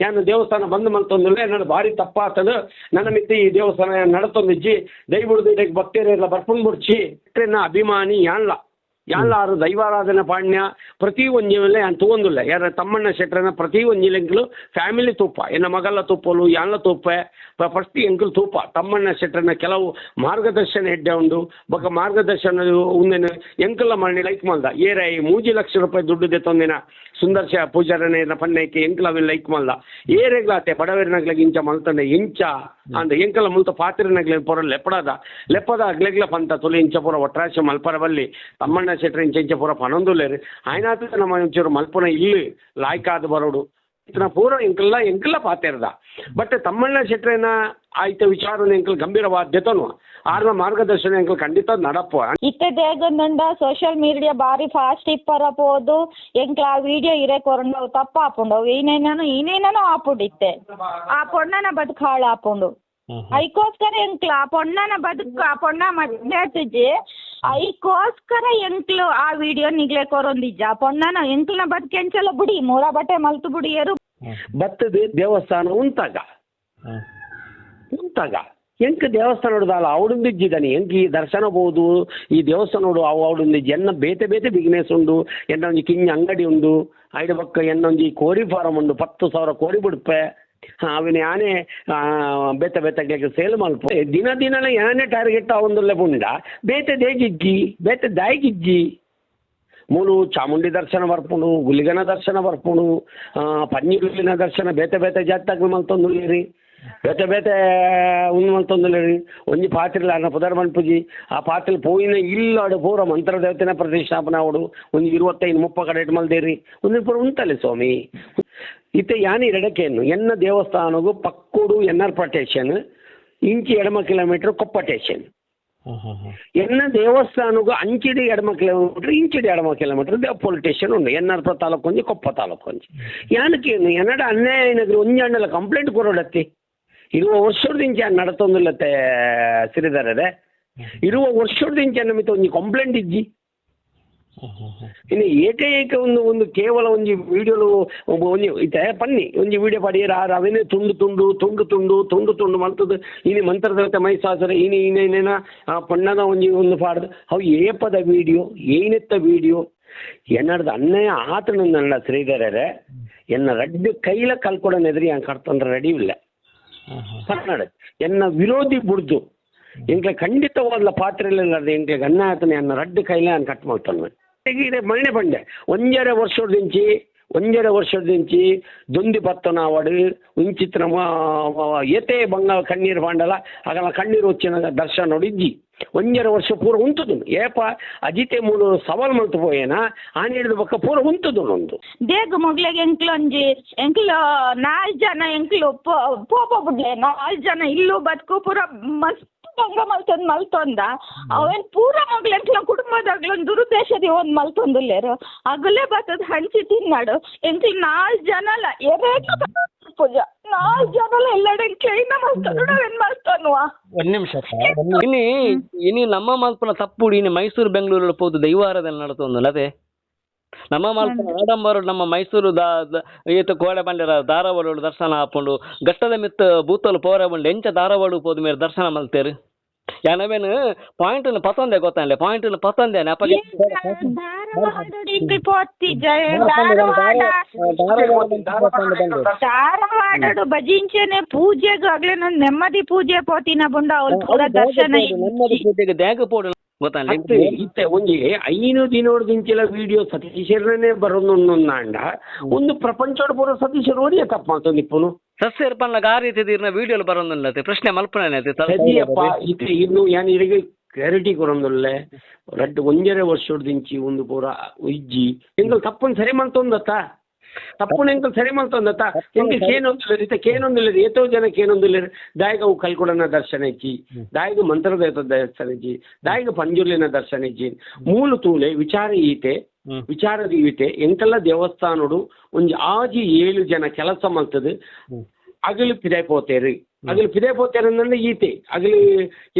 ಯಾನು ದೇವಸ್ಥಾನ ಬಂದ್ ಮಲ್ತೊಂದಿಲ್ಲ ನನ್ನ ಭಾರಿ ತಪ್ಪಾತದು ನನ್ನ ಮಿತ್ತಿ ಈ ದೇವಸ್ಥಾನ ನಡತೊಂದಿಜ್ಜಿ ದೈವುಡ್ದು ಇದಕ್ಕೆ ಭಕ್ತರೆಲ್ಲ ಬರ್ಪುಂಡ್ ಬಿಡ್ಚಿ ನಾ ಅಭಿಮಾನಿ ಯಾರು ದೈವಾರಾಧನೆ ಪಾಣ್ಯ ಪ್ರತಿ ಒಂಜಿಲೆ ನಾನು ತಗೊಂಡಿಲ್ಲ ಯಾರ ತಮ್ಮಣ್ಣ ಶೆಟ್ರನ ಪ್ರತಿ ಒಂಜಿಲೆಂಕಲು ಫ್ಯಾಮಿಲಿ ತೂಪ ಎನ್ನ ಮಗಲ ತೂಪಲು ಯಾನ್ಲ ತೂಪ ಫಸ್ಟ್ ಎಂಕಲ್ ತೂಪ ತಮ್ಮಣ್ಣ ಶೆಟ್ರನ ಕೆಲವು ಮಾರ್ಗದರ್ಶನ ಹೆಡ್ಡೆ ಉಂಡು ಬೊಕ್ಕ ಮಾರ್ಗದರ್ಶನ ಒಂದಿನ ಎಂಕಲ್ಲ ಮಣ್ಣಿ ಲೈಕ್ ಮಾಡ್ದ ಏರೈ 3 ಲಕ್ಷ ರೂಪಾಯಿ ದುಡ್ಡು ದೆತ್ತೊಂದಿನ ಸುಂದರ್ಶ ಪೂಜಾರನ ಪಣ್ಣಕ್ಕೆ ಎಂಕಲ್ ಅವೆಲ್ಲ ಲೈಕ್ ಮಾಡ್ದ ಏರೆಗ್ಲಾತೆ ಬಡವರಿನಗ್ಲಾಗ ಇಂಚ ಮಲ್ತಂಡೆ ಇಂಚ ಅಂದ ಎಂಕಲ್ಲ ಮುಲ್ತ ಪಾತ್ರಿನಗ್ಲ ಪೊರ ಲೆಪ್ಪದ ಅಗ್ಲೆಗ್ಲ ಪಂತ ತುಲಿ ಇಂಚ ಪೂರ ಒಟ್ರಾಶ ಮಲ್ಪರ ಬಲ್ಲಿ ತಮ್ಮಣ್ಣ ಶೆಟ್ರ ಇಂಚ ಪೂರ ಪನೊಂದುಲ್ಲೇರು ಆಯ್ನಾತ ನಮ್ಮ ಒಂಚೂರು ಮಲ್ಪನ ಇಲ್ಲಿ ಲಾಯ್ಕಾದ ಬರೋಡು ಇತನ ಪೂರ ಎಂಕಲ್ಲ ಪಾತಿರ್ದ ಬಟ್ ತಮ್ಮಣ್ಣ ಶೆಟ್ರನ ಆಯ್ತ ವಿಚಾರನ ಎಂಕಲ್ ಗಂಭೀರವಾದ್ಯತನು ಆರ್ನ ಮಾರ್ಗದರ್ಶನ ಎಂಕಲ್ ಖಂಡಿತ ನಡಪ ಇತ್ತೆ ದೇಗಂದಂಡ ಸೋಷಿಯಲ್ ಮೀಡಿಯಾ ಬಾರಿ ಫಾಸ್ಟ್ ಇಪ್ಪರ పోదు ಎಂಕ್ಲ ಆ ವಿಡಿಯೋ ಇರೆ ಕೊರಂಡು ತಪ್ಪ ಆಪುಂಡು ಈನೇನೋ ಆಪುಂಡಿತ್ತೆ ಆ ಪೊಣ್ಣನ ಬದುಕು ಹಾಳು ಆಪುಂಡು ಐಕೋಸ್ಕರ ಎಂಕ್ಲ ಆ ಪೊಣ್ಣನ ಬದುಕು ಆ ಪೊಣ್ಣ ಮಧ್ಯಾತಿಜ್ಜಿ ಐಕೋಸ್ಕರ ಎಂಕ್ಲು ಆ ವಿಡಿಯೋ ನಿಗ್ಲೆ ಕೊರೊಂದಿಜ್ಜ ಆ ಪೊಣ್ಣನ ಎಂಕ್ಲನ ಬದುಕು ಎಂಚಲ ಬುಡಿ ಮೂರ ಬಟ್ಟೆ ಮಲ್ತು ಬುಡಿಯರು ಬತ್ತದ ದೇವಸ್ಥಾನ ಉಂತಾಗ ಎಂಕ ದೇವಸ್ಥಾನ ನೋಡುದಲ್ಲ ಅವಡುಂದಿಜ್ಜಿದ್ದಾನೆ ಎಂಕ ಈ ದರ್ಶನ ಬೋದು ಈ ದೇವಸ್ಥಾನ ನೋಡು ಅವಡುಂದಿಜ್ಜಿ ಎನ್ನ ಬೇತೆ ಬಿಸ್ನೆಸ್ ಉಂಡು ಎನ್ನ ಒಂಜಿ ಕಿಂಜ ಅಂಗಡಿ ಉಂಡು ಐದು ಪಕ್ಕ ಎನ್ನೊಂಜಿ ಕೋರಿ ಫಾರಮ್ ಉಂಡು 10,000 ಕೋರಿ ಬಿಡ್ಪೆ ಅವನ ಯಾನೇ ಬೇತೆ ಸೇಲ್ ಮಲ್ಪ ದಿನಲ ಯಾನೇ ಟಾರ್ಗೆಟ್ ಅವೊಂದುಲ್ಲೆ ಪುಂಡ ಬೇತೆ ದಾಯ್ಗಿಜ್ಜಿ ಮೂಲು ಚಾಮುಂಡಿ ದರ್ಶನ ಬರ್ಪುಂಡು ಗುಲಿಗನ ದರ್ಶನ ಬರ್ಪುಂಡು ಪನ್ನೀರುಲಿನ ದರ್ಶನ ಬೇತೆ ಜಾತ್ಯಾಗ ಮಲ್ತೊಂದುಲ್ಲೇರಿ ಬೇತೆ ಉಂದು ಮಲ್ತೊಂದುಲ್ಲೇರಿ ಒಂಜಿ ಪಾತ್ರೆಲ ಅನ್ನ ಪುದರ್ ಮನ್ಪುಜಿ ಆ ಪಾತ್ರೆ ಪೋಯಿನ ಇಲ್ಲಾಡು ಪೂರ ಮಂತ್ರ ದೇವತೆನ ಪ್ರತಿಷ್ಠಾಪನೆ ಆವಡು ಒಂದು 25-30 ಕಡೆ ಇಟ್ಟು ಮಲ್ದೇರಿ ಒಂದು ಪೂರ ಉಂತಲೆ ಸ್ವಾಮಿ ಇತ್ತೆ ಯಾನಿ ಎಡಕೇನು ಎನ್ನ ದೇವಸ್ಥಾನಗೂ ಪಕ್ಕುಡು ಎನ್ಆರ್ ಪಟೇಶನ್ ಇಂಚಿ ಎಡಮ ಕಿಲೋಮೀಟರ್ ಕೊಪ್ಪ ಟೇಷನ್ ಎನ್ನ ದೇವಸ್ಥಾನಗೂ ಅಂಚಿಡಿ ಎಡಮ ಕಿಲೋಮೀಟರ್ ಇಂಚಿಡಿ ಎಡಮ ಕಿಲೋಮೀಟರ್ ಪೊಲೀಸ್ ಸ್ಟೇಷನ್ ಉಂಡು ಎನ್ಆರ್ ತಾಲೂಕು ಒಂಜಿ ಕೊಪ್ಪ ತಾಲೂಕು ಒಂಜಿ ಯಾನಕ್ಕೇನು ಎನ್ನಡ ಅನ್ಯಾಯ ಏನಾದ್ರು ಒಂಜಾಂಡಲ ಕಂಪ್ಲೇಂಟ್ ಕೊರೋಡತ್ತಿ ಇರುವ ವರ್ಷದಿಂಚ ನಡತೊಂದಿಲ್ಲತ್ತೆ ಸಿರಿದಾರದೆ ಇರುವ ವರ್ಷದಿಂಚ ನಮಿತ ಒಂಜಿ ಕಂಪ್ಲೇಂಟ್ ಇಜ್ಜಿ ಇನ್ನು ಏಕೈಕ ಒಂದು ಕೇವಲ ಒಂಜಿ ವಿಡಿಯೋಲು ಒಂಜಿ ಇತ್ತೆ ಪನ್ನಿ ಒಂಜಿ ವಿಡಿಯೋ ಪಡಿಯರ ಅವನೇ ತುಂಡು ಮಲ್ತದ್ದು ಇನಿ ಮಂತ್ರದೇವತೆ ಮೈಸಾಸುರ ಇನ್ನೇನ ಪಣ್ಣದ ಒಂದು ಪಾಡ್ದು ಅವು ಏಪದ ವಿಡಿಯೋ ಏನೆತ್ತ ವಿಡಿಯೋ ಎನ್ನಡ್ದು ಅನ್ಯಾಯ ಆತನಲ್ಲ ಶ್ರೀಧರರೇ ಎನ್ನ ರಡ್ಡು ಕೈಲ ಕಲ್ಕೊಡನೆದ್ರಿ ಹಂಗೆ ಕರ್ತಂದ್ರೆ ರೆಡಿ ಇಲ್ಲ ಕನ್ನಡ ಎನ್ನ ವಿರೋಧಿ ಬುಡ್ದು ಎಂಕ್ಲೆ ಖಂಡಿತವಾದ ಪಾತ್ರೆಲ್ಲ ಎಂಕ್ಲೆ ಗನ್ನ ಆತನ ಎನ್ನ ರಡ್ಡು ಕೈಲ ನಾನು ಕಟ್ ಮಾಡ್ತಾನೆ ಇದೆ ಮಣ್ಣೆ ಬಂಡೆ ಒಂಜರೆ ವರ್ಷದಿಂಚಿ ದೊಂದಿ ಪತ್ತನ ಅವಡು ಉಂಚಿತ್ರ ಏತೆ ಬಂಗ ಕಣ್ಣೀರು ಪಾಂಡಲ ಆಗಲ ಕಣ್ಣೀರು వచ్చిన ದರ್ಶನ ನೋಡಿಜ್ಜಿ ಒಂಜರೆ ವರ್ಷ ಪೂರ ಉಂತುದು ಏಪ ಅಜಿತೆ ಮೂಲು ಸವಾಲ್ ಮಲ್ತು ಪೋಯೇನ ಆನೆ ಹಿಡಿದು ಬಕ್ಕ ಪೂರ ಉಂತುದು ಒಂದು ದೇಗ ಮೊಗ್ಲೆಗೆ ಎಂಕ್ಲು 4 ಜನ ಎಂಕ್ಲು ಪೋಪ ಬಿಡ್ಲೆ 4 ಜನ ಇಲ್ಲೂ ಬದುಕು ಪೂರ ಮಸ್ತ್ ಭಂಗ ಮಲ್ತೊಂದ ಅವೇನ್ ಪೂರ ಮಗ್ಳು ಎಂಕ್ಲ ಕುಟುಂಬದಾಗ್ಲೊಂದು ದುರುದ್ದೇಶದಿ ಒಂದ್ ಮಲ್ತೊಂದುಲ್ಲೇರು ಅಗಲೇ ಬತ್ತದ ಹಂಚಿ ತಿನ್ನಾಡು ಎಂಕ್ಲು 4 ಜನಲ ಪೂಜಾ 4 ಜನಲ ಎಲ್ಲಡೆ ಕ್ಲೈನ ಮಲ್ತೊಂಡು ನಾವೇನ್ ಮಲ್ತೊನ್ವಾ ಒಂದು ನಿಮಿಷ ಇನಿ ನಮ್ಮ ಮಲ್ಪನ ತಪ್ಪುಡು ಇನಿ ಮೈಸೂರು ಬೆಂಗಳೂರಲ್ಲಿ ಹೋದು ದೈವಾರಾಧನೆ ನಡತೊಂದು ಅದೇ ನಮ್ಮ ಮಲ್ಪನ ಆಡಂಬರ ನಮ್ಮ ಮೈಸೂರು ಈತ ಕೋಡೆ ಬಂಡಿರ ಧಾರವಾಡ ದರ್ಶನ ಹಾಕೊಂಡು ಗಟ್ಟದ ಮಿತ್ತ ಭೂತಲು ಪೋರ ಬಂಡು ಎಂಚ ಧಾರವಾಡ ಹೋದ ಮೇಲೆ ದರ್ಶನ ಮಲ್ತೇರು ಯಾನವೇನು ಪಾಯಿಂಟ್ ಪತ್ತೊಂದೆ ಗೊತ್ತಾಗಲಿ ಪಾಯಿಂಟ್ ಪತ್ತೊಂದೆ ಧಾರವಾಡ ಭಜಿಂಚನೆ ಪೂಜೆಗಾಗ್ಲೇ ನಾನು ನೆಮ್ಮದಿ ಪೂಜೆ ಪೋತಿನ ಬಂಡ ಅವ್ರ ದರ್ಶನ ನೆಮ್ಮದಿ ಪೂಜೆಗೆ ದ್ಯಾಗ ಪೋಡು ಇತ್ತೆ ಒಂಜಿ 5 ದಿನೋಡ್ದಿಂಚಿಲ ವಿಡಿಯೋ ಸತೀಶರನೇ ಬರೋದೊಂದಾಂಡ ಒಂದು ಪ್ರಪಂಚದ ಪೂರ ಸತೀಶರು ಓದಿಯ ತಪ್ಪ ಮಾತೊಂದಿಪ್ಪನು ಸಸ್ಯರ್ ಪನ್ನ ಆ ರೀತಿ ವಿಡಿಯೋಲು ಬರೋದಿಲ್ಲ ಪ್ರಶ್ನೆ ಮಲ್ಪನೆ ಸದಿಯಪ್ಪ ಇತ್ತೆ ಇನ್ನು ಯಾನ್ ಇರಿಗೆ ಕ್ಲಾರಿಟಿ ಕೊರೊಂದುಲ್ಲೆ ರಡ್ಡು ಒಂಜರೆ ವರ್ಷದಿಂಚಿ ಒಂದು ಪೂರ ಇಜ್ಜಿ ಎಂಕಲ್ ತಪ್ಪನ್ನು ಸರಿ ಮಾಡ್ತೊಂದತ್ತ ತಪ್ಪು ಎಂಕಲ್ ಸರಿ ಮಾಡ್ತೊಂದತ್ತ ಎಂಕಲ್ ಕೇನೊಂದಿಲ್ಲ ಏತೋ ಜನ ಕೇನೊಂದಿಲ್ಲ ದಾಯಿಗವು ಕಲ್ಕೊಡನ ದರ್ಶನ ಇಜ್ಜಿ ದಾಯಿಗ ಮಂತ್ರದೇವತ ದರ್ಶನ ಇಜ್ಜಿ ದಾಯಿಗ ಪಂಜುರ್ಲಿನ ದರ್ಶನ ಇಜ್ಜಿ ಮೂಲು ತೂಲೆ ವಿಚಾರದ ಈತೆ ಎಂಕಲ್ಲ ದೇವಸ್ಥಾನಡು ಒಂಜಿ 7 ಜನ ಕೆಲಸ ಮಲ್ತದು ಅಗಲು ಪಿದಾಯ್ಪೋತೇರಿ ಅಂದ್ರೆ ಈತೆ ಅಗಲು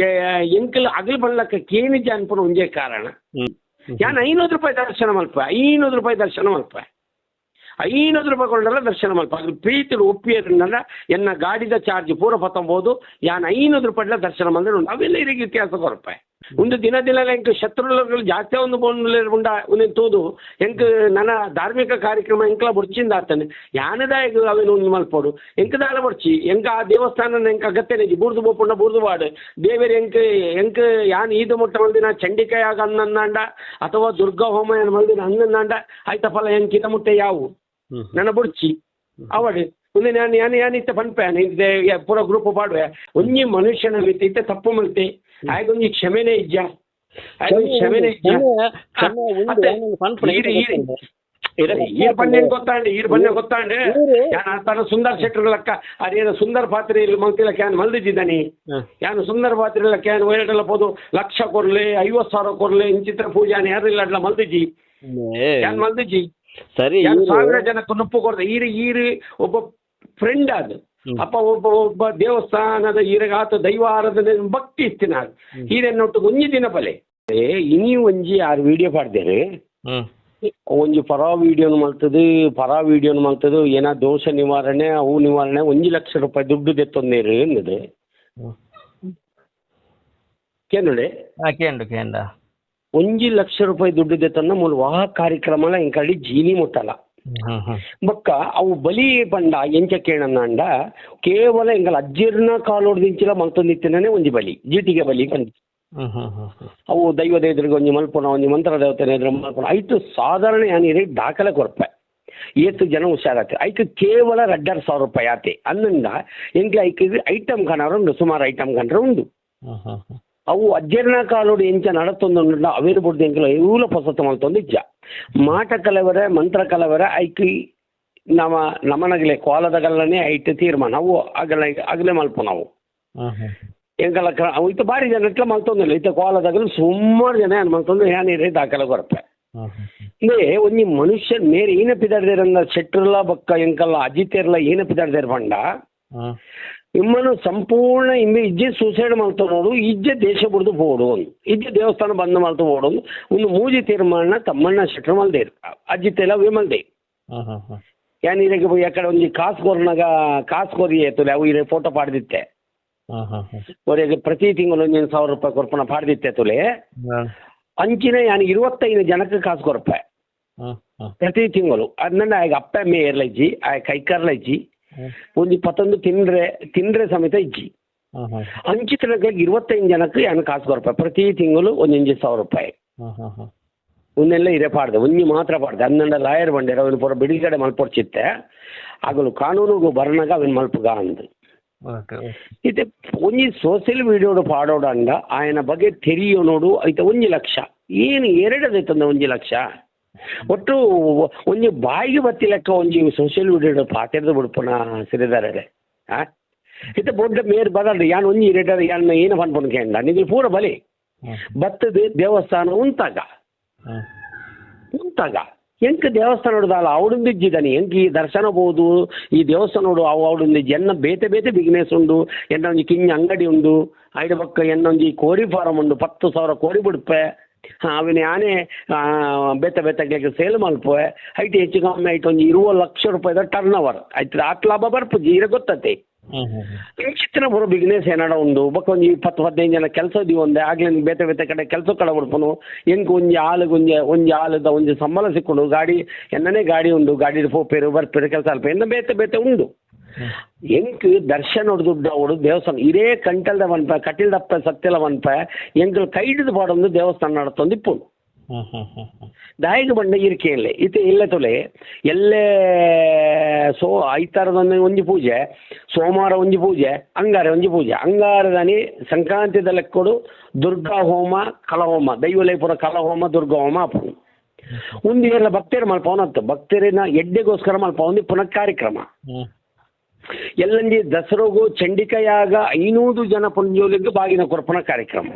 ಎಂಕಲ್ ಅಗಲು ಬಣ್ಣಕ್ಕ ಕೇನಿಜ್ಜ ಅನ್ಪನ ಒಂಜೇ ಕಾರಣ ಯಾನ್ 500 ರೂಪಾಯಿ ದರ್ಶನ ಮಲ್ಪ ₹500 ಕೊಂಡಲ್ಲ ದರ್ಶನ ಮಲ್ಪ ಅದು ಪ್ರೀತಿಲು ಒಪ್ಪಿಯದ್ರಿಂದ ಎನ್ನ ಗಾಡಿದ ಚಾರ್ಜ್ ಪೂರ ಪತ್ತೊಂಬೋದು ಯಾನ್ ₹500 ದರ್ಶನ ಮಂದಿರ ಉಂಟು ಅವೆಲ್ಲ ಇರಿಗೆ ಇತಿಹಾಸ ಕೊರಪೆ ಒಂದು ದಿನ ಎಂಕ್ ಶತ್ರುಗಳು ಜಾಸ್ತಿ ಒಂದು ಉಂಡ ಒಂದು ತೋದು ಎಂಕ್ ನನ್ನ ಧಾರ್ಮಿಕ ಕಾರ್ಯಕ್ರಮ ಎಂಕ್ಲ ಬುರ್ಚಿಂದ ಆತನೆ ಯಾನದಾಯಕ ಅವೇನು ಒಂದು ಮಲ್ಪೋಡು ಎಂಕ್ ದಾಲ ಬರ್ಚಿ ಎಂಕ ಆ ದೇವಸ್ಥಾನ ಎಂಕ್ ಅಗತ್ಯನೇ ಬೂರ್ದು ಬೋಪುಂಡ ಬೂರ್ದು ಬಾಡು ದೇವೇರಿ ಎಂಕ್ ಯಾನ್ ಈದು ಮುಟ್ಟ ಮಲ್ದಿನ ಚಂಡಿಕಾಯಾಗ ಅನ್ನಂದಾಂಡ ಅಥವಾ ದುರ್ಗಾ ಹೋಮ ಏನು ಮಲ್ದಿನ ಅನ್ನಂದಾಂಡ ಆಯ್ತ ಫಲ ಎಂಕ್ ಇದ ಮುಟ್ಟೆ ಯಾವು ನನ್ನ ಬುರ್ಚಿ ಅವಡು ಒಂದು ನಾನು ಇತ್ತ ಪನ್ಪೇನೆ ಪೂರ ಗ್ರೂಪ್ ಪಾಡುವೆ ಒಂಜಿ ಮನುಷ್ಯನ ಇತ್ತ ತಪ್ಪು ಮಲ್ತೆ ಆಯ್ಕೊಂಜಿ ಕ್ಷಮೆನೇ ಇಜ್ಜ ಕ್ಷಮೆನೇ ಇಜ್ಜ ಈರ್ ಬನ್ನಿ ಗೊತ್ತಾಂಡೆ ಈರ್ ಬನ್ನಿ ಗೊತ್ತಾಂಡೆ ಯಾನ ತನ್ನ ಸುಂದರ್ ಶೆಟ್ಟರ್ಲಕ್ಕ ಅದೇನು ಸುಂದರ್ ಪಾತ್ರೆ ಮಲ್ತಿಲ್ಲ ಕ್ಯಾನ್ ಮಲ್ದಿದ್ದಾನೆ ಯಾನು ಸುಂದರ್ ಪಾತ್ರೆ ಕ್ಯಾನ್ ಒಯ್ಯಲ್ಲ ಪೋದು ಲಕ್ಷ ಕೊರ್ಲೆ 50,000 ಕೊರ್ಲೆ ಇಂಚಿತ್ರ ಪೂಜಾನೆ ಯಾರಿಲ್ಲ ಅಡ್ಲ ಮಲ್ದಿಜಿ ಯಾನ್ ಮಲ್ದಿಜಿ ಸರಿ 1000 ಜನಕ್ಕೆ ನುಪ್ಪು ಕೊಡ್ದೆ ಈರಿ ಒಬ್ಬ ಫ್ರೆಂಡ್ ಅದು ಅಪ್ಪ ಒಬ್ಬ ದೇವಸ್ಥಾನದ ಈರಗಾತ ದೈವ ಆರಾಧನೆ ಭಕ್ತಿ ಇತ್ತಿನ ಈರೆನ್ನೊಟ್ಟು ಒಂಜಿ ದಿನ ಬಲೆ ಇನಿ ಒಂಜಿ 6 ವಿಡಿಯೋ ಪಾಡ್ದೇರಿ ಒಂಜಿ ಪರ ವಿಡಿಯೋನು ಮಲ್ತದು ಏನ ದೋಷ ನಿವಾರಣೆ ಅವು ನಿವಾರಣೆ ₹1 ಲಕ್ಷ ದುಡ್ಡು ದೆತ್ತೊಂದೇರು ಎನ್ನದು ಕೇಂದ್ರ ಕೇಂಡ ₹1 ಲಕ್ಷ ದುಡ್ಡು ದೆತ್ತನ್ನ ಮೂಲ ವಾಹ ಕಾರ್ಯಕ್ರಮ ಇಂಕಡಿ ಜೀನಿ ಮುಟ್ಟಲ್ಲ ಬೊಕ್ಕ ಅವು ಬಲಿ ಪಂಡ ಎಂಚ ಕೇಳಂದ ಕೇವಲ ಎಂಗಲ್ ಅಜ್ಜಿರ್ನ ಕಾಲೋಡ್ದಿಂಚಿಲ ಮಲ್ತೊಂದಿತ್ತಿನೇ ಒಂಜಿ ಬಲಿ ಜೀಟಿಗೆ ಬಲಿ ಪಂಡ ಅವು ದೈವದ ಎದುರಿಗೆ ಒಂಜಿ ಮಲ್ಪುನ ಒಂಜಿ ಮಂತ್ರ ದೇವತೆನ ಎದುರು ಮಲ್ಪುನ ಐತು ಸಾಧಾರಣ ಯಾನಿರಿ ದಾಖಲೆ ಕೊರಪೆ ಏತು ಜನ ಹುಷಾರತ್ತೆ ಐಕ್ ಕೇವಲ ₹2,500 ಆತೆ ಅನ್ನಂದ ಎಂಕ್ಲ ಐಕ್ ಐಟಮ್ ಕನಾರ ಉಂಡು ಸುಮಾರು ಐಟಮ್ ಕನ್ರ ಉಂಡು ಅವು ಅಜ್ಜರ್ನ ಕಾಲೋಡು ಎಂಚ ನಡತೊಂದು ಅವೇರು ಬುಡ್ದು ಎಂಕ್ಲ ಇವಲ ಪೊಸತ್ತು ಮಲ್ತೊಂದು ಇಜ್ಜ ಮಾಟ ಕಲವರ ಮಂತ್ರ ಕಲವರ ಐಕ್ ನಮನಗಲೆ ಕೋಲದಗಲ್ಲನೆ ಐಟ್ ತೀರ್ಮಾನ ಅವು ಅಗಲೆ ಮಲ್ಪು ನಾವು ಎಂಕಲ ಇತ್ತ ಭಾರಿ ಜನ ಇಟ್ಲ ಮಲ್ತೊಂದಿಲ್ಲ ಇತ್ತ ಕೋಲದಗಲು ಸುಮಾರು ಜನ ಏನು ಮಲ್ತೊಂದು ಏನಿರಿ ದಾಖಲೆ ಕೊರಪೆ ಇದೇ ಒಂಜಿ ಮನುಷ್ಯ ಮೇರೆ ಏನ ಪಿದಾಡ್ದೇರಂದ ಶೆಟ್ರಲ್ಲ ಬೊಕ್ಕ ಎಂಕಲ್ಲ ಅಜಿತೇರ್ಲ ಏನ ಪಿದಾಡ್ದೇರ್ ಪಂಡ ಇಮ್ಮನು ಸಂಪೂರ್ಣ ಇಮ್ಮೆ ಇಜ್ಜೆ ಸೂಸೈಡ್ ಮಲ್ತೋಡು ಇಜ್ಜೆ ದೇಶ ಬಿಡ್ದು ಪೋಡು ಇಜ್ಜೆ ದೇವಸ್ಥಾನ ಬಂದ್ ಮಲ್ತು ಪೋಡು ಒಂದು ಮೂಜಿ ತೀರ್ಮಾನ ತಮ್ಮಣ್ಣ ಶೆಟ್ರ ಮಲ್ದೇರು ಅಜ್ಜಿತೆಲ್ಲ ಅವೇ ಮಲ್ದೆ ಯಾನ್ ಇರಗೆ ಯಾಕಡೆ ಒಂಜಿ ಕಾಸ್ಕೋರಿ ಏತುಲೆ ಅವು ಇರ ಫೋಟೋ ಪಾಡ್ದಿತ್ತೆ ಅವರಿಗೆ ಪ್ರತಿ ತಿಂಗಳು ₹1,000 ಕೊರ್ಪನ ಪಾಡ್ದಿತ್ತೆ ತುಲೆ ಅಂಚಿನ ಯಾನ್ 25 ಜನಕ್ಕೆ ಕಾಸು ಕೊರಪೆ ಪ್ರತಿ ತಿಂಗಳು ಅದನ್ನ ಆಗ ಅಪ್ಪ ಅಮ್ಮೆ ಏರ್ಲಜ್ಜಿ ಆ ಕೈಕಾರ್ಲ ಇಜ್ಜಿ ಒಂದು 21 ತಿಂದ್ರೆ ಸಮೇತ ಇಜ್ಜಿ ಅಂಚಿತನಕ್ಕೆ 25 ಜನಕ್ಕೆ ಯಾನು ಕಾಸು ಕೊರಪೆ ಪ್ರತಿ ತಿಂಗಳು ₹1,000 ಒಂದೆಲ್ಲ ಇರೇ ಪಾಡ್ದೆ ಒಂಜಿ ಮಾತ್ರ ಪಾಡ್ದೆ ಅನ್ನಂಡ ಲಾಯರ್ ಬಂಡೇರ ಅವನು ಪೂರ ಬಿಡಿಗಡೆ ಮಲ್ಪೊಡ್ಚಿತ್ತೆ ಆಗಲು ಕಾನೂನುಗೂ ಬರ್ನಾಗ ಅವನು ಮಲ್ಪಗ ಅಂದು ಇತ್ತೆ ಒಂಜಿ ಸೋಷಿಯಲ್ ವಿಡಿಯೋಡು ಪಾಡೋಡು ಅಂಡ ಆಯನ ಬಗ್ಗೆ ತೆರಿಯೋ ನೋಡು ಐತೆ ₹1 ಲಕ್ಷ ಏನು ಎರಡದೈತಂದ ₹1 ಲಕ್ಷ ಒಟ್ಟು ಒಂಜಿ ಬಾಯಿಗೆ ಬತ್ತಿ ಲೆಕ್ಕ ಒಂಜಿ ಸೋಷಿಯಲ್ ವಿಡಿಯೋ ಪಾತಿರ್ದು ಬಿಡ್ಪುನ ಸಿರಿದಾರೆ ಇತ್ತೆ ಬೊಡ್ಡ ಮೇರ್ ಬದಲ್ರಿ ಯಾನ್ ಒಂಜಿ ಇರೇಟರ್ ಯಾನ್ ಏನು ಪನ್ಪುನ ಕೇಂದ್ರ ನಿಮಗೆ ಪೂರ ಬಲಿ ಬತ್ತದ ದೇವಸ್ಥಾನ ಉಂತಾಗ ಎಂಕ್ ದೇವಸ್ಥಾನ ನೋಡುದಲ್ಲ ಅವಡುಂದು ಇಜ್ಜಿದ್ದಾನೆ ಎಂಕ್ ಈ ದರ್ಶನ ಬೋದು ಈ ದೇವಸ್ಥಾನ ನೋಡು ಅವಡುಂದು ಎನ್ನ ಬೇತೆ ಬಿಸ್ನೆಸ್ ಉಂಡು ಎನ್ನ ಒಂಜಿ ಕಿಂಜ ಅಂಗಡಿ ಉಂಡು ಐಡ ಪಕ್ಕ ಎನ್ನೊಂಜಿ ಕೋರಿ ಫಾರಂ ಉಂಡು 10,000 ಕೋರಿ ಬಿಡ್ಪೆ ಅವನ ಯಾನೇ ಬೇತೆ ಸೇಲ್ ಮಲ್ಪೆ ಐಟಿ ಹೆಚ್ಚು ಕಮ್ಮಿ ಆಯ್ತು ಒಂದು ₹20 ಲಕ್ಷ ಟರ್ನ್ ಓವರ್ ಆಯ್ತು ಆತ್ ಲಾಭ ಬರ್ಪು ಜೀರ ಗೊತ್ತತೆ ಚಿತ್ರ ಬರೋ ಬಿಸ್ನೆಸ್ ಏನಾಡ ಉಂಡು ಬೊಕ್ಕ ಒಂಜಿ 10-15 ಜನ ಕೆಲಸ ಒಂದೇ ಆಗ್ಲೇ ಬೇತೆ ಕಡೆ ಕೆಲಸ ಕಡೆ ಬಿಡ್ಪನು ಎಂಕ್ ಒಂಜಿ ಆಲದ ಒಂಜಿ ಸಂಬಳ ಸಿಕ್ಕೊಂಡು ಗಾಡಿ ಎನ್ನನೇ ಗಾಡಿ ಉಂಡು ಗಾಡಿ ಪೋಪೇರು ಬರ್ಪೇರು ಕೆಲಸ ಅಲ್ಪ ಎನ್ನ ಬೇತೆ ಉಂಡು ಎಂಕ್ ದರ್ಶನ ದುಡ್ಡು ಅವಡು ದೇವಸ್ಥಾನ ಇರೇ ಕಂಟಲ್ದ ವನ್ಪ ಕಟಿಲ್ದಪ್ಪ ಸತ್ಯಲ ವನ್ಪ ಎಂಕಲ್ ಕೈಡಿದು ಪಾಡೊಂದು ದೇವಸ್ಥಾನ ನಡತೊಂದು ಇಪ್ಪುಂಡು ದಾಯಿಗೆ ಬಂಡ ಇರ್ಕೆಯಲ್ಲೇ ಇತ್ತೆ ಇಲ್ಲ ತೊಲೆ ಎಲ್ಲೇ ಐತಾರದೊಂದು ಒಂಜಿ ಪೂಜೆ ಸೋಮವಾರ ಒಂಜಿ ಪೂಜೆ ಅಂಗಾರ ಒಂಜಿ ಪೂಜೆ ಅಂಗಾರದಾನಿ ಸಂಕ್ರಾಂತಿದ ಲೆಕ್ಕೊಡು ದುರ್ಗಾ ಹೋಮ ಕಲಹೋಮ ದೈವಲೇ ಪುರ ಕಲಹೋಮ ದುರ್ಗಾ ಹೋಮ ಅಪ್ಪನು ಒಂದು ಎಲ್ಲ ಭಕ್ತರು ಮಲ್ಪವನತ್ತು ಭಕ್ತರಿನ ಎಡ್ಡೆಗೋಸ್ಕರ ಮಲ್ಪವೊಂದು ಪುನಃ ಕಾರ್ಯಕ್ರಮ ಎಲ್ಲಂದಿ ದಸರೋಗು ಚಂಡಿಕಾಯಾಗ 500 ಜನ ಪುಂಜೋಲಿಗೆ ಬಾಗಿನ ಕೊರ್ಪನ ಕಾರ್ಯಕ್ರಮ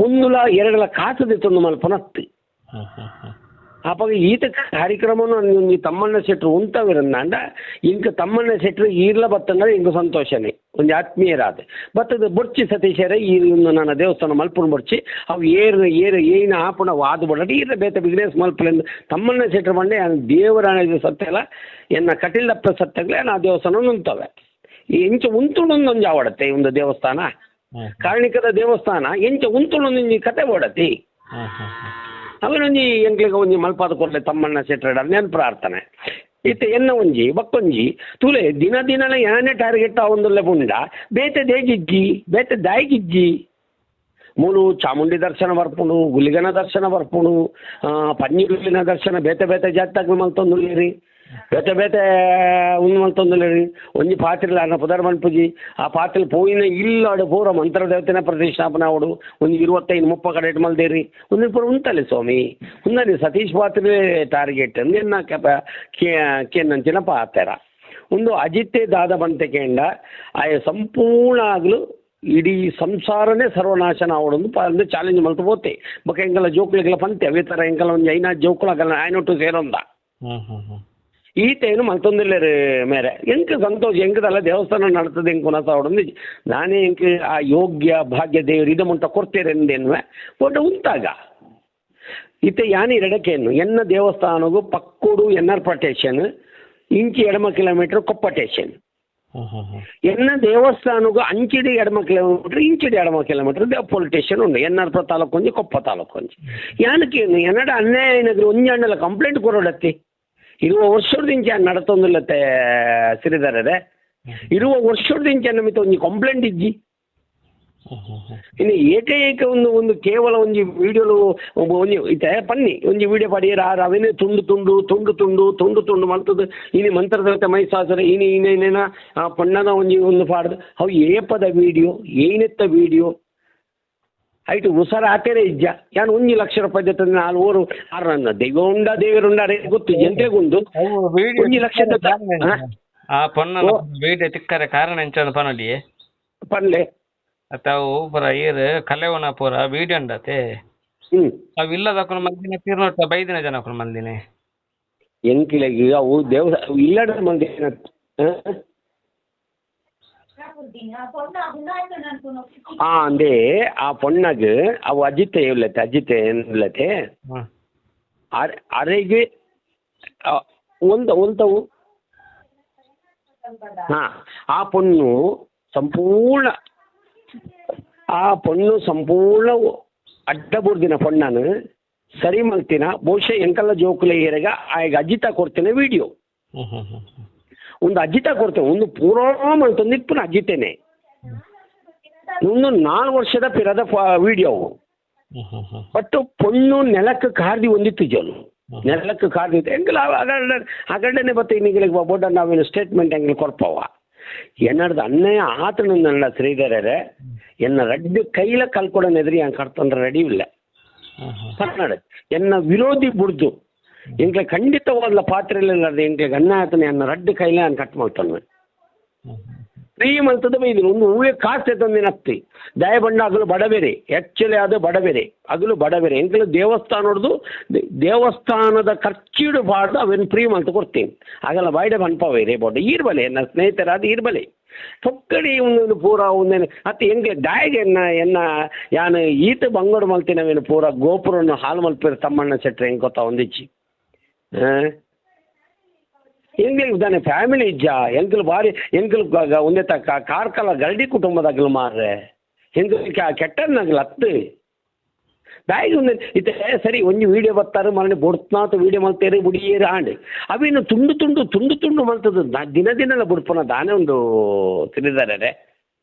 1-2 ಕಾಸು ತೆತ್ತೊಂದು ಮಲ್ಪನತ್ತು ಅಪ್ಪಾಗ ಈತ ಕಾರ್ಯಕ್ರಮವನ್ನು ಒಂಜಿ ತಮ್ಮಣ್ಣ ಶೆಟ್ರು ಉಂಟವಿರಂದಾಂಡ ಇಂಕ ತಮ್ಮಣ್ಣ ಶೆಟ್ರು ಈರ್ಲ ಬತ್ತಂದ್ರೆ ಇಂಕ ಸಂತೋಷನೇ ಒಂಜಿ ಆತ್ಮೀಯರಾದ ಬತ್ತದ ಬೊರ್ಚಿ ಸತೀಶರ ಈ ನನ್ನ ದೇವಸ್ಥಾನ ಮಲ್ಪುನ ಬೊರ್ಚಿ ಅವು ಏರು ಏನ ಆಪುಣ ವಾದು ಬಡಟಿ ಈರ್ಲ ಬೇತ ಬಿಗ್ನೆಸ್ ಮಲ್ಪಲೆಂದು ತಮ್ಮಣ್ಣ ಶೆಟ್ರು ಬಂಡೆ ದೇವರ ಸತ್ಯಲ್ಲ ಎನ್ನ ಕಟಿಲಪ್ಪ ಸತ್ಯಗಳೇ ಆ ದೇವಸ್ಥಾನ ಉಂಟವೆ ಎಂಚ ಉಂತುಳೊಂದೊಂದು ಆವಡತ್ತೆ ಒಂದು ದೇವಸ್ಥಾನ ಕಾರ್ಣಿಕದ ದೇವಸ್ಥಾನ ಎಂಚ ಉಂತುಳೊಂದು ಕತೆ ಓಡತಿ ಅವನೊಂಜಿ ಎಂಕ್ಲಿಗೆ ಒಂಜಿ ಮಲ್ಪಾದ ಕೊಡ್ಲೆ ತಮ್ಮಣ್ಣ ಶೆಟ್ರಡ ನೆನ್ ಪ್ರಾರ್ಥನೆ ಇತ್ತೆ ಎನ್ನ ಒಂಜಿ ಬಕ್ಕೊಂಜಿ ತುಲೆ ದಿನ ದಿನಲ ಯಾನೇ ಟಾರ್ಗೆಟ್ ಅವೊಂದುಲ್ಲೆ ಪುಂಡ ಬೇತೆ ದೇಗಿಜ್ಜಿ ಬೇತೆ ದಾಯಿಗಿಜ್ಜಿ ಮೂಲು ಚಾಮುಂಡಿ ದರ್ಶನ ಬರ್ಪುಣು ಗುಲಿಗನ ದರ್ಶನ ಬರ್ಪುಣು ಪನ್ನೀರುಲಿನ ದರ್ಶನ ಬೇತೆ ಬೇತೆ ಜಾತ್ಯಾಗ ಮಲ್ತೊಂದುಲ್ಲೇರಿ ಬೇತೆ ಬೇತೆ ಉಂದು ಮಲ್ತೊಂದುಲ್ಲೇರಿ ಒಂಜಿ ಪಾತ್ರೆಲ ಅನ್ನ ಪುದರ್ ಮನ್ಪುಜಿ ಆ ಪಾತ್ರೆ ಪೋಯಿನ ಇಲ್ಲಾಡು ಪೂರ ಮಂತ್ರ ದೇವತೆನ ಪ್ರತಿಷ್ಠಾಪನೆ ಆವಡು ಒಂದು 25-30 ಕಡೆ ಇಟ್ಟು ಮಲ್ದೇರಿ ಒಂದು ಪೂರ ಉಂಟಲ್ಲ ಸ್ವಾಮಿ ಉಂದನಿ ಸತೀಶ್ ಪಾತ್ರೆ ಟಾರ್ಗೆಟ್ ಎನ್ನ ಕೆನ್ನಂಚಿನ ಪಾತ್ರ ಒಂದು ಅಜಿತೆ ದಾದ ಬಂತೆ ಕೇಂಡ ಆಯ ಸಂಪೂರ್ಣ ಆಗಲು ಇಡೀ ಸಂಸಾರನೇ ಸರ್ವನಾಶನ ಆವಡೊಂದು ಅಂದ್ರೆ ಚಾಲೆಂಜ್ ಮಲ್ತು ಪೋತೆ ಬೊಕ ಎಂಕಲ ಜೋಕ್ಲೆಗಳ ಪಂತೆ ಅವೇ ಥರ ಎಂಕಲ ಒಂದು 5 ಜೋಕ್ಲಾಗಲ್ಲ ಆಯ್ನೊಟ್ಟು ಸೇರೊಂದ ಈತೇನು ಮಲ್ತೊಂದಿಲ್ಲೇರಿ ಮೇರೆ ಎಂಕ ಸಂತೋಷ ಎಂಕದಲ್ಲ ದೇವಸ್ಥಾನ ನಡ್ತದೆ ಎಂಕ ಕುನಸ ಅವಡೊಂದು ನಾನೇ ಎಂಕ ಆ ಯೋಗ್ಯ ಭಾಗ್ಯ ದೇವರು ಇದು ಮುಂಟ ಕೊಡ್ತೇರೆಂದೇನುವೆ ಒಟ್ಟು ಉಂಟಾಗ ಇತ್ತೆ ಯಾನಿ ಎರಡಕ್ಕೇನು ಎನ್ನ ದೇವಸ್ಥಾನಗೂ ಪಕ್ಕುಡು ಎನ್ಆರ್ ಪಟೇಶನ್ ಇಂಚಿ ಎಡಮ ಕಿಲೋಮೀಟರ್ ಕೊಪ್ಪ ಟೇಷನ್ ಎನ್ನ ದೇವಸ್ಥಾನಗೂ ಅಂಚಿಡಿ ಎಡಮ ಕಿಲೋಮೀಟರ್ ಇಂಚಿಡಿ ಎಡಮ ಕಿಲೋಮೀಟರ್ ಪೊಲೀಸ್ ಸ್ಟೇಷನ್ ಉಂಡು ಎನ್ಆರ್ ತಾಲೂಕು ಒಂಜಿ ಕೊಪ್ಪ ತಾಲೂಕು ಒಂಜಿ ಯಾನಕ್ಕೇನು ಎನ್ನಡ ಅನ್ಯಾಯ ಏನಾದ್ರು ಒಂಜಾಂಡಲ ಕಂಪ್ಲೇಂಟ್ ಕೊರೋಡತ್ತಿ ಇರುವ ವರ್ಷದಿಂಚ ನಡತೊಂದಿಲ್ಲತ್ತೆ ಸಿರಿದಾರದೆ ಇರುವ ವರ್ಷದಿಂಚ ನಮಿತ ಒಂಜಿ ಕಂಪ್ಲೇಂಟ್ ಇಜ್ಜಿ ಇನ್ನು ಏಕೈಕ ಒಂದು ಕೇವಲ ಒಂಜಿ ವಿಡಿಯೋಲು ಒಂಜಿ ಇತ್ತೆ ಪನ್ನಿ ಒಂಜಿ ವಿಡಿಯೋ ಪಡಿಯರ ಅವೇನೇ ತುಂಡು ಮಲ್ತದ್ದು ಇನಿ ಮಂತ್ರದೇವತೆ ಮೈಸಾಸುರ ಇನ್ನೇನ ಪಣ್ಣದ ಒಂದು ಪಾಡ್ದು ಅವು ಏಪದ ವಿಡಿಯೋ ಏನೆತ್ತ ವಿಡಿಯೋ ಐಟು ಉಸರ ಹಾಕೇನೆ ಇಜ್ಜ ಯಾನು 1 ಲಕ್ಷ ರೂಪಾಯಿ ಜೊತೆ 4 ಆರನ್ನ ದೈವವುಂಡ ದೇವರುಂಡ ಗೊತ್ತು ಜನತೆಗುಂದು 1 ಲಕ್ಷ ಆ ಪೊನ್ನ ವೀಡಿಯೋ ತಿಕ್ಕರೆ ಕಾರಣ ಎಂಚ ಪನಲಿ ಪನ್ಲೆ ಅವು ಪುರ ಏರ್ ಕಲೆವನ ಪೂರ ವೀಡಿಯೋ ಅಂಡತೆ ಅವು ಇಲ್ಲದಕ್ಕೂ ಮಂದಿನ ತೀರ್ನೊಟ್ಟ ಬೈದಿನ ಜನಕ್ಕೂ ಮಂದಿನಿ ಎಂಕಿಲೆಗಿ ಅವು ಇಲ್ಲದ ಮಂದಿನ ಅಂದೇ ಆ ಪೊಣ್ಣಗ ಅವು ಅಜಿತೆ ಇಲ್ಲತೆ ಅರೆಗೆ ಒಂದವು ಆ ಪೊಣ್ಣು ಸಂಪೂರ್ಣ ಅಡ್ಡಬುರ್ದಿನ ಪೊಣ್ಣನು ಸರಿ ಮಲ್ತಿನ ಬಹುಶಃ ಎಂಕಲ್ಲ ಜೋಕುಲೆ ಏರೆಗ ಆಗ ಅಜಿತ ಕೊಡ್ತೇನೆ ವಿಡಿಯೋ ಒಂದು ಅಜಿತ ಕೊಡ್ತೇನೆ ಒಂದು ಪೂರಾ ಮಲ್ತೊಂದು ಇಪ್ಪನ ಅಜಿತೇನೆ ಒಂದು 4 ವರ್ಷದ ಪಿರದ ವಿಡಿಯೋ ಬಟ್ಟು ಪೊಣ್ಣು ನೆಲಕ್ಕೆ ಕಾರ್ದಿ ಒಂದಿತ್ತು ಜೋಲು ನೆಲಕ್ಕೆ ಕಾರ್ದಿತ್ತು ಎಂಕಲ್ಲ ಅಗಡನೆ ಬತ್ತ ಇನ್ನಿಗಳಿಗೆ ಬೋಡ ನಾವೇನು ಸ್ಟೇಟ್ಮೆಂಟ್ ಎಂಗೆ ಕೊಡ್ಪವ ಎನ್ನಡ್ದು ಅನ್ಯಾಯ ಆತನಲ್ಲ ಶ್ರೀಧರರೆ ಎನ್ನ ರಡ್ಡು ಕೈಲ ಕಲ್ಕೊಡೋನ್ ಎದುರಿ ಹಂಗೆ ಕಟ್ತಂದ್ರೆ ರೆಡಿ ಇಲ್ಲ ಕನ್ನಡ ಎನ್ನ ವಿರೋಧಿ ಬುಡ್ದು ಎಂಕ್ಲೆ ಖಂಡಿತವಾದ ಪಾತ್ರೆಲ್ಲ ಎಂಕ್ಲೆ ಅನ್ಯಾಯತನ ಎನ್ನ ರಡ್ಡು ಕೈಲ ನಾನು ಕಟ್ ಮಾಡ್ತಾನೆ ಫ್ರೀ ಮಲ್ತದ ಬೈದಿಲ್ಲ ಒಂದು ಹೂವೆ ಕಾಸೆ ತಂದಿನತ್ತಿ ದಯ ಬಣ್ಣ ಅಗಲು ಬಡಬೇರೆ ಆ್ಯಕ್ಚುಲಿ ಅದು ಬಡಬೇರೆ ಎಂಕಲು ದೇವಸ್ಥಾನದ ಖರ್ಚಿಡು ಬಾರ್ದು ಅವೇನು ಫ್ರೀ ಮಲ್ತು ಕೊಡ್ತೀನಿ ಆಗಲ್ಲ ಬಾಯ್ಡೆ ಬನ್ಪವೇ ರೇ ಬೋಡ ಈರ್ಬಲೆ ನನ್ನ ಸ್ನೇಹಿತರಾದ ಈರ್ಬಲೆ ತೊಕ್ಕಡಿ ಒಂದು ಪೂರ ಒಂದೇನು ಅತ್ತೆ ಹೆಂಗೆ ದಾಯಿಗೆ ಎನ್ನ ಯಾನು ಈತ ಬಂಗೋಡು ಮಲ್ತಿನವೇನು ಪೂರ ಗೋಪುರನ್ನು ಹಾಲು ಮಲ್ಪಿರ ತಮ್ಮಣ್ಣ ಸೆಟ್ರೆ ಹೆಂಗೆ ಗೊತ್ತಾ ಒಂದಿಚ್ಚಿ ಎಂಗ್ಲಿಗೆ ಇದ್ದಾನೆ ಫ್ಯಾಮಿಲಿ ಇಜ್ಜ ಎಂಕಲು ಭಾರಿ ಎಂಕಲು ಒಂದೇ ಕಾರ್ಕಲ ಗರಡಿ ಕುಟುಂಬದಾಗಲು ಮಾರ್ರೆ ಎಂಕಲು ಕೆಟ್ಟನಾಗಲು ಹತ್ತು ಬ್ಯಾಗ್ ಒಂದು ಇತ್ತೆ ಸರಿ ಒಂಜಿ ವೀಡಿಯೋ ಬರ್ತಾರೆ ಮರಳಿ ಬೊಡ್ತಾತ ವೀಡಿಯೋ ಮಲ್ತೇರಿ ಬುಡಿಯೇರಿ ಆಂಡ್ ಅವೇನು ತುಂಡು ಮಲ್ತದ್ದು ದಿನ ಬುಡ್ಪನ ದಾನೆ ಒಂದು ತಿಳಿದಾರೆ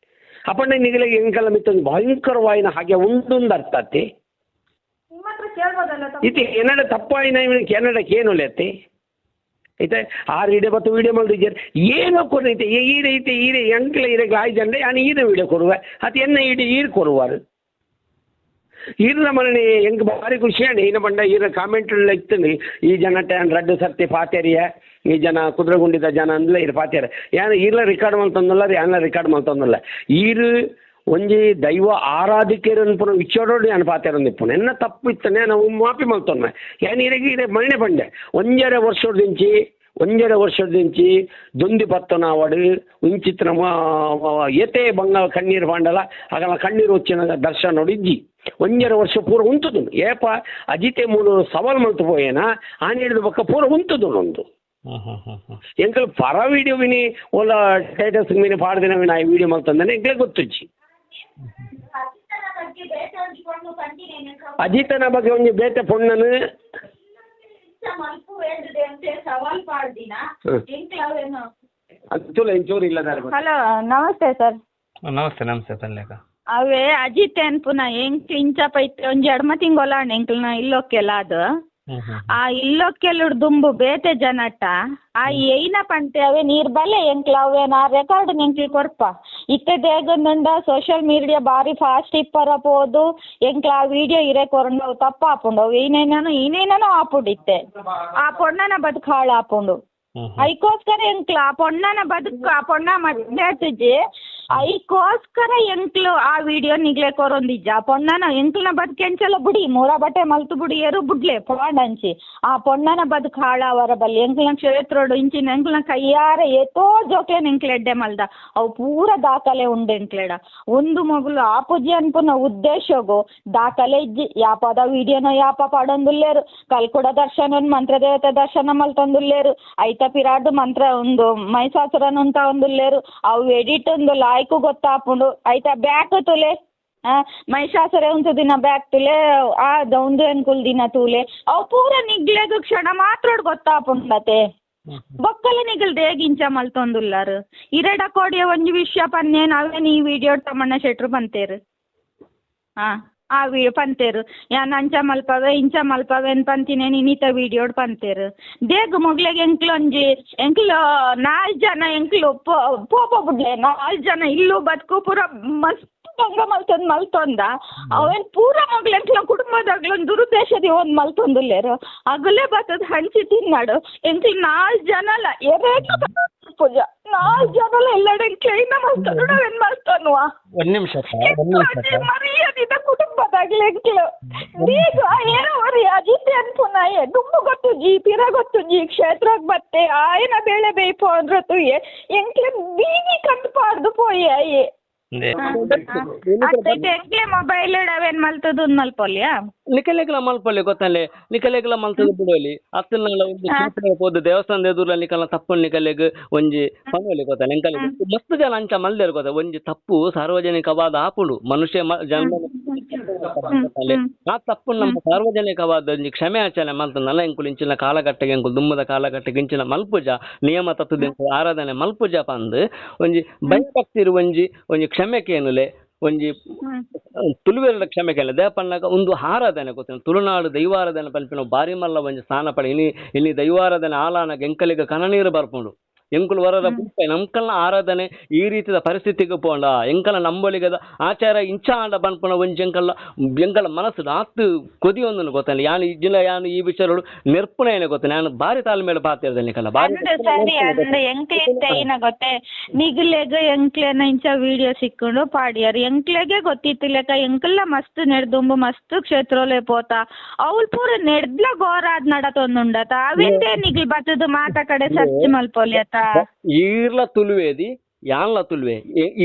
ಅಪ್ಪಣ್ಣ ನಿಗಲಿಗೆ ಎಂಕಲ್ಲ ಮಿತ್ತೊಂದು ಭಯಂಕರವಾಯಿನ ಹಾಗೆ ಒಂದೊಂದು ಅರ್ಥ ಅತ್ತಿ ಇದು ಏನಡ ತಪ್ಪಾಯಿನ ಇವನಿಗೆ ಏನಡಕ್ಕೆ ಏನು ಲೆತ್ತಿ ಐತೆ 6 ವಿಡಿಯೋ ಬತ್ತು ವಿಡಿಯೋ ಮಾಡಿದ್ದಾರೆ ಏನೋ ಕೊಡೈತೆ ಈರೈತೆ ಎಂಕ್ಲೆ ಇರಗೆ ಆಯ್ತಂಡೆ ನಾನು ಈರ ವಿಡಿಯೋ ಕೊಡುವೆ ಅದು ಎನ್ನ ಈರು ಕೊಡುವಾರು ಈರ್ನ ಮನೆ ಎಂಗೆ ಭಾರಿ ಖುಷಿಯಾಗಿ ಇನ್ನು ಬಂಡ ಈರ ಕಾಮೆಂಟ್ಲ್ಲ ಇತ್ತು ಈ ಜನ ಟ್ಯಾನ್ ರಡ್ಡು ಸರ್ತಿ ಪಾತೇರಿಯ ಈ ಜನ ಕುದುರೆಗುಂಡಿದ ಜನ ಅಂದ್ಲ ಇರು ಪಾತೇರ ಯಾರು ಈರ್ಲ ರೆಕಾರ್ಡ್ ಮಾಡ್ತಂದಲ್ಲ ಯಾನ ರೆಕಾರ್ಡ್ ಮಾಡ್ತಂದಲ್ಲ ಈರು ಒಂಜಿ ದೈವ ಆರಾಧಿಕೆರನ್ನು ಪುನಃ ವಿಚ್ಚೋಡೋಡಿ ನಾನು ಪಾತೆರೊಂದು ಇಪ್ಪು ಎನ್ನ ತಪ್ಪು ಇತ್ತನೆ ನಾವು ಮಾಪಿ ಮಲ್ತೊನ್ನೆ ಏನು ಇರಗಿ ಮಣ್ಣೆ ಬಂಡೆ ಒಂಜರೆ ವರ್ಷದಿಂಚಿ ದೊಂದಿ ಪತ್ತನ ಅವಡು ಉಂಚಿತ್ರ ಏತೆ ಬಂಗ ಕಣ್ಣೀರು ಪಾಂಡಲ ಆಗಲ ಕಣ್ಣೀರು వచ్చిన ದರ್ಶನ ಇಜ್ಜಿ ಒಂಜರೆ ವರ್ಷ ಪೂರ ಉಂತುದು ಏಪ ಅಜಿತೆ ಮೂಲು ಸವಾಲ್ ಮಲ್ತು ಪೋಯೇನ ಆನೆ ಹಿಡಿದ ಪಕ್ಕ ಪೂರ ಉಂತುದು ಒಂದು ಎಂಕಲ್ ಪರ ವಿಡಿಯೋ ವಿನಿ ಓಲ ಸ್ಟೇಟಸ್ ಮೀನು ಪಾಡ್ದಿನ ವಿನ ಆ ವಿಡಿಯೋ ಮಲ್ತಂದಾನೆ ಎಂಕಲೇ ಗೊತ್ತುಜ್ಜಿ ಅಜಿತನ ಬಗ್ಗೆ ಒಂಜಿ ಬೇತೆ ಪೊಣ್ಣನು ಹಲೋ ನಮಸ್ತೆ ಸರ್. ನಮಸ್ತೆ ಪಲ್ಲೇಕ ಅವೇ ಅಜಿತ್ ಏನ್ ಪುನಃ ಎಂಕ್ ಇಂಚಪ್ಪ ಇತ್ತು ಒಂಜಿ ಎಡ್ಮ ತಿಂಗೊಲ ಎಂಕ್ಲ್ನ ಇಲ್ಲೊಕ್ಕೆಲ್ಲ ಅದು ಆ ಇಲ್ಲೊಕ್ಕೆಲ್ಲ ದುಂಬು ಬೇತೆ ಜನಟ್ಟ ಆ ಏನ ಪಂತೆ ಅವೇ ನೀರ್ ಬಲೆ ಎಂಕ್ಲ ಅವೇ ನಾ ರೆಕಾರ್ಡ್ ಎಂಕ್ಲಿ ಕೊರ್ಪ ಇತ್ತೆ ದೇಗಂದ ಸೋಷಿಯಲ್ ಮೀಡಿಯಾ ಬಾರಿ ಫಾಸ್ಟ್ ಇಪ್ಪರ ಪೋದು ಎಂಕ್ಲ ಆ ವಿಡಿಯೋ ಇರೇ ಕೊರಂಡು ತಪ್ಪ ಹಾಪುಂಡು ಅವು ಏನೇನೋ ಹಾಪುಂಡಿತ್ತೆ ಆ ಪೊಣ್ಣನ ಬದುಕು ಹಾಳು ಹಾಪುಂಡು ಐಕೋಸ್ಕರ ಎಂಕ್ಲ ಆ ಪೊಣ್ಣನ ಬದುಕು ಆ ಪೊಣ್ಣ ಮದ್ಯಾತಿಜ್ಜಿ ಐಕೋಸ್ಕರ ಎಂಕ್ಲು ಆ ವಿಡಿಯೋ ನಿಗ್ಲೆ ಕೊರೊಂದಿಜ್ಜ ಆ ಪೊಣ್ಣನ ಎಂಕ್ಲನ ಬದುಕು ಎಂಚಲ ಬುಡಿ ಮೂರ ಬಟ್ಟೆ ಮಲ್ತು ಬುಡಿ ಏರು ಬುಡ್ಲೆ ಪೋಂಡಂಚಿ ಆ ಪೊಣ್ಣನ ಬದುಕು ಹಾಳಾವರ ಬಲ್ಲಿ ಎಂಕ್ಲನ ಕ್ಷೇತ್ರೋಡು ಇಂಚಿನ ಎಂಕ್ಲನ ಕೈಯಾರ ಏತೋ ಜೋಕ್ಲೆನ ಎಂಕ್ಲೆ ಎಡ್ಡೆ ಮಲ್ದ ಅವು ಪೂರ ದಾಖಲೆ ಉಂಡು ಎಂಕ್ಲೆಡ ಒಂದು ಮೊಗಲು ಆಪುಜಿ ಅನ್ಪುನ ಉದ್ದೇಶಗು ದಾಖಲೆ ಇಜ್ಜಿ ಯಾಪದ ವಿಡಿಯೋನೋ ಯಾಪ ಪಾಡೊಂದುಲ್ಲೇರು ಕಲ್ಕುಡ ದರ್ಶನ ಮಂತ್ರದೇವತೆ ದರ್ಶನ ಮಲ್ತೊಂದುಲ್ಲೇರು ಐತ ಪಿರಾಡು ಮಂತ್ರ ಒಂದು ಮೈಸಾಸುರನ್ ಅಂತ ಒಂದುಲ್ಲೇರು ಅವು ಎಡಿಟ್ ಒಂದು ಲಾಯ್ಕು ಗೊತ್ತಾಪುಂಡು ಐತ ಬ್ಯಾಕ್ ತುಲೆ ಮಹಿಷಾಸುರ ಉಂಟು ದಿನ ಬ್ಯಾಕ್ ತುಲೆ ಆದ ಒಂದು ಅನ್ಕುಲ್ ದಿನ ತೂಲೆ ಅವು ಪೂರ ನಿಗ್ಲೆಗು ಕ್ಷಣ ಮಾತ್ರ ಗೊತ್ತಾಪುಂಡತೆ ಬೊಕ್ಕಲ ನಿಗಲ್ದು ಹೇಗಿಂಚ ಮಲ್ತೊಂದುಲ್ಲಾರು ಇರಡ ಕೋಡಿಯ ಒಂಜಿ ವಿಷಯ ಪನ್ನೆ ನಾವೇನು ಈ ವಿಡಿಯೋ ತಮ್ಮಣ್ಣ ಶೆಟ್ರು ಬಂತೇರು ಆ ವಿಡಿಯೋ ಪಂತೇರು ಯಾನ್ ಅಂಚ ಮಲ್ಪವೆ ಇಂಚ ಮಲ್ಪವೆ ಅನ್ ಪಂತಿನೇನು ಇನ್ನಿತ ವಿಡಿಯೋಡ್ ಪಂತೇರು ದೇಗ ಮೊಗ್ಲೆಗೆ ಎಂಕ್ಲು 4 ಜನ ಎಂಕ್ಲು ಪೋಪ ಬುಡ್ಲೆ 4 ಜನ ಇಲ್ಲೂ ಬದುಕು ಪೂರ ಮಸ್ತ್ ಭಂಗ ಮಲ್ತೊಂದ ಅವೇನ್ ಪೂರ ಮೊಗ್ಲೆಂಕ್ಲ ಕುಟುಂಬದಾಗ್ಲೊಂದು ದುರುದ್ದೇಶದಿ ಒಂದ್ ಮಲ್ತೊಂದುಲ್ಲೇರು ಅಗಲೇ ಬತ್ತದ ಹಂಚಿ ತಿನ್ನಾಡು ಎಂಕ್ಲು 4 ಜನ ಪೂಜಾ 4 ಜನ ಎಲ್ಲಡೆ ಕ್ಲೈನ ಮಲ್ತೊಂಡು ನಾವೇನ್ ಮಲ್ತೊನ್ವಾ ಒಂದ್ ನಿಮಿಷ ಮರ್ಯಾದಿದ ಕುಟುಂಬದಾಗ್ಲಿ ಎಂಕ್ಲು ಈಗ ಏನೋ ಅಜಿತೆ ಅನ್ಪುನಾಯೆ ದುಂಬು ಗೊತ್ತುಜಿ ಪಿರ ಗೊತ್ತುಜಿ ಕ್ಷೇತ್ರಕ್ಕೆ ಬತ್ತೆ ಆಯನ ಬೇಳೆ ಬೇಯ್ಪೋ ಅಂದ್ರತು ಎಂಕ್ಲೆ ಬೀಗಿ ಕಂಡು ಪಾಡ್ದು ಪೋಯೆ ಅಯ್ಯೆ ಎಂಕ್ಲೆ ಮೊಬೈಲ್ ಅವೇನ್ ಮಲ್ತದು ಮಲ್ಪೊಲ್ಯಾ ನಿಕಲೆಗ್ಲ ಮಲ್ಪೊಲ್ಲೆ ಗೊತ್ತಲ್ಲೇ ನಿಕಲೆಗ್ಲ ಮಲ್ತದು ಬಿಡೋಲಿ ಅತ್ತಲ್ಲ ಒಂದು ಕ್ಷೇತ್ರ ಹೋದ ದೇವಸ್ಥಾನದ ಎದುರ್ಲ ನಿಕಲ ತಪ್ಪು ನಿಕಲೆಗ್ ಒಂಜಿ ಪಂಗೋಲಿ ಗೊತ್ತಲ್ಲ ಎಂಕಲೆಗ್ ಮಸ್ತ್ ಜನ ಅಂಚ ಮಲ್ದೇರು ಗೊತ್ತ ಒಂಜಿ ತಪ್ಪು ಸಾರ್ವಜನಿಕವಾದ ಆಪುಡು ಮನುಷ್ಯ ಜನ ಆ ತಪ್ಪು ನಮ್ಮ ಸಾರ್ವಜನಿಕವಾದ ಒಂಜಿ ಕ್ಷಮೆ ಯಾಚನೆ ಮಲ್ತನಲ್ಲ ಎಂಕುಲು ಇಂಚಿನ ಕಾಲಘಟ್ಟಗೆ ಎಂಕುಲು ದುಮ್ಮದ ಕಾಲಘಟ್ಟಗೆ ಇಂಚಿನ ಮಲ್ಪುಜ ನಿಯಮ ತತ್ವದ ಆರಾಧನೆ ಮಲ್ಪುಜ ಪಂದ್ ಒಂಜಿ ಭಯಭಕ್ತಿರು ಒಂಜಿ ಕ್ಷಮೆಕೇನುಲೆ ಒಂಜಿ ತುಳುವೆರಡ ಕ್ಷಮೆಕೆಲ್ಲ ದೇಪಣ್ಣಗ ಒಂದು ಆರಾಧನೆ ಗೊತ್ತಿನ ತುಳುನಾಡು ದೈವಾರಾಧನೆ ಪಂಪಿನ ಬಾರಿ ಮಲ್ಲ ಒಂಜಿ ಸ್ಥಾನ ಪಡೆ ಇನಿ ದೈವಾರಾಧನೆ ಆಲಾನಗ ಎಂಕಲಿಗ ಕನನೀರು ಬರ್ಪುಂಡು ಎಂಕುಲು ವರದ ಪುಂಪೆ ನಮ್ಕಲ್ನ ಆರಾಧನೆ ಈ ರೀತಿಯ ಪರಿಸ್ಥಿತಿಗೆ ಪೋಂಡ ಎಂಕಲ ನಂಬೊಲಿಗದ ಆಚಾರ ಇಂಚ ಆಂಡ ಬನ್ಪುನ ಒಂಜಿ ಎಂಕಲ ಮನಸ್ಸು ಆತು ಕೊದಿ ಒಂದನ್ನು ಗೊತ್ತಾನೆ ಯಾನು ಇಜ್ಜಿನ ಯಾನು ಈ ವಿಚಾರಗಳು ನೆರ್ಪುನೇನೆ ಗೊತ್ತಾನೆ ನಾನು ಬಾರಿ ತಾಳ್ಮೇಲೆ ಪಾತಿರ್ದೆ ನಿಕಲ ಬಾರಿ ಸರಿ ಅಂದ್ರೆ ಎಂಕ್ಲೆ ಗೊತ್ತೇ ನಿಗ್ಲೆಗ ಎಂಕ್ಲೆನ ಇಂಚ ವಿಡಿಯೋ ಸಿಕ್ಕೊಂಡು ಪಾಡಿಯಾರು ಎಂಕ್ಲೆಗೆ ಗೊತ್ತಿತ್ತು ಲೆಕ್ಕ ಎಂಕಲ್ಲ ಮಸ್ತ್ ನೆಡ್ದುಂಬು ಮಸ್ತ್ ಕ್ಷೇತ್ರಲೆ ಪೋತ ಅವ್ಳು ಪೂರ ನೆಡ್ಲ ಗೋರಾದ್ ನಡತೊಂದುಂಡತ ಅವೆಂದೇ ನಿಗ್ಲ್ ಬತ್ತದು ಮಾತ ಕಡೆ ಸರ್ಚ್ ಮಲ್ಪೊಲ್ಯತ ಈರ್ಲ ತುಳುವೇದಿ ಯಾನ್ಲ ತುಳುವೆ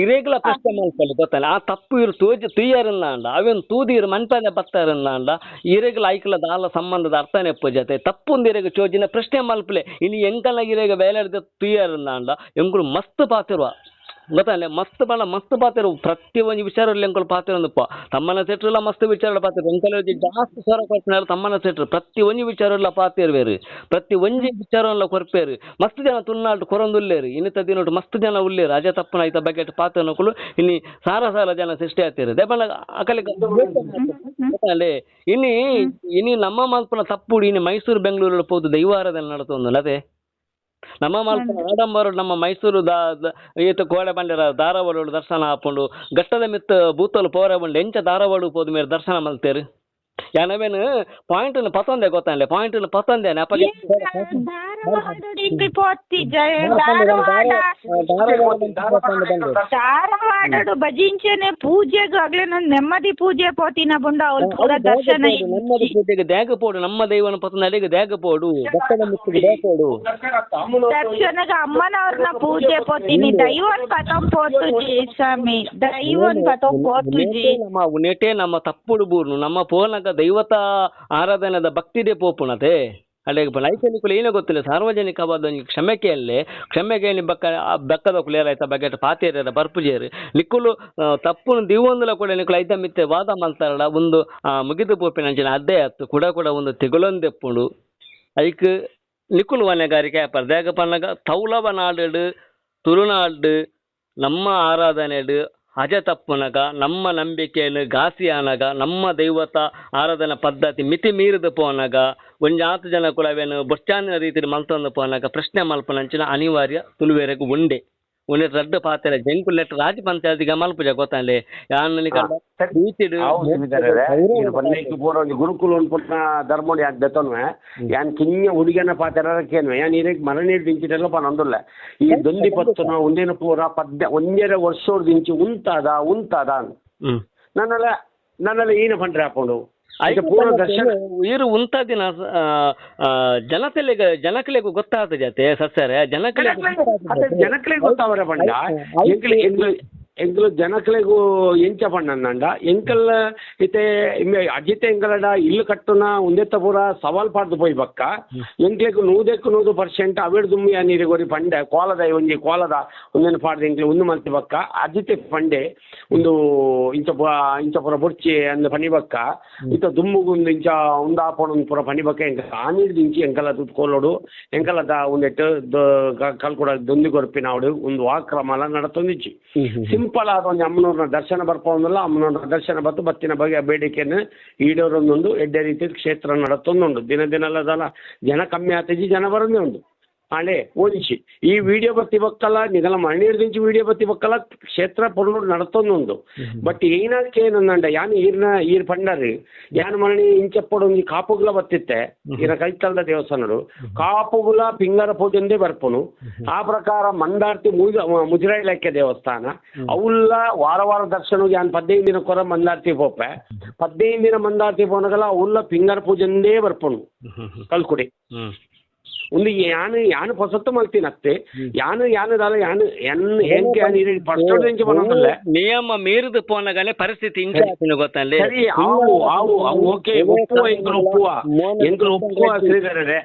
ಇರೇಗ್ಲ ಪ್ರಶ್ನೆ ಮಲ್ಪಲ್ಲಿ ಗೊತ್ತಲ್ಲ ಆ ತಪ್ಪು ಇರು ತುಯ್ಯರನ್ನ ಅಂಡ ಅವೇನು ತೂದಿರು ಮನ್ಪದೆ ಬತ್ತಾರನ್ನ ಅಂಡ ಇರೇಗ್ಲ ಐಕ್ಲ ದಾಲ ಸಂಬಂಧದ ಅರ್ಥ ನೆಪ್ಪು ಜೊತೆ ತಪ್ಪೊಂದು ಇರೇಗ ಚೋಜಿನ ಪ್ರಶ್ನೆ ಮಲ್ಪಲೆ ಇನ್ನು ಎಂಕಲ ಇರೇಗ ಬೇಲೆಡ್ದ ತುಯ್ಯರನ್ನ ಅಂಡ ಎಂಕುಲು ಮಸ್ತ್ ಪಾತಿರುವ ಗೊತ್ತಲ್ಲ ಮಸ್ತ್ ಪಾತಿರು ಪ್ರತಿ ಒಂದು ವಿಚಾರದಲ್ಲಿ ಎಂಕಲು ಪಾತಿರೊಂದಪ್ಪ ತಮ್ಮನ ಸೆಟ್ರೆಲ್ಲ ಮಸ್ತ್ ವಿಚಾರ ಪಾತಿರು ಎಂಕಲ ಜಾಸ್ತಿ ಸ್ವರ ಕೊಡ್ತಾರೆ ತಮ್ಮನ ಸೆಟ್ರು ಪ್ರತಿ ಒಂಜಿ ವಿಚಾರಲ್ಲ ಪಾತಿರ್ವೇರು ಪ್ರತಿ ಒಂಜಿ ವಿಚಾರಲ್ಲ ಕೊರ್ಪೇರು ಮಸ್ತ್ ಜನ ತುಳ್ನಾಡು ಕೊರೊಂದುಲ್ಲೇರು ಇನ್ನಿತ ದಿನೋಟು ಮಸ್ತ್ ಜನ ಉಳ್ಳೇರು ಅಜ ತಪ್ಪನ ಐತ ಬಗೆಟ್ ಪಾತಿರನಕಲು ಇನ್ನಿ ಸಾರ ಜನ ಸೃಷ್ಟಿ ಆಗ್ತಿರು ದೇಪಣ್ಣ ಅಕಲಿಗೆ ಗೊತ್ತಲ್ಲೇ ಇನಿ ನಮ್ಮ ಮಲ್ಪನ ತಪ್ಪುಡಿ ಇನ್ನು ಮೈಸೂರು ಬೆಂಗಳೂರಲ್ಲಿ ಹೋದು ದೈವಾರಾಧನೆ ನಡತೊಂದು ಅದೇ ನಮ್ಮ ಮಲ್ಪನ ಆಡಂಬರ ನಮ್ಮ ಮೈಸೂರು ಈತ ಕೋಡೆ ಬಂಡಿರ ಧಾರವಾಡ ದರ್ಶನ ಹಾಕೊಂಡು ಘಟ್ಟದ ಮಿತ್ತ ಭೂತಲು ಪೋರ ಬಂಡು ಎಂಚ ಧಾರವಾಡ ಹೋದ ಮೇಲೆ ದರ್ಶನ ಮಲ್ತೇರು ಯಾನವೇನು ಪಾಯಿಂಟ್ ಪತ್ತೊಂದೇ ಗೊತ್ತಾಗಲಿ ಪಾಯಿಂಟ್ ಪತ್ತೊಂದೇ ಅಪ್ಪ ಧಾರವಾಡ ಭಜಿಂಚನೆ ಪೂಜೆಗೆ ಆಗ್ಲೇ ನಾನು ನೆಮ್ಮದಿ ಪೂಜೆ ಪೋತಿನ ಬಂಡ ಅವ್ರು ಪೂರ ದರ್ಶನ ನೆಮ್ಮದಿ ಪೂಜೆಗೆ ದ್ಯಾಗ ಪೋಡು ನಮ್ಮ ದೈವನ ಪತ್ತೊಂದು ಅಲ್ಲಿಗೆ ದ್ಯಾಗ ಪೋಡು ಬೆಟ್ಟದ ಮುತ್ತಿಗೆ ದ್ಯಾಗ ಪೋಡು ದರ್ಶನಗ ಅಮ್ಮನವ್ರನ್ನ ಪೂಜೆ ಪೋತೀನಿ ದೈವನ್ ಪತಂ ಪೋತುಜಿ ಸ್ವಾಮಿ ದೈವನ್ ಪತಂ ಪೋತುಜಿ ನೆಟೆ ನಮ್ಮ ತಪ್ಪುಡು ಬೂರ್ನು ನಮ್ಮ ಪೋನಕ ದೈವತ ಆರಾಧನೆದ ಭಕ್ತಿದೆ ಪೋಪುಣತೆ ಅಲ್ಲಿಗೆ ನೈಸರ್ಗಿಕಲು ಏನೋ ಗೊತ್ತಿಲ್ಲ ಸಾರ್ವಜನಿಕವಾದ ಕ್ಷಮೆಗೆ ಬೆಕ್ಕದ ಕುಲೇರ ಆಯ್ತಾ ಬಗೆಟ್ ಪಾತೇರ ಬರ್ಪುಜೇರು ನಿಕ್ಕುಲು ತಪ್ಪುನು ದಿವೊಂದುಲ ಕೂಡ ನಿಕ್ಕಲು ಐತ ಮಿತ್ತೆ ವಾದ ಮಲ್ತಾರಲ್ಲ ಒಂದು ಮುಗಿದು ಪೋಪಿನ ಅಂಚಿನ ಅದ್ದೇ ಆಯ್ತು ಕೂಡ ಒಂದು ತೆಗುಲೊಂದೆಪ್ಪುಡು ಐಕ್ ನಿಕ್ಕುಲು ವನೆಗಾರಿಕೆ ಆಪರ್ ದೇಗ ಪನ್ನಗ ತೌಲವ ನಾಡು ತುಳುನಾಡು ನಮ್ಮ ಆರಾಧನೆಡು ಅಜ ತಪ್ಪುನಗ ನಮ್ಮ ನಂಬಿಕೆಯನ್ನು ಘಾಸಿ ಆನಗ ನಮ್ಮ ದೈವತ ಆರಾಧನಾ ಪದ್ಧತಿ ಮಿತಿ ಮೀರಿದ ಪೋನಗ ಒಂಜಿ 10 ಜನ ಕುಲವೇನು ಬೊಚ್ಚಾಂದಿನ ರೀತಿಯಲ್ಲಿ ಮಲ್ತೊಂದು ಪೋನಗ ಪ್ರಶ್ನೆ ಮಲ್ಪನಂಚಿನ ಅನಿವಾರ್ಯ ತುಳುವೆರೆಗೂ ಉಂಡೆ ರಡ್ಡು ಪಾತ್ರ ಜಂಕು ಲೆಟ್ ರಾಜ ಪಂಚಾಯತಿಗೆ ಮಲ್ಪುಜ ಗೊತ್ತಾಲೆ ಗುರುಕುಲ ಧರ್ಮೋಡಿ ಯಾಕೆ ಬೆತ್ತನ್ವೆ ಯಾನ್ ಕಿಂಗ ಹುಡುಗನ ಪಾತ್ರ ಕೇನ್ವೆ ಯಾನ್ ಇರಕ್ ಮರ ನೀರು ದಿಂಚಿಟೆಲ್ಲ ಪನೊಂದುಲ್ಲ ಈ ದೊಂದಿ ಪತ್ತುನ ಒಂದೇನು ಪೂರ ಒಂದೆರ ವರ್ಷೋಡ್ ದಿಂಚಿ ಉಂತಾದ ನನ್ನೆಲ್ಲ ಏನು ಪಂಡ್ರೆ ಹಾಕೊಂಡು ಇರು ಉಂತಾದಿನ ಜನಕಲೆಗೂ ಗೊತ್ತಾದ ಜತೆ ಸಸ್ಯರೆ ಜನಕಲೆ ಗೊತ್ತಾವರ ಪಂಡ ಎಂಕಲು ಜನಕಲೆಗೂ ಎಂಚ ಪಣ್ಣಂಡ ಎಂಕಲ್ ಇತ್ತೆ ಅಜಿತೆ ಎಂಕಲಡ ಇಲ್ಲು ಕಟ್ಟುನ ಉಂದೆತ್ತ ಪೂರ ಸವಾಲ್ ಪಾಡ್ದು ಪೋಯ್ ಬಕ್ಕ ಎಂಕ್ಲೆಗೂ 100% ಅವೇಡ್ ದುಮ್ಮಿ ಆ ನೀರಿಗೋರಿ ಪಂಡೆ ಕೋಲದ ಒಂದೇನು ಪಾಡ್ದು ಎಂಕ್ಲೆ ಒಂದು ಮಂತ್ ಬಕ್ಕ ಅಜಿತೆ ಪಂಡೆ ಒಂದು ಇಂಚ ಪೂರ ಬುರ್ಚಿ ಅಂದ ಪನಿ ಬಕ್ಕ ಇಂತ ದುಮ್ಮುಗುಂದು ಇಂಚ ಉಂದಾಪೊಂದು ಪೂರ ಪನಿ ಬಕ್ಕ ಎಂಕ ಆ ನೀರು ದಿಂಚಿ ಎಂಕಲ ತುತ್ಕೊಳ್ಳೋಡು ಎಂಕಲದ ಒಂದೆಟ್ಟು ಕಲ್ಕೂಡ ದೊಂದಿ ಗೊರಪಿನಾವಡು ಒಂದು ವಾಕ್ರಮಲ ನಡತೊಂದಿಚ್ಚಿ ಸಿಂಪಲ್ ಆದ ಒಂದು ಅಮ್ಮನವ್ರನ್ನ ದರ್ಶನ ಬರ್ಪೋಂದಲ್ಲ ಅಮ್ಮನವ್ರನ್ನ ದರ್ಶನ ಬತ್ತು ಬತ್ತಿನ ಬಗ್ಗೆ ಬೇಡಿಕೆಯನ್ನು ಈಡೋರೊಂದೊಂದು ಎಡ್ಡೆ ರೀತಿ ಕ್ಷೇತ್ರ ನಡತ್ತೊಂದುಂಡು ದಿನಲ್ಲದಲ್ಲ ಜನ ಕಮ್ಮಿ ಆತಜಿ ಜನ ಬರೋದೇ ಉಂಟು ಆಳೆ ಓದಿಸಿ ಈ ವಿಡಿಯೋ ಬತ್ತಿ ಬಕ್ಕಲ್ಲ ನಿಗಲ ಮಣ್ಣೀರು ದಿಂಚಿ ವಿಡಿಯೋ ಬತ್ತಿ ಬಕ್ಕಲ್ಲ ಕ್ಷೇತ್ರ ಪೊರ್ಲು ನಡತ್ತೊಂದುಂಡು ಬಟ್ ಏನಕ್ಕೆ ಏನಂದ ಯಾನ್ ಈರ್ ಪಂಡರಿ ಯಾನ್ ಮರಣಿ ಇಂಚೆಪ್ಪೊಡು ಕಾಪುಗುಲ ಬತ್ತಿತ್ತೆ ಈರ ಕೈತಲ್ದ ದೇವಸ್ಥಾನರು ಕಾಪುಗುಲ ಪಿಂಗರ ಪೂಜೆಂದೇ ಬರ್ಪುನು ಆ ಪ್ರಕಾರ ಮಂದಾರ್ತಿ ಮುಜರಾಯಿ ಇಲಾಖೆ ದೇವಸ್ಥಾನ ಅವುಲ್ಲ ವಾರ ದರ್ಶನ ಯಾನ್ 15 ದಿನ ಕೊರ ಮಂದಾರ್ತಿ ಪೋಪೆ 15 ದಿನ ಮಂದಾರ್ತಿ ಪೋನಗಲ ಅವುಲ್ಲ ಪಿಂಗರ ಪೂಜೆಂದೇ ಬರ್ಪುನು ಕಲ್ಕುಡಿ ಒಂದು ಯಾನು ಹೊಸತ್ತು ಮಲ್ತೀನಿ ಅತ್ತೆ ಯಾನದಾಲ ನಿಯಮ ಮೀರಿದ ಪೋನಗನೆ ಪರಿಸ್ಥಿತಿ ಗೊತ್ತಲ್ಲಿ ಸರಿ ಓಕೆ ಒಪ್ಪುವ ಶ್ರೀಧರರೇ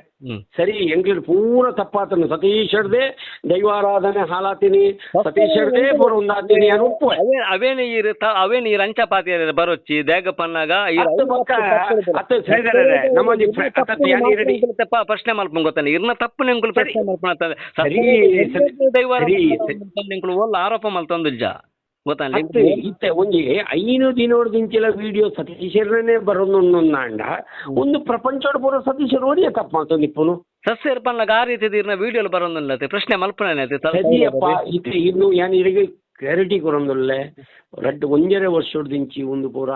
ಸರಿ ಎಂಗ್ಲರ್ ಪೂರ ತಪ್ಪಾತನು ಸತೀಶ್ ಹಿಡ್ದೆ ದೈವಾರಾಧನೆ ಹಾಲಾತೀನಿ ಸತೀಶ್ ಹಿಡ್ದೆ ಪೂರ ಒಂದಾತೀನಿ ನಾನು ಒಪ್ಪುವ ಅವೇನು ಈ ರಂಚ ಪಾತಿ ಬರೋಚ್ಚಿ ದೇಗ ಪನ್ನಾಗ ಅತ್ತ ಶ್ರೀಧರರೇ ನಮ್ಮಲ್ಲಿ ಪ್ರಶ್ನೆ ಮಲ್ಪ ಗೊತ್ತಾನೆ ಇರ್ನ ತಪ್ಪು ನಿಂಗಳು ಪ್ರಶ್ನೆ ಮಲ್ಪ ದೈವಾರ ಆರೋಪ ಮಲ್ತೊಂದು ಇತ್ತೆ ಒಂಜಿ 5 ದಿನೋಡ್ದಿಂಚಿಲ ವಿಡಿಯೋ ಸತೀಶರನೇ ಬರೋದೊಂದಂಡ ಒಂದು ಪ್ರಪಂಚೋಡ್ ಪೂರ ಸತೀಶರು ಓದಿಯ ತಪ್ಪ ಮಾತೊಂದಿಪ್ಪನು ಸಸ್ಯರ್ ಪನ್ನಗ ಆ ರೀತಿ ವಿಡಿಯೋಲು ಬರೋದಿಲ್ಲ ಪ್ರಶ್ನೆ ಮಲ್ಪನೆ ಸರಿಯಪ್ಪ ಇತ್ತೆ ಇನ್ನು ಯಾನ್ ಇರಿಗೆ ಕ್ಲಾರಿಟಿ ಕೊರೊಂದುಲ್ಲೆ ರಡ್ಡು ಒಂಜರೆ ವರ್ಷೋಡ್ದಿಂಚಿ ಒಂದು ಪೂರ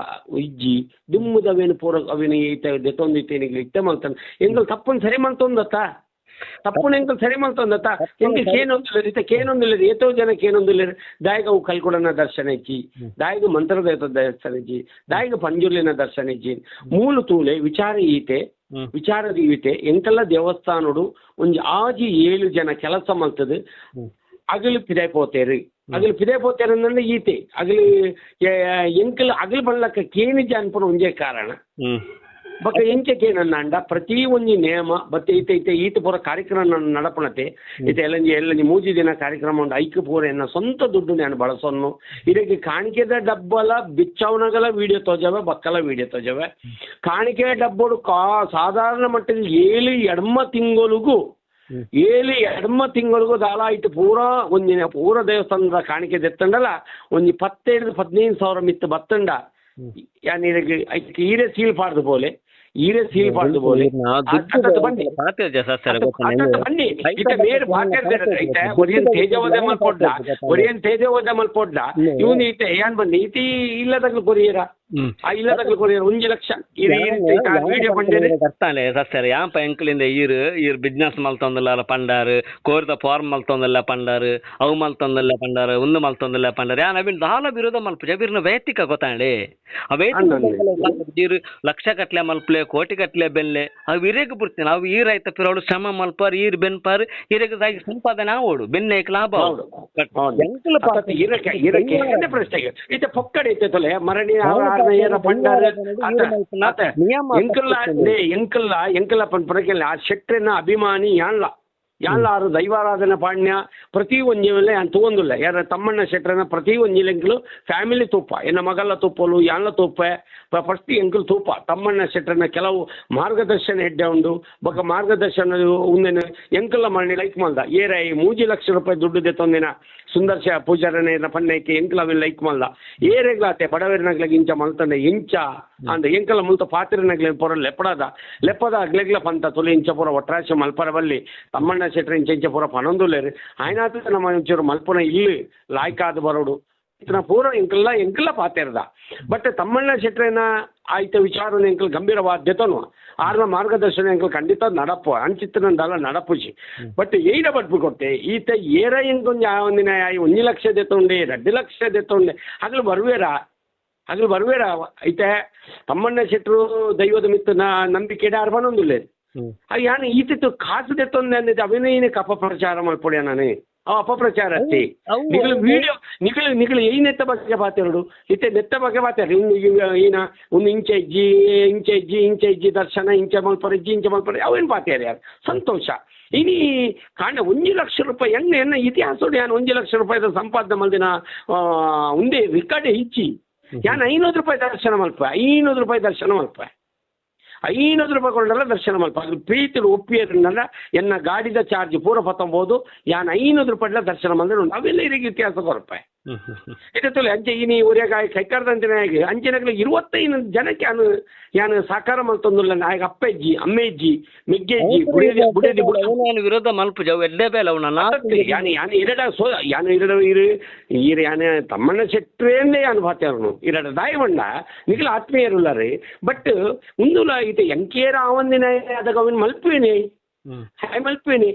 ಇಜ್ಜಿ ದುಮ್ಮುದವೇನು ಪೂರ ಅವೇನು ಈತ ದೆತ್ತೊಂದಿತ್ತೇನಿಗೆ ಇತ್ತೆ ಮಲ್ತಾನೆ ಎಂಗಲ್ ತಪ್ಪನ್ನು ಸರಿ ಮಲ್ತೊಂದತ್ತ ತಪ್ಪುನ ಎಂಕಲ್ ಸರಿ ಮಲ್ತೊಂದತ್ತ ಎಂಕಲ್ ಕೇನೊಂದಿಲ್ಲ ಏತೋ ಜನಕ್ಕೆ ಏನೊಂದಿಲ್ಲ ದಾಯಿಗ ಕಲ್ಕೊಡನ ದರ್ಶನ ಇಚ್ಚಿ ದಾಯಿಗ ಮಂತ್ರದ ದರ್ಶನ ಇಚ್ಚಿ ದಾಯಿಗ ಪಂಜುರ್ಲಿನ ದರ್ಶನ ಇಚ್ಚಿ ಮೂಲು ತೂಲೆ ವಿಚಾರದ ಈತೆ ಎಂಕಲ್ಲ ದೇವಸ್ಥಾನಡು ಒಂಜಿ 7 ಜನ ಕೆಲಸ ಮಲ್ತದು ಅಗಲು ಪಿದಾಯ್ಪೋತೇರಿ ಅಗಲು ಪಿದಾಯ್ಪೋತೇರಂದ್ರೆ ಈತೆ ಅಗಲು ಎಂಕಲ್ ಅಗಲು ಬಣ್ಣಕ್ಕ ಕೇನಿಜ ಅನ್ಪನ ಒಂದೇ ಕಾರಣ ಬೊಕ್ಕ ಎಂಚಕೇನಂಡ ಪ್ರತಿ ಒಂಜಿ ನೇಮ ಬತ್ತೆ ಈತ ಪೂರ ಕಾರ್ಯಕ್ರಮ ನಡಪಣತೆ ಎಲ್ಲಂಜಿ ಮೂಜಿ ದಿನ ಕಾರ್ಯಕ್ರಮ ಉಂಡು ಐಕ್ ಪೂರ ಎನ್ನ ಸ್ವಂತ ದುಡ್ಡು ನಾನು ಬಳಸೋನು ಇದಕ್ಕೆ ಕಾಣಿಕೆದ ಡಬ್ಬಲ ಬಿಚ್ಚವನಗಲ ವಿಡಿಯೋ ತೋಜವೆ ಬಕ್ಕಲ ವಿಡಿಯೋ ತೋಜವೆ ಕಾಣಿಕೆ ಡಬ್ಬಡು ಸಾಧಾರಣ ಮಟ್ಟದ 7 ತಿಂಗಳಿಗೂ ದಾಲ ಇಟ್ಟು ಪೂರ ದೇವಸ್ಥಾನದ ಕಾಣಿಕೆ ದೆತ್ತಂಡಲ್ಲ ಒಂಜಿ 15 ಸಾವಿರ ಮಿತ್ತು ಬತ್ತಂಡ ಯಾನ್ ಈರೆ ಸೀಲ್ ಪಾಡ್ದು ಬೋಲೆ ಬನ್ನಿ ತೇಜವದ ಮಲ್ಪೊಡ್ಡ ಇವನು ಈತ ಏನ್ ಬನ್ನಿ ಈತಿ ಇಲ್ಲದಾಗ ಕೊರಿಯರ ಆ ಇಲ್ಲದಾಗ ಕೊಡಿ 1 ಲಕ್ಷ ವಿಡಿಯೋ ಪಂಡೇರಿ ಬರ್ತಾನೆ ಸರ್ ಯಾಂಪ ಎಂಕ್ಲಿಂದ ಈರ್ ಬಿಸ್ನೆಸ್ ಮಲ್ತೊಂದಲ್ಲ ಪಂಡಾರು ಕೋರ್ದ ಫಾರ್ಮ್ ಮಲ್ತೊಂದಲ್ಲ ಪಂಡಾರು ಅವು ಮಲ್ತೊಂದಲ್ಲ ಪಂಡಾರು ಒಂದು ಮಲ್ತೊಂದಲ್ಲ ಪಂಡಾರು ಯಾನ್ ಅವಿನ್ ದಾಲ ವಿರೋಧ ಮಲ್ಪ ಜಬೀರ್ನ ವೈಯಕ್ತಿಕ ಗೊತ್ತಾಂಡೆ ಆ ವೈಯಕ್ತಿಕ ಲಕ್ಷ ಕಟ್ಲೆ ಮಲ್ಪಲೆ ಕೋಟಿ ಕಟ್ಲೆ ಬೆನ್ಲೆ ಅವು ಇರೇಗ ಬಿಡ್ತೀನಿ ಅವು ಈ ರೈತ ಪಿರೋಡು ಶ್ರಮ ಮಲ್ಪಾರ್ ಈರ್ ಬೆನ್ಪಾರ್ ಇರೇಗ ಸಂಪಾದನೆ ಆವೋಡು ಬೆನ್ನೇಕ್ ಲಾಭ ಪ್ರಶ್ನೆಗೆ ಇತ್ತೆ ಪೊಕ್ಕಡೆ ಇತ್ತಲೆ ಮರಣಿ ಎಂಕಲ್ಲ ಪಂಪರಕೆಲ್ಲ ಆ ಶೆಟ್ರನ ಅಭಿಮಾನಿ ಯಾರು ದೈವಾರಾಧನೆ ಪಾಡ್ಯ ಪ್ರತಿ ಒಂಜಿಲೆ ಯಾನ್ ತಗೊಂದಿಲ್ಲ ಯಾರ ತಮ್ಮಣ್ಣ ಶೆಟ್ರನ ಪ್ರತಿ ಒಂಜಿಲೆಂಕಲು ಫ್ಯಾಮಿಲಿ ತೂಪ ಎನ್ನ ಮಗಲ್ಲ ತೂಪಲು ಯಾನ್ಲ ತೂಪ ಫಸ್ಟ್ ಎಂಕಲ್ ತೂಪ ತಮ್ಮಣ್ಣ ಶೆಟ್ರನ ಕೆಲವು ಮಾರ್ಗದರ್ಶನ ಹೆಡ್ಡೆ ಉಂಡು ಬೊಕ ಮಾರ್ಗದರ್ಶನ ಉಂದೆನ ಎಂಕಲ್ಲ ಮರಣಿ ಲೈಕ್ ಮಾಡ್ದ ಏರೈ 3 ಲಕ್ಷ ರೂಪಾಯಿ ದುಡ್ಡು ದೆತ್ತೊಂದಿನ ಸುಂದರ್ಶ ಪೂಜಾರನೆ ಪನ್ನೈಕೆ ಎಂಕಲ ಅವೆ ಲೈಕ್ ಮಾಡ್ದ ಏರೆಗ್ಲಾತೆ ಬಡವರಿನಗ್ಲಾಗ ಇಂಚ ಮಲ್ತಂಡೆ ಇಂಚ ಅಂದ ಎಂಕಲ ಮುಲ್ತ ಪಾತ್ರಿನಗ್ಲೆ ಪೊರ ಲೆಪ್ಪದ ಅಗ್ಲೆಗ್ಲ ಪಂತ ತುಲಿ ಇಂಚ ಪೂರ ಒಟ್ರಾಶ ಮಲ್ಪರ ಬಲ್ಲಿ ತಮ್ಮಣ್ಣ ಶೆಟ್ರ ಇಂಚ ಪೂರ ಪನೊಂದುಲ್ಲೇರಿ ಆಯ್ನಾತ ನಮ್ಮ ಒಂಚೂರು ಮಲ್ಪನ ಇಲ್ಲಿ ಲಾಯ್ಕಾದ ಬರೋಡು ಇತನ ಪೂರ ಎಂಕಲ್ಲ ಪಾತಿರ್ದ ಬಟ್ ತಮ್ಮಣ್ಣ ಶೆಟ್ರೇನ ಆಯ್ತ ವಿಚಾರ ಎಂಕಲ್ ಗಂಭೀರವಾದ್ಯತನು ಆರ್ನ ಮಾರ್ಗದರ್ಶನ ಎಂಕಲ್ ಖಂಡಿತ ನಡಪು ಅಂಚಿತ್ತನಂದಲ್ಲ ನಡಪುಜಿ ಬಟ್ ಏನ ಬಟ್ಪು ಕೊಟ್ಟೆ ಈತ ಏರ ಎಂಕೊಂದು ಒಂದಿನ 1 ಲಕ್ಷ ದೆತ್ತೊಂಡೆ 2 ಲಕ್ಷ ದೆತ್ತೊಂಡೆ ಹಗಲು ಬರುವೇರ ಐತೆ ತಮ್ಮಣ್ಣ ಶೆಟ್ರು ದೈವದ ಮಿತ್ತನ ನಂಬಿಕೆ ಅರ್ಬನೊಂದುಲ್ಲೆ ಅದು ಯಾನು ಈತಿತ್ತು ಕಾಸು ದೆತ್ತೊಂದೆ ಅಂದಿದ್ದೆ ಅವಿನೇನೆ ಅಪಪ್ರಚಾರ ಮಾಡ್ಕೊಡ್ಯ ನಾನೇ ಅಪಪ್ರಚಾರ ಅಷ್ಟೇ ನಿಗಳು ವಿಡಿಯೋ ನಿಗಳು ಏನೆತ್ತ ಬಗ್ಗೆ ಪಾತಿರಡು ಇತ್ತೆ ನೆತ್ತ ಬಗ್ಗೆ ಪಾತಿರ ಏನ ಒಂದು ಇಂಚ ಇಜ್ಜಿ ದರ್ಶನ ಇಂಚ ಮಲ್ಪರೆ ಅವೇನು ಪಾತಿಯಾರ ಯಾರು ಸಂತೋಷ ಇನಿ ಕಾಂಡ 1 ಲಕ್ಷ ರೂಪಾಯಿ ಎನ್ನ ಇತಿಹಾಸ ಯಾನು 1 ಲಕ್ಷ ರೂಪಾಯಿದ ಸಂಪಾದನೆ ಮಲ್ದಿನ ಒಂದೇ ರಿಕಾರ್ಡೆ ಇಚ್ಚಿ ಯಾನು 500 ರೂಪಾಯಿ ದರ್ಶನ ಮಲ್ಪ 500 ರೂಪಾಯಿ ದರ್ಶನ ಮಲ್ಪ 500 ರೂಪಾಯಿ ಕೊಂಡಲ್ಲ ದರ್ಶನ ಮಲ್ಪ ಅದು ಪ್ರೀತಿಲು ಒಪ್ಪಿಯದ್ರಲ್ಲ ಎನ್ನ ಗಾಡಿದ ಚಾರ್ಜ್ ಪೂರ ಪತ್ತೊಂಬೋದು ಯಾನ್ 500 ರೂಪಾಯಿಲ ದರ್ಶನ ಮಂದ್ರೆ ಅವೆಲ್ಲ ಇರಿಗೆ ಇತಿಹಾಸ ಕೊರಪಾಯಿ ಇದತ್ತಲ್ಲ ಅಂಚೆ ಇನಿ ಉರಿಯಾಗ ಕೈಕಾರ್ದಂತಿನ ಅಂಚಿನಾಗಲಿ 25 ಜನಕ್ಕೆ ಯಾನು ಸಾಕಾರ ಮಲ್ತೊಂದುಲ್ಲ ನಾಯಕ ಅಪ್ಪಜ್ಜಿ ಅಮ್ಮೆಜ್ಜಿ ಮಿಗ್ಗೆಜ್ಜಿ ಬುಡೇದಿ ವಿರೋಧ ಮಲ್ಪ ಜವ ಎಡ್ಡೆ ಬೇಲ ಯಾನು ತಮ್ಮಣ್ಣ ಶೆಟ್ರೇಂದೇ ಯಾನು ಭಾತ್ಯಾರನು ಇರಡ ದಾಯವಣ್ಣ ನಿಖಿಲ ಆತ್ಮೀಯರುಲ್ಲಾರಿ ಬಟ್ ಮುಂದುಲ ಇದು ಎಂಕೇರ ಆವಂದಿನ ಅದಕ್ಕೆ ಅವನ್ ಮಲ್ಪೇನೆ ಮಲ್ಪೇನೆ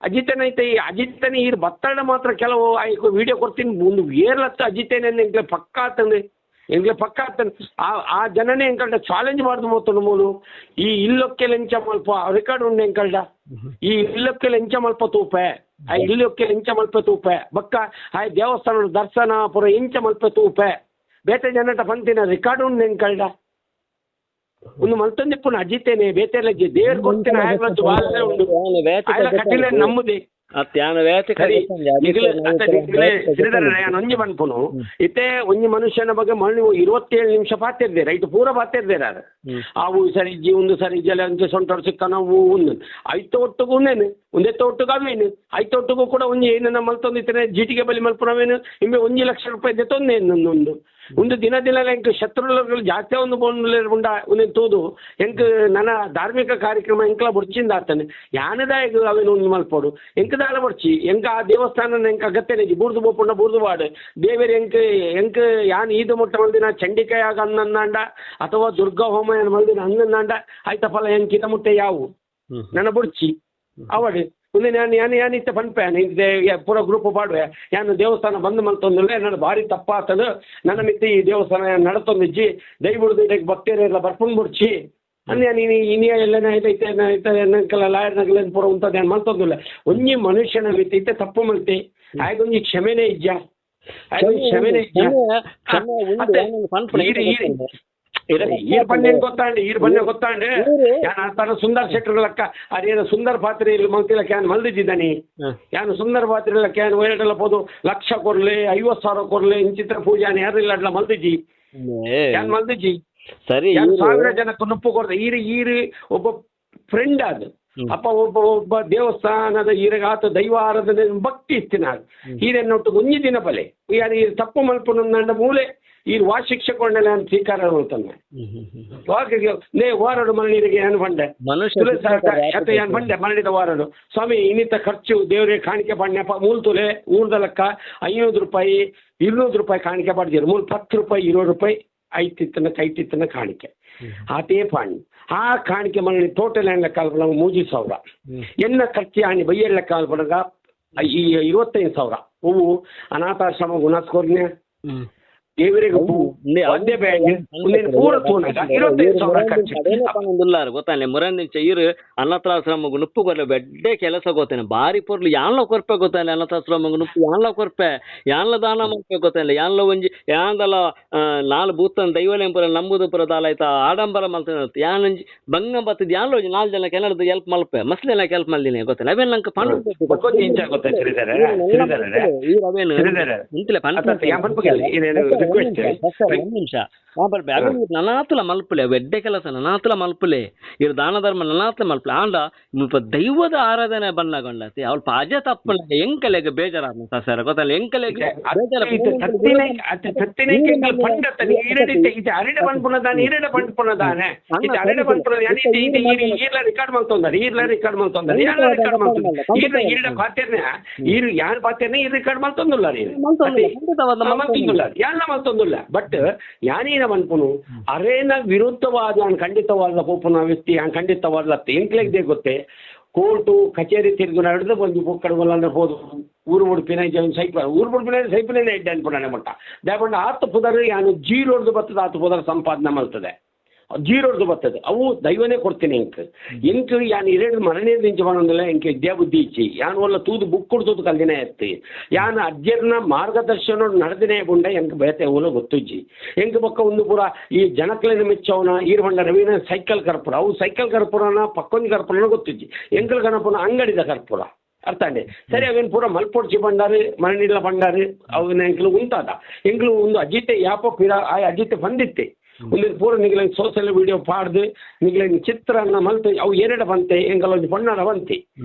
ಅಜಿತನೈತೆ ಅಜಿತನೇ ಇರ್ ಬತ್ತಡ ಮಾತ್ರ ಕೆಲವು ವಿಡಿಯೋ ಕೊಡ್ತೀನಿ ಒಂದು ಏರ್ಲತ್ತ ಅಜಿತೇನೆ ಎಂಗ್ಲೆ ಪಕ್ಕ ಆತನೆ ಆ ಜನನೇ ಎಂಕಲ್ಡ ಚಾಲೆಂಜ್ ಮಾಡ್ದು ಮೋತನು ಮೂಲು ಈ ಇಲ್ಲೊಕ್ಕೆ ಲೆಂಚ ಮಲ್ಪ ರೆಕಾರ್ಡ್ ಉಂಡು ಎಂಕಲ್ಡ ಈ ಇಲ್ಲೊಕ್ಕೆ ಲೆಂಚ ಮಲ್ಪ ತೂಪೆ ಆ ಇಲ್ಲೊಕ್ಕೆ ಲೆಂಚ ಮಲ್ಪ ತೂಪೆ ಬಕ್ಕ ಆ ದೇವಸ್ಥಾನ ದರ್ಶನ ಪುರ ಇಂಚ ಮಲ್ಪ ತೂಪೆ ಬೇತೆ ಜನಟ ಪಂತಿನ ರೆಕಾರ್ಡ್ ಉಂಡು ಎಂಕಲ್ಡ ಒಂದು ಮಲ್ತೊಂದು ಪುನಃ ಅಜಿತೇನೆ ಬೇತೆಲ್ಲ ದೇವ್ರ ಕೊಡ್ತೇನೆ ಉಂಡು ಕಟ್ಟಿಲ್ಲ ನಮ್ಮದೇ ಒಂಜಿ ಬನ್ಪುನು ಇತ್ತೆ ಒಂಜಿ ಮನುಷ್ಯನ ಬಗ್ಗೆ ಮಣ್ಣು 27 ನಿಮಿಷ ಪಾತಿರ್ದೆ ರೈಟ್ ಪೂರ ಪಾತಿರ್ದೇರ ಅವು ಸರಿಜ್ಜಿ ಒಂದು ಸರಿಜ್ಜಿ ಅಲ್ಲ ಒಂಚೆ ಸೊಂಟರು ಸಿಕ್ಕನ ಒಂದು ಐತ ಒಟ್ಟಿಗೂ ಉಂದೇನು ಒಂದೆತ್ತ ಒಟ್ಟಿಗೆ ಅವೇನು ಐತ ಒಟ್ಟಿಗೂ ಕೂಡ ಒಂಜಿ ಏನನ್ನ ಮಲ್ತೊಂದಿತ್ತೇನೆ ಜೀಟಿಗೆ ಬಲಿ ಮಲ್ಪುನವೇನು ಇಂಬೆ 1 ಲಕ್ಷ ರೂಪಾಯಿ ದೆತ್ತೊಂದೇನು ಒಂದು ದಿನ ಎಂಕ್ ಶತ್ರುಗಳು ಜಾಸ್ತಿ ಒಂದು ಉಂಡ ಒಂದೇನು ತೋದು ಎಂಕ್ ನನ್ನ ಧಾರ್ಮಿಕ ಕಾರ್ಯಕ್ರಮ ಎಂಕ್ಲ ಬುಡ್ಚಿಂದ ಆತನೆ ಯಾನದಾಯಕ ಅವೇನು ಒಂದು ಮಲ್ಪೋಡು ಎಂಕ್ ದಾಲ ಬಡ್ಚಿ ಎಂಕ ಆ ದೇವಸ್ಥಾನ ಎಂಕ ಅಗತ್ಯನೇ ಬೂರ್ದು ಬೋಪುಂಡ ಬೂರ್ದು ಬಾಡು ದೇವರಿ ಎಂಕ್ ಯಾನ್ ಈದು ಮುಟ್ಟ ಮಲ್ದಿನ ಚಂಡಿಕಾಯಾಗ ಅನ್ನಂದಾಂಡ ಅಥವಾ ದುರ್ಗಾ ಹೋಮ ಮಲ್ದಿನ ಹಂಗಂದಾಂಡ ಆಯ್ತ ಫಲ ಎಂಕ್ ಇದ ಮುಟ್ಟೆ ಯಾವು ನನ್ನ ಬುಡ್ಚಿ ಅವಡು ಮುಂದೆ ನಾನು ಇತ್ತ ಪನ್ಪೆ ಪೂರ ಗ್ರೂಪ್ ಪಾಡುವೆ ನಾನು ದೇವಸ್ಥಾನ ಬಂದು ಮಲ್ತೊಂದಿಲ್ಲ ನಾನು ಭಾರಿ ತಪ್ಪಾತದು ನನ್ನ ಮಿತ್ತಿ ಈ ದೇವಸ್ಥಾನ ನಡತೊಂದಿಜ್ಜಿ ದಯವಿಡ್ದು ಇದಕ್ಕೆ ಭಕ್ತಿಯರೆಲ್ಲ ಬರ್ಪುಂಡ್ ಬಿಡ್ಚಿ ಅಂದ್ರೆ ನೀನು ಇನಿಯ ಎಲ್ಲನ ಐತೈತೆ ಲಾಯರ್ನಾಗಲ್ಲ ಪೂರ ಉಂಟದ ಏನು ಮಲ್ತೊಂದಿಲ್ಲ ಒಂಜಿ ಮನುಷ್ಯನ ಮಿತ್ತಿ ಇತ್ತೆ ತಪ್ಪು ಮಲ್ತಿ ಆಯ್ಕೊಂಜಿ ಕ್ಷಮೆನೇ ಇಜ್ಜ ಕ್ಷಮೆನೇ ಇಜ್ಜ ಈರ್ ಬನ್ನಿ ಗೊತ್ತಾಂಡೆ ಯಾನ ತನ್ನ ಸುಂದರ್ ಶೆಟ್ರ್ ಲಕ್ಕ ಅದೇನು ಸುಂದರ್ ಪಾತ್ರೆ ಇಲ್ಲಿ ಮಲ್ತಿಲ್ಲ ಕ್ಯಾನ್ ಮಲ್ದಿದ್ದಾನೆ ಯಾನು ಸುಂದರ್ ಪಾತ್ರೆ ಇಲ್ಲ ಕ್ಯಾನ್ ವೈರಟೆಲ್ಲ ಪೋದು ಲಕ್ಷ ಕೊರ್ಲೆ 50,000 ಕೊರ್ಲೆ ಇಂಚಿತ್ರ ಪೂಜಾನೆ ಯಾರಿಲ್ಲ ಅಡ್ಲ ಮಲ್ದಿಜ್ಜಿ ಕ್ಯಾನ್ ಮಲ್ದಿಜ್ಜಿ ಸರಿ 1000 ಜನಕ್ಕೆ ನುಪ್ಪು ಕೊಡ್ದೆ ಈರಿ ಒಬ್ಬ ಫ್ರೆಂಡ್ ಅದು ಅಪ್ಪ ಒಬ್ಬ ದೇವಸ್ಥಾನದ ಈರಗಾತ ದೈವ ಆರಾಧನೆ ಭಕ್ತಿ ಇತ್ತಿನ ಈರೆನ್ನೊಟ್ಟು ಒಂಜಿ ದಿನ ಬಲೆ ಯಾರು ಈ ತಪ್ಪು ಮಲ್ಪುನ ಮೂಲೆ ಈ ಶಿಕ್ಷಕೊಂಡೆ ನಾನು ಸ್ವೀಕಾರ ಮಾಡ್ತಾನೆ ವಾರಡು ಮರಳಿಗೆ ಏನು ಬಂಡೆ ಏನು ಬಂಡೆ ಮರಳಿದ ವಾರಡು ಸ್ವಾಮಿ ಇನ್ನಿತ ಖರ್ಚು ದೇವರಿಗೆ ಕಾಣಿಕೆ ಪಡ್ನಪ್ಪ ಮೂಲ್ ತುಲೆ ಊರ್ದ ಲೆಕ್ಕ 500 ರೂಪಾಯಿ 200 ರೂಪಾಯಿ ಕಾಣಿಕೆ ಪಡ್ದಿರು ಮೂಲ್ 10 ರೂಪಾಯಿ 20 ರೂಪಾಯಿ ಐತಿತ್ತನ ಕೈತಿತ್ತನ ಕಾಣಿಕೆ ಆತೇ ಪಾಣಿ ಆ ಕಾಣಿಕೆ ಮನೆ ಟೋಟಲ್ ಏನು ಲೆಕ್ಕ ಅಲ್ಪನಗ 3000 ಎನ್ನ ಖರ್ಚು ಆಣಿ ಬೈಯ ಲೆಕ್ಕ ಅಲ್ಪನಗ ಈ 25,000 ಹೂವು ಅನಾಥಾಶ್ರಮ ಗುಣಸ್ಕೋರ್ನೆ ದೇವರಿಗೆ ಒಂದೇ ಬ್ಯಾಂಕ್ ಪೂರ ತೂನಗ 25,000 ಖರ್ಚು ಗೊತ್ತಾನೆ ಮುರಂದಿನ ಚೈರು ಅನಾಥಾಶ್ರಮಗು ನುಪ್ಪು ಕೊರ್ಲೆ ಬೆಡ್ಡೆ ಕೆಲಸ ಗೊತ್ತೇನೆ ಬಾರಿ ಪೊರ್ಲು ಯಾನ್ಲ ಕೊರ್ಪೆ ಗೊತ್ತಾನೆ ಅನಾಥಾಶ್ರಮಗು ನುಪ್ಪು ಯಾನ್ಲ ಕೊರ್ಪೆ ಯಾನ್ಲ ದಾನ ಮಾಡ್ಪೆ ಗೊತ್ತಾನೆ ಯಾನ್ಲ ಒಂಜಿ ಯಾಂದಲ ನಾಲ್ ಭೂತನ ದೈವಲೆಂಪುರ ನಂಬುದು ಪುರ ದಾಲಾಯ್ತ ಆಡಂಬರ ಮಲ್ತ ಯಾನಂಜಿ ಬಂಗ ಬತ್ತದ ಯಾನ್ಲ ಒಂಜಿ 4 ಜನ ಕೆನಡದ ಹೆಲ್ಪ್ ಮಲ್ಪೆ ಮಸ್ಲೆಲ್ಲ ಹೆಲ್ಪ್ ಮಲ್ದಿನಿ ಗೊತ್ತಾನೆ ಅವೇನು ನಂಗೆ ಪಂಡ ನಿಮಿಷ ನನಾತುಲ ಮಲ್ಪುಲೆ ಬೆಡ್ಡೆ ಕೆಲಸ ನನಾತುಲ ಮಲ್ಪುಲೆ ಇರು ದಾನ ಧರ್ಮ ನನಾತುಲ ಮಲ್ಪುಲೆ ಆಂಡ ಮುಲ್ಪ ದೈವದ ಆರಾಧನೆ ಬಣ್ಣಗೊಂಡತಿ ಅವಳು ಪಾಜ ತಪ್ಪನ ಎಂಕಲೆಗೆ ಬೇಜಾರ ಸರ್ ಗೊತ್ತಲ್ಲ ಎಂಕಲೆಗೆ ರಿಕಾರ್ಡ್ ಮಾಡ್ತೊಂದಾರೆ ರಿಕಾರ್ಡ್ ಮಾಡ್ತೊಂದಾರೆ ಯಾರು ಪಾತ್ಯನ ಈ ರಿಕಾರ್ಡ್ ಮಾಡ್ತೊಂದಿಲ್ಲ ಯಾನ ಮಾಡ್ತೊಂದಿಲ್ಲ ಬಟ್ ಯಾನೇನ ಮನ್ಪುನು ಅರೇನ ವಿರುದ್ಧವಾದ ಖಂಡಿತವಾದ ಪೋಪುನ ವ್ಯಕ್ತಿ ಖಂಡಿತವಾದ ಎಂಕ್ಲೆಗ್ದೆ ಗೊತ್ತೇ ಕೋರ್ಟು ಕಚೇರಿ ತಿರುಗಿ ನಡೆದು ಬಂದು ಕಡಗಲ್ಲ ಅಂದ್ರೆ ಹೋದು ಊರು ಮುಡುಪಿನ ಊರು ಮುಡುಪಿನ ಸೈಪಿನ ಎಡ್ಡೆ ಅನ್ಪುಣೆ ಮಟ್ಟ ದಾಪಂಡ ಆತು ಪುದರ್ ಯಾನು ಜೀರೋಡ್ದು ಬರ್ತದೆ ಆತು ಪುದರ್ ಸಂಪಾದನೆ ಮಾಡ್ತದೆ ಜೀರೋಡ್ದು ಬರ್ತದೆ ಅವು ದೈವನೇ ಕೊಡ್ತೀನಿ ಎಂಕ್ ಯಾನ್ 2 ಮರನೇ ದಿಂಚು ಬಂದಿಲ್ಲ ಎಂಕ್ ವಿದ್ಯಾ ಬುದ್ಧಿ ಇಚ್ಚಿ ಯಾನ್ ಒಲ್ಲ ತೂದು ಬುಕ್ ಕೊಡ್ತದ ಕಲ್ದಿನೇ ಎತ್ತಿ ಯಾನ್ ಅಜ್ಜರ್ನ ಮಾರ್ಗದರ್ಶನ ನಡೆದಿನೇ ಬುಂಡ ಎಂಕ್ ಬೇತೆ ಓಲ ಗೊತ್ತುಜ್ಜಿ ಎಂಕ್ ಬೊಕ್ಕ ಒಂದು ಪೂರ ಈ ಜನಕ್ಲೆನ ಮೆಚ್ಚವನ ಈರ್ಬಂಡ ರವಿನ ಸೈಕಲ್ ಕರ್ಪೂರ ಅವು ಸೈಕಲ್ ಕರ್ಪೂರನ ಪಕ್ಕೊಂದು ಕರ್ಪೂರನ ಗೊತ್ತುಜ್ಜಿ ಎಂಕಲ್ ಗಣಪನ ಅಂಗಡಿದ ಕರ್ಪೂರ ಅರ್ಥ ಅಂಡೆ ಸರಿ ಅವೇನು ಪೂರ ಮಲ್ಪೊಡ್ಚಿ ಬಂಡಾರು ಮರಣಿಲ್ಲ ಬಂಡಾರು ಅವನ ಎಂಕ್ಲು ಉಂಟಾದ ಎಂಕ್ಲು ಒಂದು ಅಜಿತೆ ಯಾಪ ಪಿರ ಆ ಅಜಿತೆ ಬಂದಿತ್ತೆ ಒಂದು ಪೂರ ನಿಗ್ಲ ಸೋಷಿಯಲ್ ವಿಡಿಯೋ ಪಾಡ್ದು ನಿಗ್ಲ ಚಿತ್ರನ ಮಲ್ತು ಅವು 2 ಬಂತೆ ಎಂಗಲ್ ಒಂದು ಬಣ್ಣರ ಬಂತೆ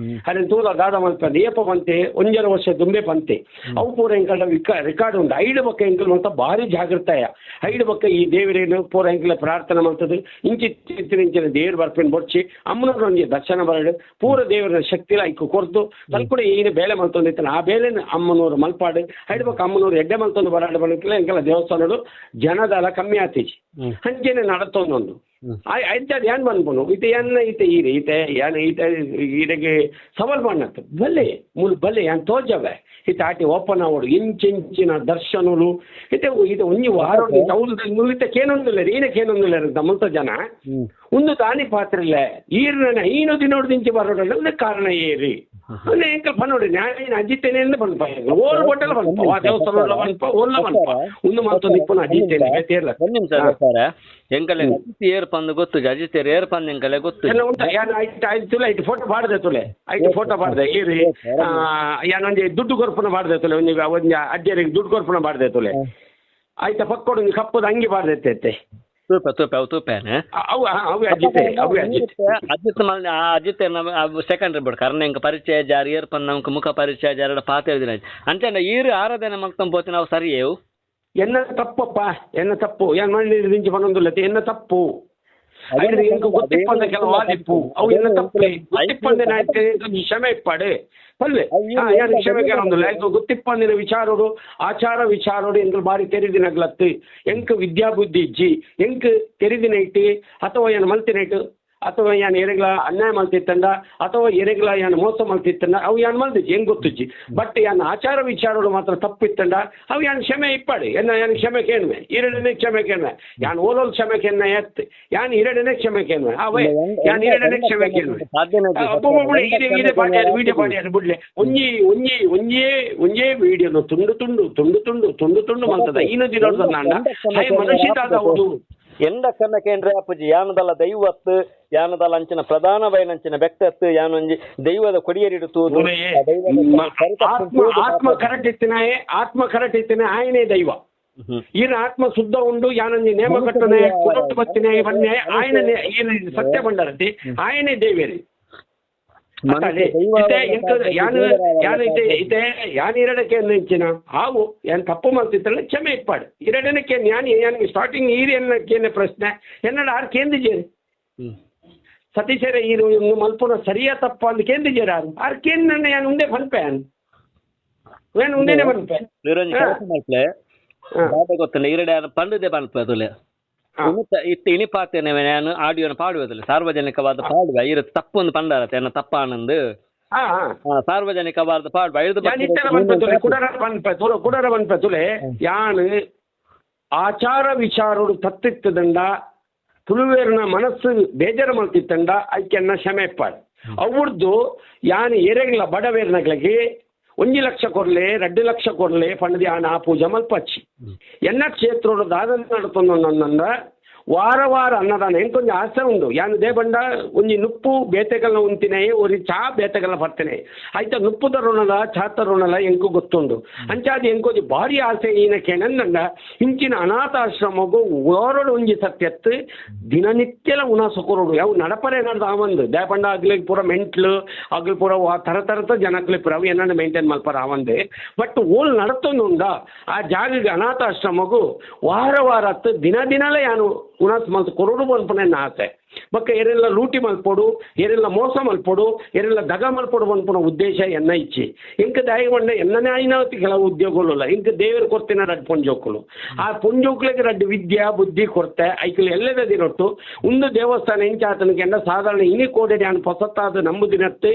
ಅದೇ ತೂಲ ದಾದ ಮಲ್ಪಂದೆ ಏಪ ಬಂತೆ 1 ವರ್ಷ ದುಂಬೆ ಬಂತೆ ಅವು ಪೂರ ಎಂಕಲ್ ರೆಕಾರ್ಡ್ ಉಂಟು 5 ಬಕ್ಕ ಎಂಕಲ್ ಮಲ್ತ ಭಾರಿ ಜಾಗೃತಾಯ 5 ಬಕ್ಕ ಈ ದೇವರೇನು ಪೂರ ಎಂಕಲ ಪ್ರಾರ್ಥನೆ ಮಾಡ್ತದೆ ಇಂಚಿನ ದೇವ್ರು ಬರ್ಪೇನು ಬೊಡ್ಚಿ ಅಮ್ಮನವ್ರ ಒಂಜಿ ದರ್ಶನ ಬರಡು ಪೂರ ದೇವರ ಶಕ್ತಿಲ ಐಕು ಕೊರ್ದು ತಲ್ಕೂಡೆ ಏನು ಬೇಳೆ ಮಲ್ತೊಂದಿತ್ತಾನೆ ಆ ಬೇಳೆನ ಅಮ್ಮನವ್ರು ಮಲ್ಪಾಡು 5 ಬಕ್ಕ ಅಮ್ಮನವ್ರು ಎಡ್ಡೆ ಮಲ್ತೊಂದು ಬರಾಡು ಬರಲಿಕ್ಕಿಲ್ಲ ಎಂಕಲ ದೇವಸ್ಥಾನಗಳು ಜನದಲ ಕಮ್ಮಿ ಆತೀಚಿ ಹಂಚೆನೆ ನಡತೊಂದೊಂದು ಆಯ್ತದ ಏನ್ ಬಂದ್ಬನು ಈರೆಗೆ ಸವಾಲ್ ಮಾಡತ್ತ ಬಲ್ಲೆ ಮುಲ್ ಬಲ್ಲೆ ಏನ್ ತೋಜವೆ ಇತ ಆಟಿ ಓಪನ್ ಆವಡು ಇಂಚಿನ ದರ್ಶನಗಳು ಇದು ಒಂಜಿ ವಾರ ಮುಲ್ಲಿತ ಕೇನೊಂದಿಲ್ಲ ಏನಕ್ಕೇನೊಂದಿಲ್ಲ ಮುಲ್ತ ಜನ ಒಂದು ದಾನಿ ಪಾತ್ರ ಇಲ್ಲ ಈರ್ನ ಈನು ದಿನೋಡ್ದಿಂಚಿ ಬರೋಡಲ್ಲ ಕಾರಣ ಏರಿ ಎಂಕಲ್ ಪನ್ನೋಡಿ ನ್ಯಾಯ ಅಜಿತೇನೆ ಬಂದ್ಪ ಓಲ್ ಬೊಟ್ಟೆಲ್ಲ ಬಂದ್ಪ ಆ ದೇವಸ್ಥಾನ ಬಂದ್ಪ ಓಲ್ಲ ಬಂದ್ಪ ಒಂದು ಮಾತೊಂದು ಇಪ್ಪನ ಅಜಿತೇನೆ ತೇರ್ಲ ಎಂಕಲೆ ಏರ್ ಪಂದು ಗೊತ್ತು ಅಜಿತೇರ್ ಏರ್ ಪಂದ್ ಎಂಕಲೆ ಗೊತ್ತು ಎಲ್ಲ ಉಂಟ ಯಾನ್ ಆಯ್ತು ಐಟು ಫೋಟೋ ಬಾಡ್ದೆ ತುಲೆ ಐಟು ಫೋಟೋ ಬಾಡ್ದೆ ಈರಿ ಯಾನೊಂದು ದುಡ್ಡು ಕೊರ್ಪುನ ಬಾಡ್ದೆ ತುಲೆ ಒಂದು ಅಜ್ಜರಿಗೆ ದುಡ್ಡು ಕೊರ್ಪುನ ಬಾಡ್ದೆ ತುಲೆ ಆಯ್ತಾ ಪಕ್ಕೋಡು ಒಂದು ಕಪ್ಪದ ಅಂಗಿ ಬಾಡ್ದೈತೆ ಅಜಿತ್ ಸೆಕೆಂಡ್ರಿ ಬಿಡು ಕಾರಣ ಎಂಕ ಪರಿಚಯ ಜಾರಿ ಏರ್ ಪಂದ್ ನಮ್ಗೆ ಮುಖ ಪರಿಚಯ ಜಾರ ಪಾತ ಹೇಳಿದಿನ ಅಂಚೆ ಈರು ಆರಾಧನೆ ಮಾಡ್ಕೊಂಡ್ పోతే ನಾವು ಸರಿಯೇವು ಎನ್ನ ತಪ್ಪಪ್ಪ ಎನ್ನ ತಪ್ಪು ಏನ್ ಮಾಡಿ ದಿಂಚಿ ಬಂದೊಂದಿಲ್ಲ ಎನ್ನ ತಪ್ಪು ಐದು ಎಂಕ ಗೊತ್ತಿಪ್ಪಂದ ಕೆಲವು ಆದಿಪ್ಪು ಅವು ಎನ್ನ ತಪ್ಪಲೆ ಗೊತ್ತಿಪ್ಪಂದಿನ ಕ್ಷಮೆ ಇಪ್ಪಾಡು ಅಲ್ವೇ ಯಾರು ಕ್ಷಮೆ ಕೆಲವೊಂದಿಲ್ಲ ಗೊತ್ತಿಪ್ಪಂದಿನ ವಿಚಾರೋಡು ಆಚಾರ ವಿಚಾರೋಡು ಎಂಕ್ ಬಾರಿ ತೆರಿದಿನಗ್ಲತ್ತು ಎಂಕ್ ವಿದ್ಯಾ ಬುದ್ಧಿ ಇಜ್ಜಿ ಎಂಕ್ ತೆರಿದಿನ ಇಟ್ಟಿ ಅಥವಾ ಏನು ಮಲ್ತಿನ ಇಟ್ಟು ಅಥವಾ ಯಾನ್ ಎರೆಗ್ಲ ಅನ್ಯಾಯ ಮಲ್ತಿತ್ತಂಡ ಅಥವಾ ಎರೆಗ್ಲ ಯಾನ್ ಮೋಸ ಮಲ್ತಿತ್ತಂಡ ಅವು ಯಾನ್ ಮಲ್ದಿಜ್ಜಿ ಹೆಂಗ್ ಗೊತ್ತಿಜ್ಜಿ ಬಟ್ ಯಾನ್ ಆಚಾರ ವಿಚಾರಗಳು ಮಾತ್ರ ತಪ್ಪಿತ್ತಂಡ ಅವು ಯಾನ್ ಕ್ಷಮೆ ಇಪ್ಪಾಡಿ ಯಾನ್ ಕ್ಷಮೆ ಕೇಳುವೆ 2ನೇ ಕ್ಷಮೆ ಕೇಳುವೆ ಯಾನ್ ಓಲೋಲ್ ಕ್ಷಮೆ ಕೇಳ್ನ ಎತ್ ಯಾನ್ 2ನೇ ಕ್ಷಮೆ ಕೇಳುವೆ ಅವೇ ಯಾನ್ 2ನೇ ಕ್ಷಮೆ ಕೇಳುವೆ ಇದೇ ಪಾಡ್ಯಾರು ವಿಡಿಯೋ ಪಾಡ್ಯಾರು ಬಿಡ್ಲೆ ಒಂಜೇ ವಿಡಿಯೋನು ತುಂಡು ಮಲ್ತದ ಇನ್ನು ದಿನ ಮನುಷ್ಯದಾದ ಹೌದು ಎಂದಕ್ಕನ್ನ ಕೇಂದ್ರ ಅಪ್ಪಜಿ ಯಾನದಲ್ಲ ದೈವತ್ತು ಯಾನದಲ್ಲ ಅಂಚಿನ ಪ್ರಧಾನವೈನಂಚಿನ ವ್ಯಕ್ತತ್ತು ಯಾನೊಂಜಿ ದೈವದ ಕೊಡಿಯರಿಡುತ್ತು ಆತ್ಮ ಕರೆಕ್ಟ್ ಇತ್ತಿನ ఆయనే ದೈವ ఈయన ఆత్మ శుద్ధ ఉండు యానని నేమ కట్టునే కులొట్టు బత్తినే ఇవన్నీ ఆయననే ఈయన సత్య బండారతి ఆయనే దేవేరి ಯಾನಿರಡಕ್ಕೆ ಅನ್ನಿಂಚಿನ ಹಾವು ಏನು ತಪ್ಪು ಮಾಡ್ತಿತ್ತಲ್ಲ ಕ್ಷಮೆ ಇಪ್ಪಾಡು 2ಕ್ಕೆ ಯಾನ್ ಸ್ಟಾರ್ಟಿಂಗ್ ಈರೇನಕ್ಕೇನೆ ಪ್ರಶ್ನೆ ಎನ್ನಡ ಆರು ಕೇಂದ್ರಿಜೇರಿ ಸತೀಶರೇ ಇದು ಮಲ್ಪುನ ಸರಿಯಾ ತಪ್ಪ ಅಂದ್ ಕೇಂದ್ರಿಜೇರಿ ಆರು ಕೇಂದ್ರ ಯಾನ್ ಉಂಡೆ ಪನ್ಪೇನ್ ಉಂಡೆನೆ ಪನ್ಪೆ ಗೊತ್ತಿಲ್ಲ 2 ಪಂಡದೆ ಪನ್ಪೆ ತುಲೆ ಇನಿ ಪಾತೇನೆ ನಾನು ಆಡಿಯೋನ ಪಾಡುವುದಿಲ್ಲ ಸಾರ್ವಜನಿಕವಾದ ಪಾಡುವ ಇರು ತಪ್ಪೊಂದು ಪಂಡಾರತೆ ನನ್ನ ತಪ್ಪ ಆನಂದ್ ಸಾರ್ವಜನಿಕವಾದ ಪಾಡುವ ಕುಡರ ಬನ್ಪತುಲೆ ಯಾನ್ ಆಚಾರ ವಿಚಾರೋಡು ತತ್ತಿತ್ತದಂಡ ತುಳುವೇರಿನ ಮನಸ್ಸು ಬೇಜಾರು ಮಾಡ್ತಿತ್ತಂಡ ಐಕ್ಯನ್ನ ಕ್ಷಮೆ ಪಾಡು ಅವ್ರದ್ದು ಯಾನ್ ಎರೆಗ್ಲ ಬಡವೇರ್ನಗಳಿಗೆ 1 ಲಕ್ಷ ಕೊರ್ಲೆ 2 ಲಕ್ಷ ಕೊರ್ಲೆ ಪಂಡದಿ ಆನ ಪೂಜೆ ಮಲ್ಪಚ್ಚಿ ಎನ್ನ ಕ್ಷೇತ್ರೋಡು ದಾನ ನಡುತ್ತೊಂದ ವಾರ ವಾರ ಅನ್ನದಾನ ಎಂಕೊಂದು ಆಸೆ ಉಂಡು ಯಾನು ದೇ ಬಂಡ ಒಂಜಿ ನುಪ್ಪು ಬೇತೆಗಲ್ನ ಉಂತಿನೇ ಒರಿ ಚಾ ಬೇತೆಗಲ್ನ ಬರ್ತೇನೆ ಆಯ್ತಾ ನುಪ್ಪು ತರೋಣಲ ಚಾ ತರೋಣಲ ಎಂಕು ಗೊತ್ತುಂಡು ಅಂಚಾದ ಎಂಕೊಂದು ಭಾರಿ ಆಸೆ ಈನಕ್ಕೆ ನಂದಂಡ ಇಂಚಿನ ಅನಾಥಾಶ್ರಮಗೂ ಓರೋಡು ಒಂಜಿ ಸತ್ಯತ್ತು ದಿನನಿತ್ಯಲ ಉನಾಸ ಕೊರೋಡು ಯಾವ ನಡಪರೆ ನಡ್ದು ಆವಂದು ದೇ ಬಂಡ ಆಗ್ಲಿಗೆ ಪೂರ ಮೆಂಟ್ಲು ಆಗ್ಲಿ ಪೂರ ತರತರತ ಜನಕ್ಲಿ ಪೂರ ಅವು ಏನಾದ್ರು ಮೇಂಟೈನ್ ಮಲ್ಪರ ಆವಂದೆ ಬಟ್ ಓಲ್ ನಡತೊಂದುಂಡ ಆ ಜಾಗಗೆ ಅನಾಥಾಶ್ರಮಗೂ ವಾರ ವಾರ ಹತ್ತು ದಿನಲೇ ಯಾನು ಉನಾಸ್ ಮಲ್ತು ಕೊರೋಡು ಬಂದ್ಪನೆ ಆಸೆ ಬಕ್ಕ ಎರೆಲ್ಲ ಲೂಟಿ ಮಲ್ಪೋಡು ಎರೆಲ್ಲ ಮೋಸ ಮಲ್ಪೋಡು ಎರೆಲ್ಲ ದಗ ಮಲ್ಪೋಡು ಬಂದ್ಪನ ಉದ್ದೇಶ ಎನ್ನ ಇಚ್ಚಿ ಇಂಕ ದಾಯಿ ಬಂಡ ಎನ್ನನೇ ಆಯ್ನಾವತಿ ಕೆಲವು ಉದ್ಯೋಗಗಳು ಇಂಕ ದೇವರು ಕೊಡ್ತೇನೆ ರಡ್ ಪೊಂಜೋಕುಲು ಆ ಪೊಂಜೋಕ್ಲಿಗೆ ರಡ್ ವಿದ್ಯಾ ಬುದ್ಧಿ ಕೊಡ್ತೆ ಐಕಲು ಎಲ್ಲದಿರೊಟ್ಟು ಒಂದು ದೇವಸ್ಥಾನ ಇಂಚಾತನಿಗೆ ಎಂದ ಸಾಧಾರಣ ಇನಿ ಕೋಡೆ ಧ್ಯಾನ ಹೊಸತಾದ ನಂಬುದಿನತ್ತೆ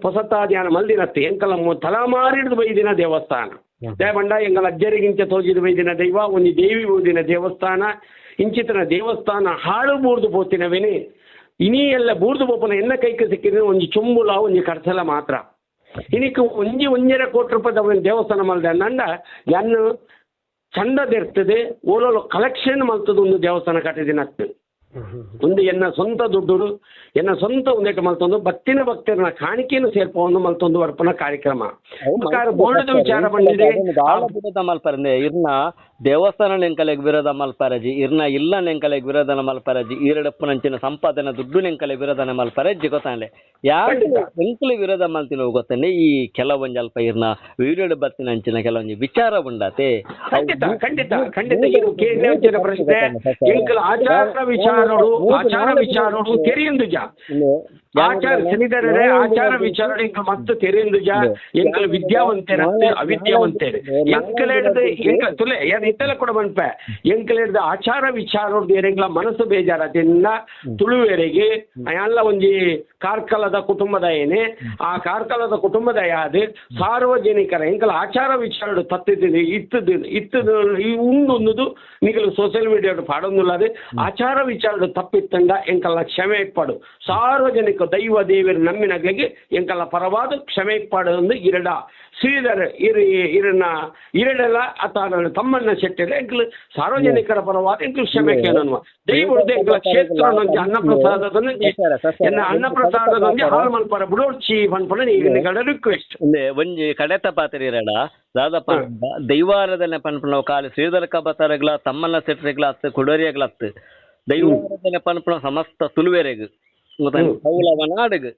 ಹೊಸತಾದ ಧ್ಯಾನ ಮಲ್ದಿನತ್ತೆ ಎಂಕಲ ತಲಮಾರಿಡ್ದು ಬೈದಿನ ದೇವಸ್ಥಾನ ದೇವಂಡ ಎಂಗಲ ಅಜ್ಜರಿಗಿಂಚ ತೋಜಿದ ಬೈದಿನ ದೈವ ಒಂದು ದೇವಿ ಓದಿನ ದೇವಸ್ಥಾನ ಇಂಚಿತನ ದೇವಸ್ಥಾನ ಹಾಳು ಬೂರ್ದು ಪೋತಿನವೇನೆ ಇನಿ ಎಲ್ಲ ಬೂರ್ದು ಪೋಪನ ಎನ್ನ ಕೈಗೆ ಸಿಕ್ಕಿದ್ರೆ ಒಂಜಿ ಚೊಂಬುಲ ಒಂಜಿ ಕರ್ಸಲ ಮಾತ್ರ ಇನಿಕ್ ಒಂಜಿ 1.5 ಕೋಟಿ ರೂಪಾಯಿ ದೇವಸ್ಥಾನ ಮಲ್ದೆ ಅನ್ನಂಡ ಎನ್ನು ಚಂದದಿರ್ತದೆ ಓಲೋಲು ಕಲೆಕ್ಷನ್ ಮಲ್ತದ ಒಂದು ದೇವಸ್ಥಾನ ಕಟ್ಟಿದಿನತ್ತು ಒಂದು ಎನ್ನ ಸ್ವಂತ ದುಡ್ಡು ಎನ್ನ ಸ್ವಂತ ಒಂದೇಕ ಮಲ್ತೊಂದು ಬತ್ತಿನ ಭಕ್ತರನ್ನ ಕಾಣಿಕೆಯನ್ನು ಸೇರ್ಪೊಂದು ಮಲ್ತೊಂದು ವರ್ಪನ ಕಾರ್ಯಕ್ರಮ ಬೋರ್ಡದ ವಿಚಾರ ಬಂದಿದೆ ವಿರೋಧ ಮಲ್ಪರಂದೆ ಇರ್ನ ದೇವಸ್ಥಾನ ನೆಂಕಲೆಗ್ ವಿರೋಧ ಮಲ್ಪರಜಿ ಇರ್ನ ಇಲ್ಲ ನೆಂಕಲೆಗ್ ವಿರೋಧನ ಮಲ್ಪರಜಿ ಈರಡಪ್ಪು ನಂಚಿನ ಸಂಪಾದನೆ ದುಡ್ಡು ನೆಂಕಲೆ ವಿರೋಧನ ಮಲ್ಪರಜ್ಜಿ ಗೊತ್ತಾಂಡೆ ಯಾರು ಎಂಕಲೆ ವಿರೋಧ ಮಲ್ತಿನ ಗೊತ್ತಂಡೆ ಈ ಕೆಲವೊಂದು ಅಲ್ಪ ಇರ್ನ ವಿಡಿಯೋ ಬತ್ತಿನ ಅಂಚಿನ ಕೆಲವೊಂದು ವಿಚಾರ ಉಂಡಾತೆ ಖಂಡಿತ ಖಂಡಿತ ಖಂಡಿತ ಇದು ಕೇಂದ್ರ ಪ್ರಶ್ನೆ ಎಂಕಲ ಆಚಾರ ವಿಚಾರೋಡು ತೆರೆಯುಂದು ಜಾ ಆಚಾರ ಶನಿಧರರೇ ಆಚಾರ ವಿಚಾರ ಎಂಕ ಮತ್ತು ತೆರೆಯುಂದು ಜಾ ಎಂಕಲ ವಿದ್ಯಾವಂತರತ್ತೆ ಅವಿದ್ಯಾವಂತರು ಎಂಕಲೆಡ್ದು ಎಂಕ ತುಲೆ ಯಾರು ಇತ್ತಲ ಕೂಡ ಬಂದ್ಪೆ ಎಂಕಲೆಡ್ದು ಆಚಾರ ವಿಚಾರೋಡು ಎಂಕಲ ಮನಸ್ಸು ಬೇಜಾರತಿಂದ ತುಳುವೆರೆಗೆ ಎಲ್ಲ ಒಂಜಿ ಕಾರ್ಕಲದ ಕುಟುಂಬದ ಏನೇ ಆ ಕಾರ್ಕಲದ ಕುಟುಂಬದ ಯಾದು ಸಾರ್ವಜನಿಕರ ಎಂಕಲ ಆಚಾರ ವಿಚಾರ ತತ್ತಿದ್ದು ಇತ್ತದು ಈ ಉಂದು ನಿಗಲು ಸೋಷಿಯಲ್ ಮೀಡಿಯಾ ಪಾಡೊಂದುಲ್ಲದೆ ಆಚಾರ ವಿಚಾರ ತಪ್ಪಿತ್ತಂಡ ಎಂಕಲ್ಲ ಕ್ಷಮೆ ಇಪ್ಪಾಡು ಸಾರ್ವಜನಿಕ ದೈವ ದೇವರ ನಮ್ಮಿನಗಳಿಗೆ ಎಂಕಲ್ಲ ಪರವಾದ ಕ್ಷಮೆ ಇಪ್ಪಾಡು ಇರಡ ಶ್ರೀಧರ ಇರನ್ನ ಇರಡಲ ಅಥವಾ ತಮ್ಮನ್ನ ಶೆಟ್ಟರ ಎಂಕಲು ಸಾರ್ವಜನಿಕರ ಪರವಾದ ಎಂಕಲು ಕ್ಷಮೆ ಕೇಳನ್ನುವ ದೈವದ ಎಂಕಲ ಕ್ಷೇತ್ರ ಅನ್ನಪ್ರಸಾದದನ್ನು ಎನ್ನ ಅನ್ನಪ್ರಸಾದದೊಂದು ಹಾಳು ಮಲ್ಪರ ಬುಡೋಡ್ಚಿ ಪನ್ಪಡ ನಿಗಳ ರಿಕ್ವೆಸ್ಟ್ ಒಂಜಿ ಕಡೆತ ಪಾತ್ರೆ ಇರಡ ದಾದಪ್ಪ ದೈವಾರಾಧನೆ ಪನ್ಪುನ ಕಾಲಿ ಶ್ರೀಧರ ಕಬತಾರಗ್ಲ ತಮ್ಮನ್ನ ಸೆಟ್ರೆಗ್ಲ ಅತ್ತು ಕುಡೋರಿಯಗ್ಲತ್ತು ದೈವಾರಾಧನೆ ಪನ್ಪುನ ಸಮಸ್ತ ತುಳುವೆರೆಗ್ ಕೌಲವ ನಾಡುಗ್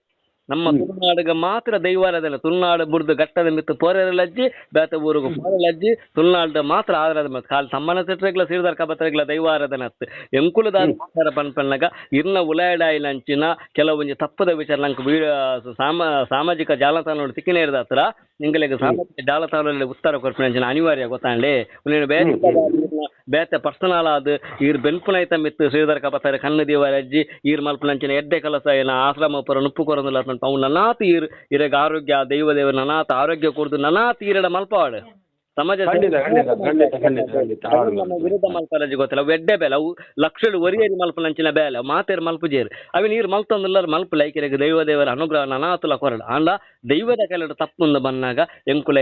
ನಮ್ಮ ತುಳುನಾಡುಗ ಮಾತ್ರ ದೈವಾರಾಧನೆ ತುಳುನಾಡು ಬುಡ್ದು ಗಟ್ಟದ ಮಿತ್ತು ಪೋರೆರಲಜ್ಜಿ ಬೇತ ಊರುಗು ಪೋರೆಲಜ್ಜಿ ತುಳುನಾಡು ಮಾತ್ರ ಆರಾಧನೆ ಕಾಲ್ ತಮ್ಮನ ಸೆಟ್ರೆಗ್ಲ ಶ್ರೀಧರ ಕಬತಾರಗ್ಲ ದೈವಾರಾಧನೆ ಅತ್ತು ಎಂಕುಲದ ವಿಚಾರ ಪನ್ಪನ್ನಗ ಇರ್ನ ಉಲಾಯಡಾಯಿನಂಚಿನ ಕೆಲವೊಂದು ತಪ್ಪದ ವಿಚಾರ ನಂಗೆ ಸಾಮಾಜಿಕ ಜಾಲತಾಣ ತಿಕ್ಕಿನೇ ಇರದ ಹತ್ರ ನಿಂಗಳಿಗೆ ಸಾಮಾಜಿಕ ಜಾಲತಾಣದಲ್ಲಿ ಉತ್ತರ ಕೊಡ್ಪಿನ ಅನಿವಾರ್ಯ ಗೊತ್ತಾಂಡೆ ಬೇತೆ ಪರ್ಸನಲ್ ಆದ ಈರ್ ಬೆನ್ಪುನೈತ ಮಿತ್ತು ಶ್ರೀಧರ ಕಬತಾರ ಕಣ್ಣು ದೇವರಜ್ಜಿ ಈರ್ ಮಲ್ಪನಂಚಿನ ಎಡ್ಡೆ ಕೆಲಸ ಏನ ಆಶ್ರಮ ಪುರ ನುಪ್ಪು ಕೊರಂದಿಲ್ಲ ಅವು ನನಾತ್ ಇರಗ ಆರೋಗ್ಯ ದೈವ ದೇವರ ನನಾತ್ ಆರೋಗ್ಯ ಕೊಡ್ದು ನನಾತ್ ಈರಡ ಮಲ್ಪವಾಡು ಸಮಾಜ ವಿರುದ್ಧ ಮಲ್ಪರಜಿ ಗೊತ್ತಿಲ್ಲ ಅವು ಎಡ್ಡೆ ಬೇಲೆ ಅವು ಲಕ್ಷಡು ಒರಿಯರಿ ಮಲ್ಪನಂಚಿನ ಬೇಲೆ ಮಾತೇರು ಮಲ್ಪುಜೇರು ಅవి ನೀರು ಮಲ್ತೊಂದಿಲ್ಲರು ಮಲ್ಪು ಲೈಕಿರಗೆ ದೈವ ದೇವರ ಅನುಗ್ರಹ ನನಾತುಲ ಕೊರಡ ಅಂಡ ದೈವದ ಕೆಲವು ತಪ್ಪುಂದು ಬಂದಾಗ ಎಂಕುಲ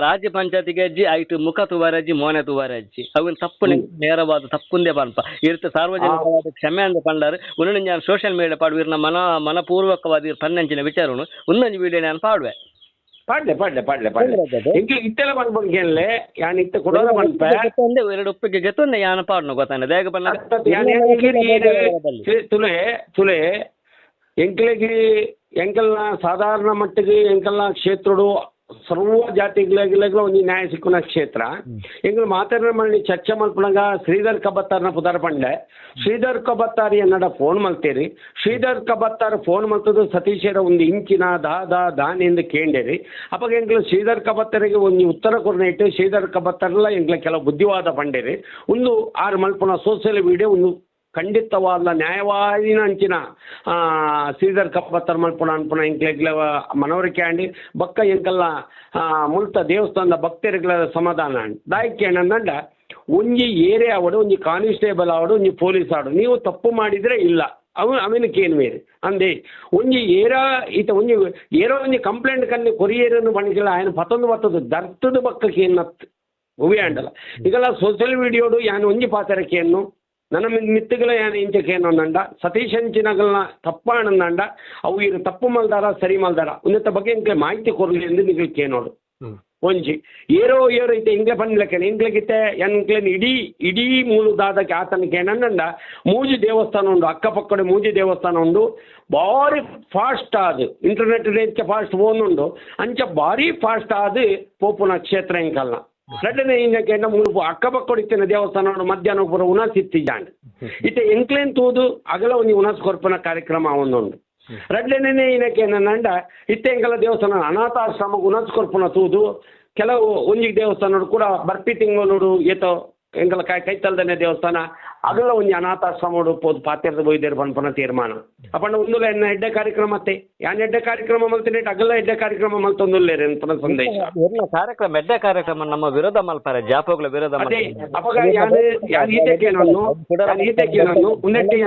ರಾಜ್ಯ ಪಂಚಾಯತಿಗೆ ಅಜ್ಜಿ ಐಟು ಮುಖ ತುವಾರಜ್ಜಿ ಮೋನೆ ತುವಾರಜ್ಜಿ ಅವಿನ ತಪ್ಪು ನೇರವಾದ ತಪ್ಪುಂದೇ ಬನ್ಪ ಇರುತ್ತೆ ಸಾರ್ವಜನಿಕವಾದ ಕ್ಷಮೆ ಅಂತ ಪಂಡಾರು ಉನ್ನ ನಾನು ಸೋಷಿಯಲ್ ಮೀಡಿಯಾ ಪಾಡುವ ಇರ್ನ ಮನಪೂರ್ವಕವಾದ ಪನ್ನಂಚಿನ ವಿಚಾರನು ಒಂದೊಂದು ವಿಡಿಯೋ ನಾನು ಪಾಡುವೆ ಇತ್ತೆಲ್ಲ ಬಂದ್ಬಿಡ್ಗೆ ಯಾನ್ ಇತ್ತ ಕೊಡೋದ ಬಂದ್ಪೆ ಎರಡು ಉಪ್ಪಿಗೆ ಗೆತ್ತೊಂದೆ ಯಾನ ಪಾಡ್ನು ಗೊತ್ತಾನೆ ದೇಗ ಬನ್ನ ತುಲೆ ಎಂಕಲಿಗೆ ಎಂಕಲ್ನ ಸಾಧಾರಣ ಮಟ್ಟಿಗೆ ಎಂಕಲ್ನ ಕ್ಷೇತ್ರಡು ಸರ್ವ ಜಾತಿಗಳಿಗೆಲ್ಲ ಒಂದು ನ್ಯಾಯ ಸಿಕ್ಕುನ ಕ್ಷೇತ್ರ ಎಂಗಳು ಮಾತಾಡ ಮಾಡಿ ಚರ್ಚೆ ಮಲ್ಪನಾಗ ಶ್ರೀಧರ್ ಕಬತ್ತಾರ್ನ ಪುದಾರ ಪಂಡೆ ಶ್ರೀಧರ್ ಕಬತ್ತಾರ್ ಎನ್ನಡ ಫೋನ್ ಮಲ್ತೇರಿ ಶ್ರೀಧರ್ ಕಬತ್ತಾರ್ ಫೋನ್ ಮಲ್ತದ್ದು ಸತೀಶರ ಒಂದು ಇಂಚಿನ ದಾನಿಯಿಂದ ಕೇಂಡೇರಿ ಅವಾಗ ಎಂಗಳು ಶ್ರೀಧರ್ ಕಬತ್ತರಿಗೆ ಒಂದು ಉತ್ತರ ಕೊರನೆ ಇಟ್ಟು ಶ್ರೀಧರ್ ಕಬತ್ತಾರ್ಲ ಎಂಗ್ಲ ಕೆಲವು ಬುದ್ಧಿವಾದ ಪಂಡೇರಿ ಒಂದು ಆರು ಮಲ್ಪನ ಸೋಷಿಯಲ್ ಮೀಡಿಯಾ ಒಂದು ಖಂಡಿತವಾದ ನ್ಯಾಯವಾದಿನ ಅಂಚಿನ ಶ್ರೀಧರ್ ಕಪ್ಪತ್ತರ್ ಮಲ್ಪುಣ ಅನ್ಪುಣ ಇಂಕ್ಲೆಗ್ಲ ಮನವರಿಕೆ ಅಂಡಿ ಬಕ್ಕ ಎಂಕಲ್ಲ ಮುಲ್ತ ದೇವಸ್ಥಾನದ ಭಕ್ತರಿಗಳ ಸಮಾಧಾನ ಅಂಡ್ ದಾಯಕ್ಕೆ ಏನಂದ ಒಂಜಿ ಏರಿಯಾ ಆವಡು ಒಂಜಿ ಕಾನ್ಸ್ಟೇಬಲ್ ಆವಡು ಒಂಜಿ ಪೊಲೀಸ್ ಆವಡು ನೀವು ತಪ್ಪು ಮಾಡಿದರೆ ಇಲ್ಲ ಅವನಕ್ಕೆ ಏನು ಬೇರೆ ಅಂದೆ ಒಂಜಿ ಏರಾ ಈತ ಒಂಜಿ ಕಂಪ್ಲೇಂಟ್ ಕಲ್ಲಿ ಕೊರಿಯರನ್ನು ಬಣಿಗಿಲ್ಲ ఆయన ಪತ್ತೊಂದು ದರ್ತದ ಬಕ್ಕಕ್ಕೆ ಏನತ್ತು ಉವಿ ಅಂಡಲ್ಲ ಈಗೆಲ್ಲ ಸೋಷಿಯಲ್ ಮೀಡಿಯೋಡು ಯಾನು ಒಂಜಿ ಪಾತ್ರಕ್ಕೆಯನ್ನು ನನ್ನ ಮಿತ್ತುಗಳ ಯಾನು ಇಂಚಕ್ಕೇನು ಅನ್ನಂಡ ಸತೀಶ್ ಅಂಚಿನಗಳನ್ನ ತಪ್ಪಾಣಂದ ಅವು ಇರು ತಪ್ಪು ಮಲ್ದಾರ ಸರಿ ಮಲ್ದಾರ ಉನ್ನತ ಬಗ್ಗೆ ಇಂಕ್ಲೆ ಮಾಹಿತಿ ಕೊರಲಿ ಎಂದು ನಿಗಲ್ಕೆ ನೋಡು ಒಂಜಿ ಏರೋ ಐತೆ ಇಂಗ್ಲೆ ಪಂಡ್ಲಕ್ಕೆ ಇಂಗ್ಲೆಗಿತ್ತೆ ಎನ್ಕ್ಲೇನ್ ಇಡೀ ಮೂಲು ದಾದಕ್ಕೆ ಆತನಿಗೆ ಏನಂದ ಮೂಜಿ ದೇವಸ್ಥಾನ ಉಂಡು ಅಕ್ಕಪಕ್ಕಡೆ ಮೂಜಿ ದೇವಸ್ಥಾನ ಉಂಡು ಭಾರಿ ಫಾಸ್ಟ್ ಆದು ಇಂಟರ್ನೆಟ್ ರೇಂಚ ಫಾಸ್ಟ್ ಫೋನ್ ಉಂಡು ಅಂಚ ಭಾರಿ ಫಾಸ್ಟ್ ಆದು ಪೋಪುನ ಕ್ಷೇತ್ರ ಇಂಕಲ್ನ ರಡ್ಡನೆ ಇಂಜಕ್ಕೆ ಮುಳುಪು ಅಕ್ಕಪಕ್ಕಡಿತ್ತಿನ ದೇವಸ್ಥಾನ ಮಧ್ಯಾಹ್ನ ಪೂರ ಉನಾಸ್ ಇತ್ತಿಜಾಂಡ್ ಇತ್ತೆ ಎಂಕ್ಲೇನ್ ತೂದು ಅಗಲ ಒಂಜಿ ಉನಾಸ್ ಕೊರ್ಪನ ಕಾರ್ಯಕ್ರಮ ಒಂದುಂಡು ರಡ್ಡನೆ ಏನಕ್ಕೆ ಏನಂಡ ಇತ್ತೆ ಎಂಕಲ ದೇವಸ್ಥಾನ ಅನಾಥಾಶ್ರಮ ಉನಾಸ್ ಕೊರ್ಪನ ತೂದು ಕೆಲವು ಒಂಜಿ ದೇವಸ್ಥಾನ ಕೂಡ ಬರ್ಪಿ ತಿಂಗಳೂರು ಏತೋ ಎಂಕಲ ಕೈತಲ್ದನೆ ದೇವಸ್ಥಾನ ಅದೆಲ್ಲ ಒಂಜಿ ಅನಾಥಾಶ್ರಮ ಪೋದು ಪಾತ್ರದ ಬೈದೇರು ಪನ್ಪನ ತೀರ್ಮಾನ ಅಪಂಡ ಒಂದುಲ ಎನ್ನ ಎಡ್ಡೆ ಕಾರ್ಯಕ್ರಮ ಅತ್ತೆ ಯಾನ್ ಎಡ್ಡೆ ಕಾರ್ಯಕ್ರಮ ಮಲ್ತಿನ ಅಗಲ ಎಡ್ಡೆ ಕಾರ್ಯಕ್ರಮ ಮಲ್ತೊಂದುಲ್ಲೇರೆ ಅನ್ಪನ ಸಂದೇಶ ಕಾರ್ಯಕ್ರಮ ಎಡ್ಡೆ ಕಾರ್ಯಕ್ರಮ ನಮ್ಮ ವಿರೋಧ ಮಲ್ಪಾರೆ ಜಾಪೋಗ್ಲ ವಿರೋಧ ಅದೇ ಅಪಗ ಯಾನ್ ಈತೆಕೇನನ್ನು ಉನ್ನಟ್ಟಿ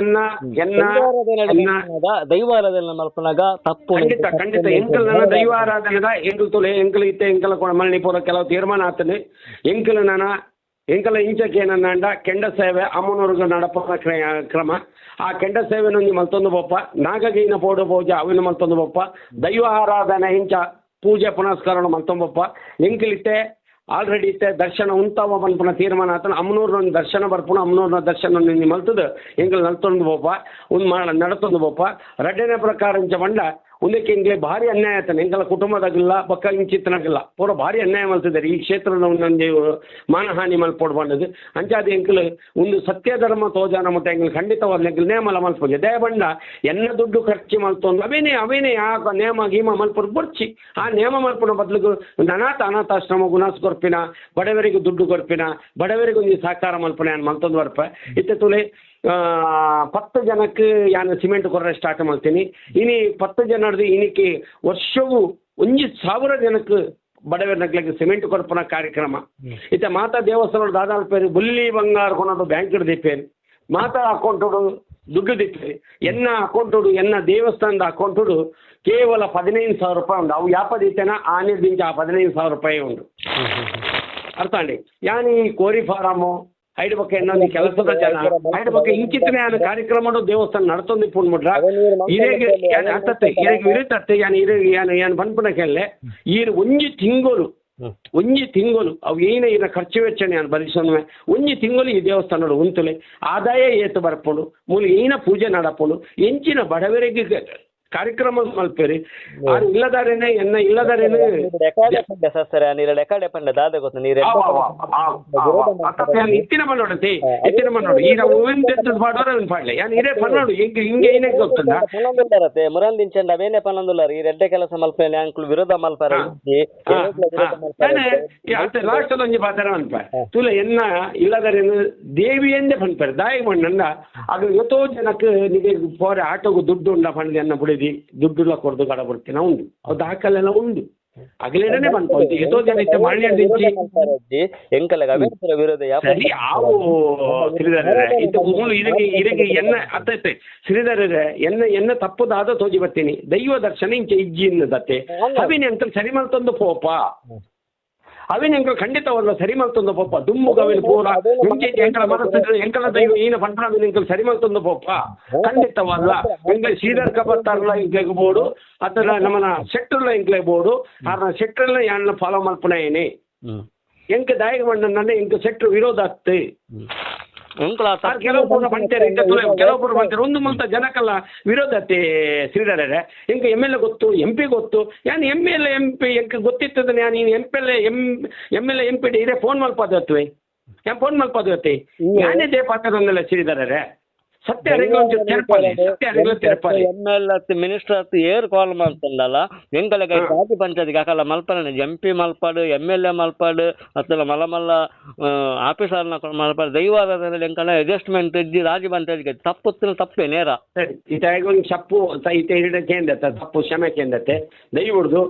ದೈವಾರಾಧನೆ ಮಲ್ಪನಾಗ ತಪ್ಪು ಖಂಡಿತ ಎಂಕಲ್ ನನ್ನ ದೈವಾರಾಧನೆದ ಎಂಕಲ್ ತೊಲೆ ಎಂಕಲ್ ಇತ್ತೆ ಎಂಕಲ ಕೊಡ ಮಳ್ಳಿಪುರ ಕೆಲವು ತೀರ್ಮಾನ ಆತನೆ ಎಂಕಲ್ ಎಂಕಲ ಇಂಚಕ್ಕೆ ಏನಂದ ಕೆಂಡ ಸೇವೆ ಅಮ್ಮನವ್ರಿಗೆ ನಡಪ ಕ್ರಮ ಆ ಕೆಂಡ ಸೇವೆನೊಂದು ಮಲ್ತೊಂದು ಬೊಪ್ಪ ನಾಗಗೀನ ಪೋಡು ಪೂಜೆ ಅವಿನ ಮಲ್ತೊಂದು ಬೊಪ್ಪ ದೈವ ಆರಾಧನೆ ಇಂಚ ಪೂಜೆ ಪುನಸ್ಕರಣ ಮಲ್ತೊಂಬೊಪ್ಪ ಎಂಕಲಿತ್ತೆ ಆಲ್ರೆಡಿ ಇತ್ತೆ ದರ್ಶನ ಉಂತಾವ ಪನ್ಪುನ ತೀರ್ಮಾನ ಆತನ ಅಮ್ಮನೂರ್ನ ದರ್ಶನ ಬರ್ಪುಣ ಅಮ್ಮನೂರ್ನ ದರ್ಶನ ಮಲ್ತದ ಎಂಕಲ್ ನಲ್ತೊಂದು ಬೊಪ್ಪ ನಡತೊಂದು ಬೊಪ್ಪ ರಡ್ಡನೆ ಪ್ರಕಾರ ಇಂಚ ಬಂಡ ಒಂದಕ್ಕೆ ಇಂಗ್ಲೆ ಭಾರಿ ಅನ್ಯಾಯ ಆತನ ಎಂಕಲ ಕುಟುಂಬದಾಗಿಲ್ಲ ಬಕ್ಕ ಇಂಚಿತ್ತನಾಗಿಲ್ಲ ಪೂರ ಭಾರಿ ಅನ್ಯಾಯ ಮಲ್ತಿದ್ದಾರೆ ಈ ಕ್ಷೇತ್ರದ ಒಂದೊಂದು ಮಾನಹಾನಿ ಮಲ್ಪೊಡು ಬಂದದ್ದು ಅಂಚಾದ ಎಂಕಲು ಒಂದು ಸತ್ಯ ಧರ್ಮ ತೋಜಾನ ಮತ್ತು ಎಂಕಲ್ ಖಂಡಿತವಾದ ಎಂಕಲ್ ನೇಮಲ ಮಲ್ಪೋಜೆ ದಯ ಬಂಡ ಎನ್ನ ದುಡ್ಡು ಖರ್ಚು ಮಲ್ತೊಂದು ಅವೇನೇ ಆ ನೇಮ ಗೀಮ ಮಲ್ಪೊಡು ಬರ್ಚಿ ಆ ನೇಮ ಮಲ್ಪನ ಬದಲಿಗೂ ಅನಾಥಾಶ್ರಮ ಗುಣಾಸ್ ಕೊರ್ಪಿನ ಬಡವರಿಗೆ ದುಡ್ಡು ಕೊರ್ಪಿನ ಬಡವರಿಗೆ ಒಂದು ಸಹಕಾರ ಮಲ್ಪನೆ ಅನ್ ಮಲ್ತೊಂದು ಬರ್ಪ ಇತ್ತೆ ತುಲೆ 10 ಜನಕ್ಕೆ ಯಾನು ಸಿಮೆಂಟ್ ಕೊರ್ರೆ ಸ್ಟಾರ್ಟ್ ಮಾಡ್ತೀನಿ ಇನಿ 10 ಜನರದು ಇನಿಕ್ಕೆ ವರ್ಷವೂ 1,000 ಜನಕ್ಕೆ ಬಡವರ ನಗ್ಲಿಕ್ಕೆ ಸಿಮೆಂಟ್ ಕೊರ್ಪನ ಕಾರ್ಯಕ್ರಮ ಇತ್ತೆ ಮಾತಾ ದೇವಸ್ಥಾನ ದಾದಾಳ ಪೇರು ಬುಲ್ಲಿ ಬಂಗಾರ ಕೊನೋದು ಬ್ಯಾಂಕ್ ದಿಪ್ಪೇರು ಮಾತಾ ಅಕೌಂಟೋಡು ದುಡ್ಡು ದಿಪ್ಪೇರಿ ಎನ್ನ ಅಕೌಂಟೋಡು ಎನ್ನ ದೇವಸ್ಥಾನದ ಅಕೌಂಟೋಡು ಕೇವಲ 15,000 ರೂಪಾಯಿ ಉಂಡು ಅವು ಯಾಪದಿತ್ತೇನ ಆನಿರ್ದಿಂಚ ಆ 15,000 ರೂಪಾಯಿ ಉಂಡು ಅರ್ಥ ಅಂಡಿ ಯಾನಿ ಕೋರಿ ಫಾರಮು ಐದು ಪಕ್ಕ ಇನ್ನೊಂದು ಕೆಲಸದ ಜನ ಐದು ಪಕ್ಕ ಇಂಚಿತ್ತನೆ ಆನ ಕಾರ್ಯಕ್ರಮ ದೇವಸ್ಥಾನ ನಡ್ತೊಂದು ಪೂನ್ ಮುಡ್ರ ಇರೇಗೆ ಅತ್ತತ್ತೆ ಇರೇಗೆ ವಿರುತ್ತತ್ತೆ ಯಾನು ಪನ್ಪುನ ಕೇಳಲೆ ಈರು ಒಂಜಿ ತಿಂಗಳು ಅವು ಏನ ಖರ್ಚು ವೆಚ್ಚನೆ ನಾನು ಭರಿಸೋನ್ವೆ ಒಂಜಿ ತಿಂಗಳು ಈ ದೇವಸ್ಥಾನ ಉಂತುಲೆ ಆದಾಯ ಏತು ಬರ್ಪುಂಡು ಮೂಲ ಏನ ಪೂಜೆ ನಡಪುಂಡು ಎಂಚಿನ ಬಡವರಿಗೆ ಕಾರ್ಯಕ್ರಮ ಮಲ್ಪೇರಿ ಆರು ಇಲ್ಲದಾರೇನೆ ಎನ್ನ ಇಲ್ಲದಾರೇನೆ ಇತ್ತಿನ ಮಣ್ಣೋಡತಿ ಇತ್ತಿನ ಮಣ್ಣೋಡು ಈಗ ಮಾಡೋರು ಪಾಡ್ಲೆ ಯಾನ್ ಇರೇ ಪನ್ನೋಡು ಹಿಂಗೆ ಏನೇ ಗೊತ್ತಲ್ಲ ಮುರಂದಿಂಚಂಡ ಅವೇನೆ ಪನ್ನೊಂದುಲ್ಲಾರ ಈ ರೆಡ್ಡೆ ಕೆಲಸ ಮಲ್ಪೇನೆ ಅಂಕುಲ್ ವಿರೋಧ ಮಲ್ಪಾರ ಲಾಸ್ಟ್ ಒಂಜಿ ಪಾತ್ರ ಅನ್ಪ ತುಲ ಎನ್ನ ಇಲ್ಲದಾರೇನು ದೇವಿಯಂದೇ ಪನ್ಪೇರು ದಾಯಿ ಮಣ್ಣಂದ ಅದು ಎಷ್ಟೋ ಜನಕ್ಕೆ ನಿಮಗೆ ಪೋರೆ ಆಟೋಗು ದುಡ್ಡು ಉಂಡ ಪಂಡ ಎನ್ನ ಬುಡಿದಿ ದುಡ್ಡುಲ್ಲ ಕೊಡ್ದು ಕಡ ಬರ್ತೀನ ಉಂಡು ಅದು ದಾಖಲೆಲ್ಲ ಉಂಡು ಅಗಲೇನೇ ಬಂದ್ಕೊಂಡು ಎಷ್ಟೋ ಜನ ಇತ್ತೆ ಮಳ್ಳಿ ಸರಿ ಆವು ಶ್ರೀಧರರೇ ಇದು ಮೂಲು ಇರಗೆ ಎನ್ನ ಅತ್ತೈತೆ ಶ್ರೀಧರರೇ ಎನ್ನ ತಪ್ಪುದಾದ ತೋಜಿ ಬರ್ತೀನಿ ದೈವ ದರ್ಶನ ಇಂಚೆ ಇಜ್ಜಿ ಅನ್ನದತ್ತೆ ಅವಿನ ಅಂತ ಸರಿ ಮಲ್ತೊಂದು ಪೋಪ ಅವಿನ ಎಂಕಲ್ ಖಂಡಿತವಲ್ಲ ಸರಿ ಮಲ್ತೊಂದು ಪೋಪ ದುಮ್ಮುಗವಿನ ಪೂರ ಮುಂಚೆ ಎಂಕಲ ಮನಸ್ಸು ಎಂಕಲ ದೈವ ಏನ ಪಂಪನವಿನ ಎಂಕಲ್ ಸರಿ ಮಲ್ತೊಂದು ಪೋಪ ಖಂಡಿತವಲ್ಲ ಎಂಕಲ್ ಶ್ರೀಧರ್ ಕಬತ್ತಾರ್ಲ ಇಂಕ್ಲೆಗ್ ಬೋಡು ಅಥವಾ ನಮ್ಮನ ಶೆಟ್ಟರ್ಲ ಇಂಕ್ಲೆಗ್ ಬೋಡು ಆರ್ನ ಶೆಟ್ಟರ್ಲ ಯಾನ್ನ ಫಾಲೋ ಮಲ್ಪನ ಏನೇ ಎಂಕ ದಾಯಿಗೆ ಮಣ್ಣನ್ನೇ ಎಂಕ ಶೆಟ್ರು ವಿರೋಧ ಆಗ್ತೆ ಕೆಲವೊಬ್ಬರು ಬಂತಾರೆ ಇಂಥ ಕೆಲವೊಬ್ಬರು ಬಂತಾರೆ ಒಂದು ಮಲ್ತ ಜನಕ್ಕೆಲ್ಲ ವಿರೋಧತೆ ಶ್ರೀಧರರೇ ಇಂಕ MLA ಗೊತ್ತು MP ಗೊತ್ತು ಯಾನ್ MLA MP ಎಂಕ ಗೊತ್ತಿರ್ತದೆ ನಾನು ನೀನು MLA MP ಇದೇ ಫೋನ್ ಮಲ್ಪದತ್ವೆ ഞാൻ ಫೋನ್ ಮಲ್ಪದತ್ತೆ ഞാനിതേ പറഞ്ഞതൊന്നല്ല ಶ್ರೀಧರರೇ ಸತ್ಯ ಮಿನಿಸ್ಟರ್ ಏರ್ ಕಾಲ್ ಮಾಡ್ತಂಡಲ್ಲ ಎಂಕಲೆಗೆ ಜಾತಿ ಪಂಚಾಯತ್ ಕಾಕಲ್ಲ ಮಲ್ಪನೆ MP ಮಲ್ಪಾಡು MLA ಮಲ್ಪಾಡು ಅತ್ತಲ್ಲ ಮಲ್ಲ ಮಲ್ಲ ಆಫೀಸರ್ನ ಮಲ್ಪಾಡು ದೈವಾರಾಧನೆ ಎಂಕಲ ಅಡ್ಜಸ್ಟ್ಮೆಂಟ್ ಇದ್ದಿ ರಾಜಿ ಪಂಚಾಯತ್ಗೆ ತಪ್ಪೇ ನೇರ ಸರಿ ಇತಾಗೊಂದು ಚಪ್ಪು ಇತ ಕೇಂದ್ರತೆ ತಪ್ಪು ಕ್ಷಮೆ ಕೇಂದ್ರತೆ ದೈವಡ್ದು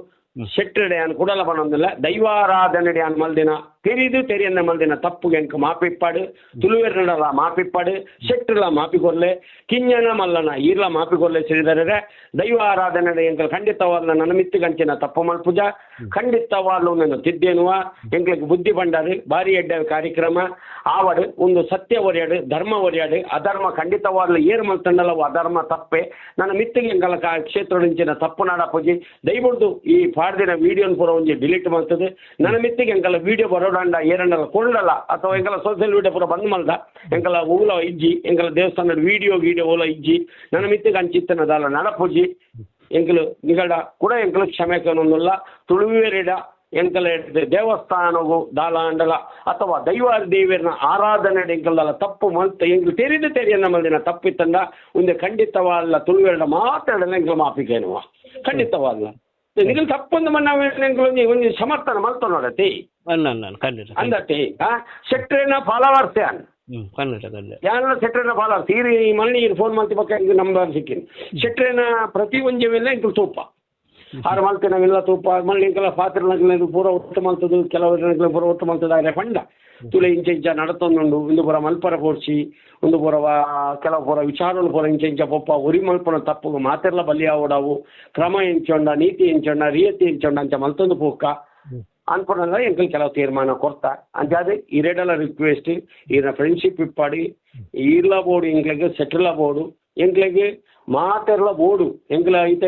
ಶೆಟ್ಟಡೆ ಅನ್ ಕುಡಲ ಬಣ್ಣೊಂದಿಲ್ಲ ದೈವಾರಾಧನೆ ಅನ್ ಮಲ್ದಿನ ತೆರಿಯನ್ನ ಮಲ್ದಿನ ತಪ್ಪುಗೆ ಎಂಕ ಮಾಪಿಪ್ಪಾಡು ತುಳುವೆರ್ನಡಲ ಮಾಪಿಪ್ಪಾಡು ಶೆಟ್ಟಲ ಮಾಪಿಕೊರ್ಲೆ ಕಿಂಜನ ಮಲ್ಲನ ಈರ್ಲ ಮಾಪಿಕೊರ್ಲೆ ಶ್ರೀಧರರೇ ದೈವಾರಾಧನೆ ಎಂಕಲ್ ಖಂಡಿತವಾದ ನನ್ನ ಮಿತ್ತು ಗಂಚಿನ ತಪ್ಪು ಮಲ್ಪುಜ ಖಂಡಿತವಾಗ್ಲೂ ನಾನು ತಿದ್ದೇನುವ ಎಂಕ್ಲಿಗೆ ಬುದ್ಧಿ ಬಂಡಾರು ಭಾರಿ ಎಡ್ಡ ಕಾರ್ಯಕ್ರಮ ಆವಡು ಒಂದು ಸತ್ಯ ಒರೆಯಾಡು ಧರ್ಮ ಒರೆಯಾಡು ಅಧರ್ಮ ಖಂಡಿತವಾಗ್ಲೂ ಏರು ಮಲ್ತಂಡಲ್ಲವು ಅಧರ್ಮ ತಪ್ಪೆ ನನ್ನ ಮಿತ್ತಿಗೆ ಎಂಕಲ ಕ್ಷೇತ್ರದಿಂಚಿನ ತಪ್ಪು ನಾಡಪುಜಿ ದಯವಿಟ್ಟು ಈ ಪಾಡ್ದಿನ ವಿಡಿಯೋನ ಪೂರ ಒಂಜಿ ಡಿಲೀಟ್ ಮಾಡ್ತದೆ ನನ್ನ ಮಿತ್ತಿಗೆ ಎಂಕಲ ವಿಡಿಯೋ ಬರೋಡಂಡ ಏರಂಡಲ್ಲ ಕೊಳ್ಳಲ್ಲ ಅಥವಾ ಎಂಕಲ ಸೋಷಿಯಲ್ ಮೀಡಿಯಾ ಪೂರ ಬಂದ್ ಮಲ್ದ ಎಂಕಲ ಊಲ ಇಜ್ಜಿ ಎಂಕಲ ದೇವಸ್ಥಾನದ ವಿಡಿಯೋ ಓಲ ಇಜ್ಜಿ ನನ್ನ ಮಿತ್ತಿಗೆ ಅಂಚಿತ್ತನದಲ್ಲ ನಡಪುಜಿ ಎಂಕಲು ನಿಗಡ ಕೂಡ ಎಂಕಲು ಕ್ಷಮೆ ಕಾನೂನುಲ್ಲ ತುಳುವೇರಿಡ ಎಂಕಲ ದೇವಸ್ಥಾನವು ದಾಲಾಂಡಲ ಅಥವಾ ದೈವಾದೇವಿಯರನ್ನ ಆರಾಧನೆ ಎಂಕಲ್ದಲ್ಲ ತಪ್ಪು ಮಲ್ತ ಎಂಕಲು ತೆರಿಯನ್ನ ಮಲ್ದಿನ ತಪ್ಪಿತ್ತಂಡ ಒಂದೇ ಖಂಡಿತವಲ್ಲ ತುಳುವೇರಿಡ ಮಾತಾಡಲ್ಲ ಎಂಕಲು ಮಾಪಿಕೇನುವ ಖಂಡಿತವಲ್ಲ ನಿಗಲ್ ತಪ್ಪೊಂದು ಮನ್ನ ಒಂದು ಸಮರ್ಥನ ಮಲ್ತ ನೋಡತಿ ಅಂದತಿ ಶೆಟ್ರೇನ ಫಾಲೋವರ್ಸ್ ಯಾನ ಶೆಟ್ರೇನ ಫಾಲೋವರ್ಸ್ ಈರಿ ಮಲ್ನಿ ಫೋನ್ ಮಾಡ್ತಿ ಪಕ್ಕ ಇಂಕ ನಂಬರ್ ಸಿಕ್ಕಿನಿ ಶೆಟ್ರೇನ ಪ್ರತಿ ಒಂಜವೆಲ್ಲ ಇಂಕ ತೂಪ ಆರು ಮಲ್ತೆ ನಾವೆಲ್ಲ ತೂಪ ಮళ్ళీ ಇಂಕಲ ಪಾತ್ರೆ ಪೂರ ಒಟ್ಟು ಮಲ್ತದು ಕೆಲವರು ಪೂರ ಒಟ್ಟು ಮಲ್ತದ ಆದ್ರೆ ಪಂಡ ತುಲೆ ಇಂಚ ನಡತೊಂದುಂಡು ಒಂದು ಪೂರ ಮಲ್ಪರ ಪೋಡ್ಸಿ ಒಂದು ಪೂರ ಕೆಲವು ಪೂರ ವಿಚಾರಗಳು ಪೂರ ಇಂಚ ಪೊಪ್ಪ ಉರಿ ಮಲ್ಪನ ತಪ್ಪು ಮಾತೆಲ್ಲ ಬಲಿ ಆವಡವು ಕ್ರಮ ಎಂಚೊಂಡ ನೀತಿ ಎಂಚೊಂಡ ರಿಯತಿ ಎಂಚೊಂಡ ಅಂಚ ಮಲ್ತೊಂದು ಪೂಕ್ಕ ಅನ್ಪುನಲ್ಲ ಎಂಕಲ್ ಕೆಲವು ತೀರ್ಮಾನ ಕೊಡ್ತಾ ಅಂಚಾದೆ ಇರೆಡಲ ರಿಕ್ವೆಸ್ಟ್ ಈನ ಫ್ರೆಂಡ್ಶಿಪ್ ಇಪ್ಪಾಡಿ ಈರ್ಲ ಬೋರ್ಡು ಎಂಕ್ಲೆಗೆ ಸೆಟ್ಲ ಬೋರ್ಡು ಎಂಕ್ಲೆಗೆ ಮಾತೆರ್ಲ ಬೋರ್ಡು ಎಂಕ್ಲ ಐತ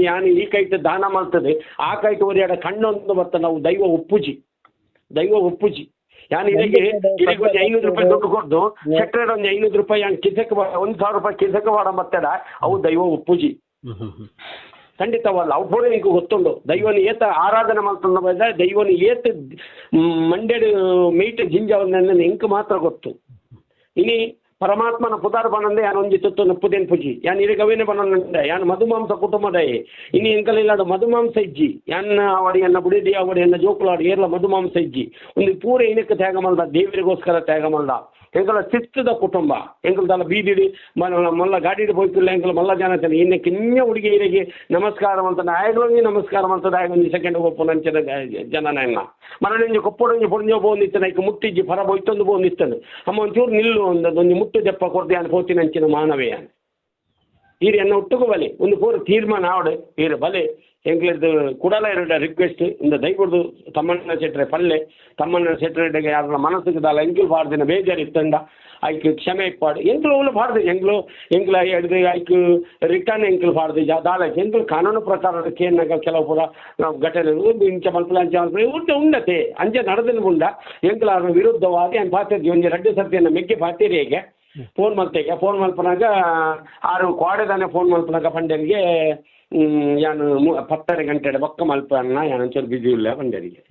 ಯಾನು ಈ ಕೈಟ್ ದಾನ ಮಾಡ್ತದೆ ಆ ಕೈಟ್ ಒರಿಯಾಡ ಕಣ್ಣೊಂದು ಬತ್ತ ನಾವು ದೈವ ಒಪ್ಪುಜಿ ಯಾನು ಇದಕ್ಕೆ ಇದಕ್ಕೆ ಒಂದು 500 ರೂಪಾಯಿ ದುಡ್ಡು ಕೊಡ್ದು ಸೆಟ್ರೇಡ್ ಒಂದು 500 ರೂಪಾಯಿ ಯಾನು ಕಿಸಕ್ಕೆ 1,000 ರೂಪಾಯಿ ಕಿಸಕ್ಕೆ ಬಾಡ ಮತ್ತಡ ಅವು ದೈವ ಒಪ್ಪುಜಿ ಖಂಡಿತವಲ್ಲ ಅವು ಕೂಡ ಈಗ ಗೊತ್ತುಂಡು ದೈವನ ಏತ ಆರಾಧನೆ ಮಾಡ್ತಂದ ಬೈದ ದೈವನ ಏತ ಮಂಡ್ಯದ ಮೀಟ್ ಜಿಂಜವನ್ನ ಎಂಕ ಮಾತ್ರ ಗೊತ್ತು ಇನಿ ಪರಮಾತ್ಮನ ಪುದಾರ್ ಬನಂದೆ ಯಾನು ಒಂಜಿ ತುತ್ತು ನಪ್ಪುದೇನು ಪುಜಿ ಯಾನ್ ಇರಿ ಗವಿನ ಬನಂದೆ ಯಾನು ಮಧುಮಾಂಸ ಕುಟುಂಬದ ಇನಿ ಎಂಕಲಿಲ್ಲಾಡು ಮಧುಮಾಂಸ ಇಜ್ಜಿ ಯಾನ್ನ ಅವಡಿಯನ್ನ ಬುಡಿದಿ ಅವಡಿಯನ್ನ ಜೋಕುಲಾಡು ಏರ್ಲ ಮಧುಮಾಂಸ ಇಜ್ಜಿ ಒಂದು ಪೂರ ಏನಕ್ಕೆ ತ್ಯಾಗ ಮಲ್ದ ದೇವರಿಗೋಸ್ಕರ ತ್ಯಾಗ ಮಲ್ದ ಎಂಕಲ ಶಿಸ್ತದ ಕುಟುಂಬ ಎಂಕಲ್ದಲ್ಲ ಬೀದಿಡಿ ಮಲ್ಲ ಗಾಡಿ ಹೋಯ್ತಿಲ್ಲ ಎಂಕಲ್ ಮಲ್ಲ ಜನ ಇನ್ನು ಕಿನ್ನ ಹುಡುಗಿಯರಿಗೆ ನಮಸ್ಕಾರ ಅಂತ ಆಯ್ಗೊಂಜಿ ನಮಸ್ಕಾರ ಅಂತದ ಆಯ್ಗೊಂಜಿ ಸೆಕೆಂಡ್ ಒಪ್ಪು ನಂಚಿನ ಜನನ ಮರಳಿಂಜಿ ಕೊಪ್ಪೊಡಂಜಿ ಪೊಡಿಂಜೋ ಬೋಂದಿತ್ತನ ಈಗ ಮುಟ್ಟಿಜ್ಜಿ ಫರ ಬೊಯ್ತೊಂದು ಬೋಂದಿತ್ತನು ಅಮ್ಮ ಒಂಚೂರು ನಿಲ್ಲು ಒಂದೊಂದು ಮುಟ್ಟು ದೆಪ್ಪ ಕೊಡ್ದೆ ಅಂತ ಹೋತಿ ನಂಚಿನ ಮಾನವೇ ಈರಿ ಎನ್ನ ಒಟ್ಟಿಗೂ ಬಲೆ ಒಂದು ಪೂರ ತೀರ್ಮಾನ ಆವಡೆ ಈರು ಬಲೆ ಎಂಕ್ಲದ್ದು ಕುಡಲ ಎರಡು ರಿಕ್ವೆಸ್ಟ್ ಇಂದ ದೈವಡ್ದು ತಮ್ಮಣ್ಣ ಸೆಟ್ರೆ ಪಲ್ಲೆ ತಮ್ಮಣ್ಣ ಸೆಟ್ರೆಡೆಗೆ ಯಾರ ಮನಸ್ಸಿಗೆ ದಾಲ ಎಂಕ್ಲು ಬಾರ್ದಿನ ಬೇಜಾರಿತ್ತಂಡ ಆಯ್ಕೆ ಕ್ಷಮೆ ಇಪ್ಪಾಡು ಎಂಕ್ಲು ಬಾರ್ದು ಎಂಕ್ಲ ಹಿಡ್ದು ಆಯ್ಕೆ ರಿಟರ್ನ್ ಎಂಕ್ಲು ಬಾರ್ದು ದಾಲ ಎಂಕ್ಲು ಕಾನೂನು ಪ್ರಕಾರ ಕೇನಾಗ ಕೆಲವು ಪೂರ ಘಟನೆ ಇಂಚ ಮಲ್ಪಲ ಅಂಚ ಮಲ್ಪಲ ಉಂಡತೆ ಅಂಚೆ ನಡೆದನು ಉಂಡ ಎಂಕ್ಲ ವಿರುದ್ಧವಾಗಿ ಏನು ಪಾತಿರ್ತಿ ಒಂದು 2 ಸರ್ತಿಯನ್ನು ಮೆಗ್ಗೆ ಪಾತಿರಿ ಹೇಗೆ ಫೋನ್ ಮಲ್ಪನಾಗ ಆರು ಕ್ವಾಡೆದಾನೆ ಫೋನ್ ಮಲ್ಪನಾಗ ಪಂಡರಿಗೆ ಯಾನು 10:30 ಗಂಟೆ ಬೊಕ್ಕ ಮಲ್ಪನ್ನ ಯಾನು ಒಂಚೂರು ಬಿಸಿ ಇಲ್ಲ ಪಂಡರಿಗೆ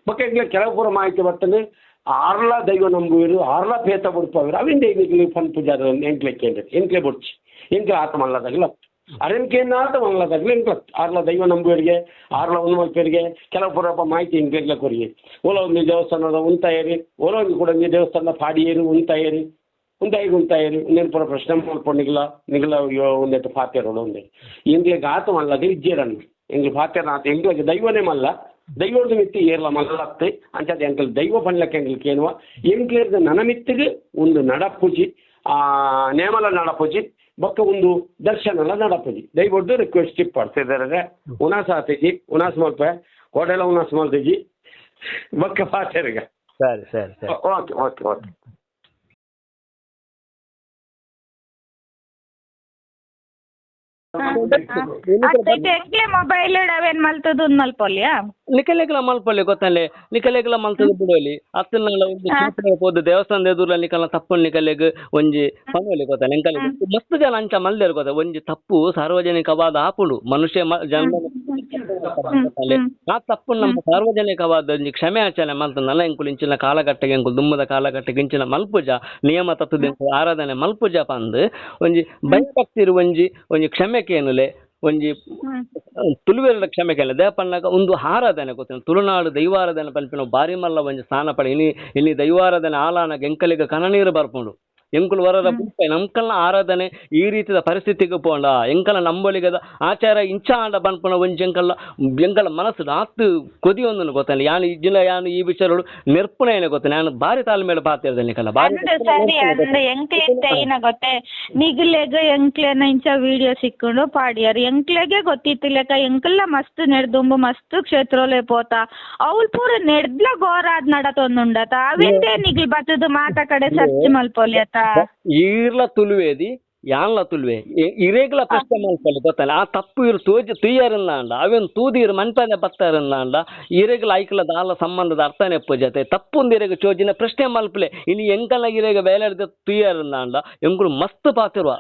ಬೊಕ್ಕ ಎಂಕ್ಲೆ ಕೆಲವು ಪೂರ ಮಾಹಿತಿ ಬರ್ತದೆ ಆರ್ಲ ದೈವ ನಂಬುವರು ಆರ್ಲ ಪೇತ ಬುಡ್ಪವರು ಅವಿಂದ ಎಂಕ್ಲೆ ಫನ್ ಪೂಜಾರ ಎಂಕ್ಲೆ ಕೇಂದ್ರ ಎಂಕ್ಲೆ ಬುಡ್ಚಿ ಎಂಕ್ಲೆ ಆತ ಮಲ್ಲದಾಗಲ ಅರೆನ್ಕೇನ ಆತ ಮಲ್ಲದಾಗಲ ಎಂಕ್ಲ ಆರ್ಲ ದೈವ ನಂಬುವರಿಗೆ ಆರ್ಲ ಒಂದು ಮಲ್ಪರಿಗೆ ಕೆಲವು ಪೂರ ಮಾಹಿತಿ ಎಂಕ್ಲೆ ಕೊರಿಗೆ ಓಲ ಒಂದು ದೇವಸ್ಥಾನದ ಉಂತಾಯರಿ ಓಲ ಒಂದು ಕೂಡ ದೇವಸ್ಥಾನದ ಪಾಡಿಯೇರಿ ಉಂತಾಯರಿ ಉಂತಾಯರಿ ಒಂದೇನು ಪೂರ ಪ್ರಶ್ನೆ ಮಾಡ್ಕೊಂಡಿಲ್ಲ ನಿಗಲ ಒಂದೆಟ್ಟು ಫಾತ್ಯರೋಡು ಒಂದೇ ಎಂಗ್ಲಿಗೆ ಆತ ಮಲ್ಲದೆ ಇಜ್ಜೇರನ್ನು ಎಂಗ್ಲು ಫಾತ್ಯರ ಆತ ಎಂಗ್ಲಿಗೆ ದೈವನೇ ಮಲ್ಲ ದೈವದ ಮಿತ್ತಿ ಏರ್ಲ ಮಲ್ಲತ್ತೆ ಅಂಚದ ಎಂಕಲ್ ದೈವ ಪಣ್ಲಕ್ಕೆ ಎಂಗ್ಲಿಕ್ಕೆ ಏನುವ ಎಂಗ್ಲಿರ್ದ ನನಮಿತ್ತಿಗೆ ಒಂದು ನಡಪುಜಿ ನೇಮಲ ನಡಪುಜಿ ಬೊಕ್ಕ ಒಂದು ದರ್ಶನಲ ನಡಪುಜಿ ದೈವದ್ದು ರಿಕ್ವೆಸ್ಟ್ ಪಡ್ತಿದ್ದಾರೆ ಉನಾಸ ಆತಜಿ ಉನಾಸ್ ಮಲ್ಪ ಕೋಟೆಲ್ಲ ಉನಾಸ್ ಮಲ್ತಜಿ ಬೊಕ್ಕ ಫಾತ್ಯರಿಗೆ ಸರಿ ಓಕೆ ಎಂಕ್ಲೆ ಮೊಬೈಲ್ ಅವೇನ್ ಮಲ್ತದ ಮಲ್ಪೊಲ್ಯಾ ನಿಕಲೆಗ್ಲ ಮಲ್ಪಲ್ಲಿ ಗೊತ್ತಲ್ಲೇ ನಿಕಲೆಗ್ಲ ಮಲ್ತದ ಬಿಡೋಲಿ ಅತ್ತನಲ್ಲ ಒಂದು ಚಿಂತನೆ ಹೋದ ದೇವಸ್ಥಾನದ ಎದುರು ನಿಕಲ ತಪ್ಪು ನಿಕಲೆಗ್ ಒಂಜಿ ಪನೋಲಿ ಗೊತ್ತಲ್ಲ ಎಂಕಲೆ ಮಸ್ತ್ ಜನ ಅಂಚ ಮಲ್ದೇರು ಗೊತ್ತ ಒಂಜಿ ತಪ್ಪು ಸಾರ್ವಜನಿಕವಾದ ಆಪುಂಡು ಮನುಷ್ಯ ಜನ್ಮ ಆ ತಪ್ಪು ನಮ್ಮ ಸಾರ್ವಜನಿಕವಾದ ಒಂಜಿ ಕ್ಷಮೆ ಯಾಚನೆ ಮಲ್ತನಲ್ಲ ಎಂಕುಲು ಇಂಚಿನ ಕಾಲಘಟ್ಟಗೆ ಎಂಕುಲು ದುಮ್ಮದ ಕಾಲಘಟ್ಟಗೆ ಇಂಚಿನ ಮಲ್ಪುಜ ನಿಯಮ ತತ್ವದ ಆರಾಧನೆ ಮಲ್ಪುಜ ಪಂದ್ ಒಂಜಿ ಭಯಭಕ್ತಿರು ಒಂಜಿ ಕ್ಷಮೆಕೇನುಲೆ ಒಂಜಿ ತುಳುವೆರಡ ಕ್ಷಮೆಕೆಲ್ಲ ದೇಪಣ್ಣಗ ಒಂದು ಆರಾಧನೆ ಗೊತ್ತಿನ ತುಳುನಾಡು ದೈವಾರಾಧನೆ ಪಂಪಿನ ಬಾರಿ ಮಲ್ಲ ಒಂಜಿ ಸ್ಥಾನ ಪಡೆ ಇನಿ ದೈವಾರಾಧನೆ ಆಲಾನಗ ಎಂಕಲಿಗ ಕನನೀರು ಬರ್ಪುಂಡು ಎಂಕುಲು ವರದ ಬುಕ್ಕ ನಮ್ಕಲ್ನ ಆರಾಧನೆ ಈ ರೀತಿಯ ಪರಿಸ್ಥಿತಿಗೆ ಪೋಂಡ ಎಂಕಲ ನಂಬಳಿಗದ ಆಚಾರ ಇಂಚ ಆಂಡ ಬನ್ಪುನ ಒಂಜಿ ಎಂಕಲ ಮನಸ್ಸು ಆತು ಕೊದಿ ಒಂದನ್ನು ಗೊತ್ತಾನೆ ಯಾನು ಇಜ್ಜಿನ ಯಾನು ಈ ವಿಚಾರಗಳು ನೆರ್ಪುನೇನೆ ಗೊತ್ತಾನೆ ನಾನು ಬಾರಿ ತಾಳ್ಮೇಲೆ ಪಾತಿರ್ದೆ ನಿಕಲ್ಲ ಬಾರಿ ಸರಿ ಅಂದ್ರೆ ಎಂಕ್ಲೆ ಏನ ಗೊತ್ತೇ ನಿಗ್ಲೆಗ ಎಂಕ್ಲೆನ ಇಂಚ ವಿಡಿಯೋ ಸಿಕ್ಕೊಂಡು ಪಾಡ್ಯಾರ ಎಂಕ್ಲೆಗೆ ಗೊತ್ತಿತ್ತಿಲ್ಲಕ ಎಂಕಲ್ಲ ಮಸ್ತ್ ನೆಡ್ದುಂಬು ಮಸ್ತ್ ಕ್ಷೇತ್ರಲೆ ಪೋತ ಅವ್ಲು ಪೂರ ನೆಡ್ಲ ಗೋರಾದ್ ನಡತೊಂದುಂಡತ ಅವೆಂದೇ ನಿಗ್ಲ್ ಬತ್ತದು ಮಾತ ಕಡೆ ಸರ್ಚ್ ಮಲ್ಪೊಲ್ಯತ ಈರ್ಲ ತುಳುವೇದಿ ಯಾನ್ಲ ತುಳುವೆ ಇರೇಗ್ಲ ಪ್ರಶ್ನೆ ಮಲ್ಪಲ್ಲಿ ಗೊತ್ತಲ್ಲ ಆ ತಪ್ಪು ಇರು ತುಯ್ಯರನ್ನ ಅಂಡ ಅವೇನು ತೂದಿರು ಮನ್ಪದೆ ಬತ್ತಾರನ್ನ ಅಂಡ ಇರೇಗ್ಲ ಐಕ್ಲ ದಾಲ ಸಂಬಂಧದ ಅರ್ಥನೇ ಜೊತೆ ತಪ್ಪೊಂದು ಇರೇಗ ಚೋಜಿನ ಪ್ರಶ್ನೆ ಮಲ್ಪಲೆ ಇನಿ ಎಂಕಲ ಇರೇಗ ಬೇಲೆಡ್ದ ತುಯ್ಯರನ್ನ ಅಂಡ ಎಂಕುಲು ಮಸ್ತ್ ಪಾತಿರುವ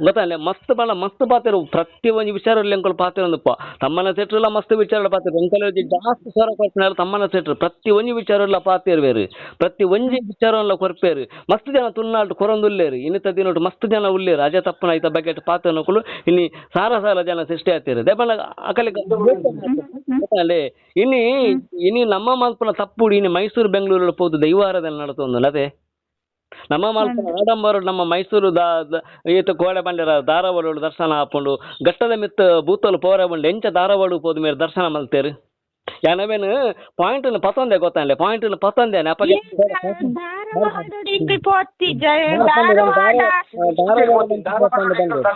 ಗೊತ್ತಲ್ಲ ಮಸ್ತ್ ಪಾತಿರು ಪ್ರತಿ ಒಂದು ವಿಚಾರದಲ್ಲಿ ಎಂಕುಲು ಪಾತಿರೊಂದಪ್ಪ ತಮ್ಮನ ಸೆಟ್ರೆಲ್ಲ ಮಸ್ತ್ ವಿಚಾರ ಪಾತಿರು ಎಂಕಲ ಜಾಸ್ತಿ ಸ್ವರ ಕೊಟ್ಟಿನಾರು ತಮ್ಮನ ಸೆಟ್ರು ಪ್ರತಿ ಒಂಜಿ ವಿಚಾರಲ್ಲ ಪಾತಿರ್ವೇರು ಪ್ರತಿ ಒಂಜಿ ವಿಚಾರಲ್ಲ ಕೊರ್ಪೇರು ಮಸ್ತ್ ಜನ ತುಳುನಾಡು ಕೊರೊಂದುಲ್ಲೇರು ಇನ್ನಿತ ದಿನೋಟು ಮಸ್ತ್ ಜನ ಉಳ್ಳೇರು ಅಜ ತಪ್ಪನ ಐತ ಬಗೆಟ್ ಪಾತಿರನಕುಲು ಇನ್ನು ಸಾರ ಜನ ಸೃಷ್ಟಿ ಆಗ್ತಿರು ದೇಪಣ್ಣ ಅಕಲಿಗೆ ಗೊತ್ತಲ್ಲೇ ಇನಿ ನಮ್ಮ ಮಲ್ಪನ ತಪ್ಪುಡು ಇನ್ನು ಮೈಸೂರು ಬೆಂಗಳೂರಲ್ಲಿ ಹೋದು ದೈವಾರಾಧನೆ ನಡತೊಂದು ಅದೇ ನಮ್ಮ ಮಲ್ಪನ ಆಡಂಬರ ನಮ್ಮ ಮೈಸೂರು ಈತ ಕೋಡೆ ಬಂಡಿರ ಧಾರವಾಡ ದರ್ಶನ ಹಾಕೊಂಡು ಘಟ್ಟದ ಮಿತ್ತ ಬೂತಲು ಪೋರ ಬಂಡು ಎಂಚ ಧಾರವಾಡ ಹೋದ ಮೇಲೆ ದರ್ಶನ ಮಲ್ತೇರು ಯಾನವೇನು ಪಾಯಿಂಟ್ ಪತ್ತೊಂದೆ ಗೊತ್ತಾಗಲಿ ಪಾಯಿಂಟ್ ಪತ್ತೊಂದೆ ಅಪ್ಪಗೆ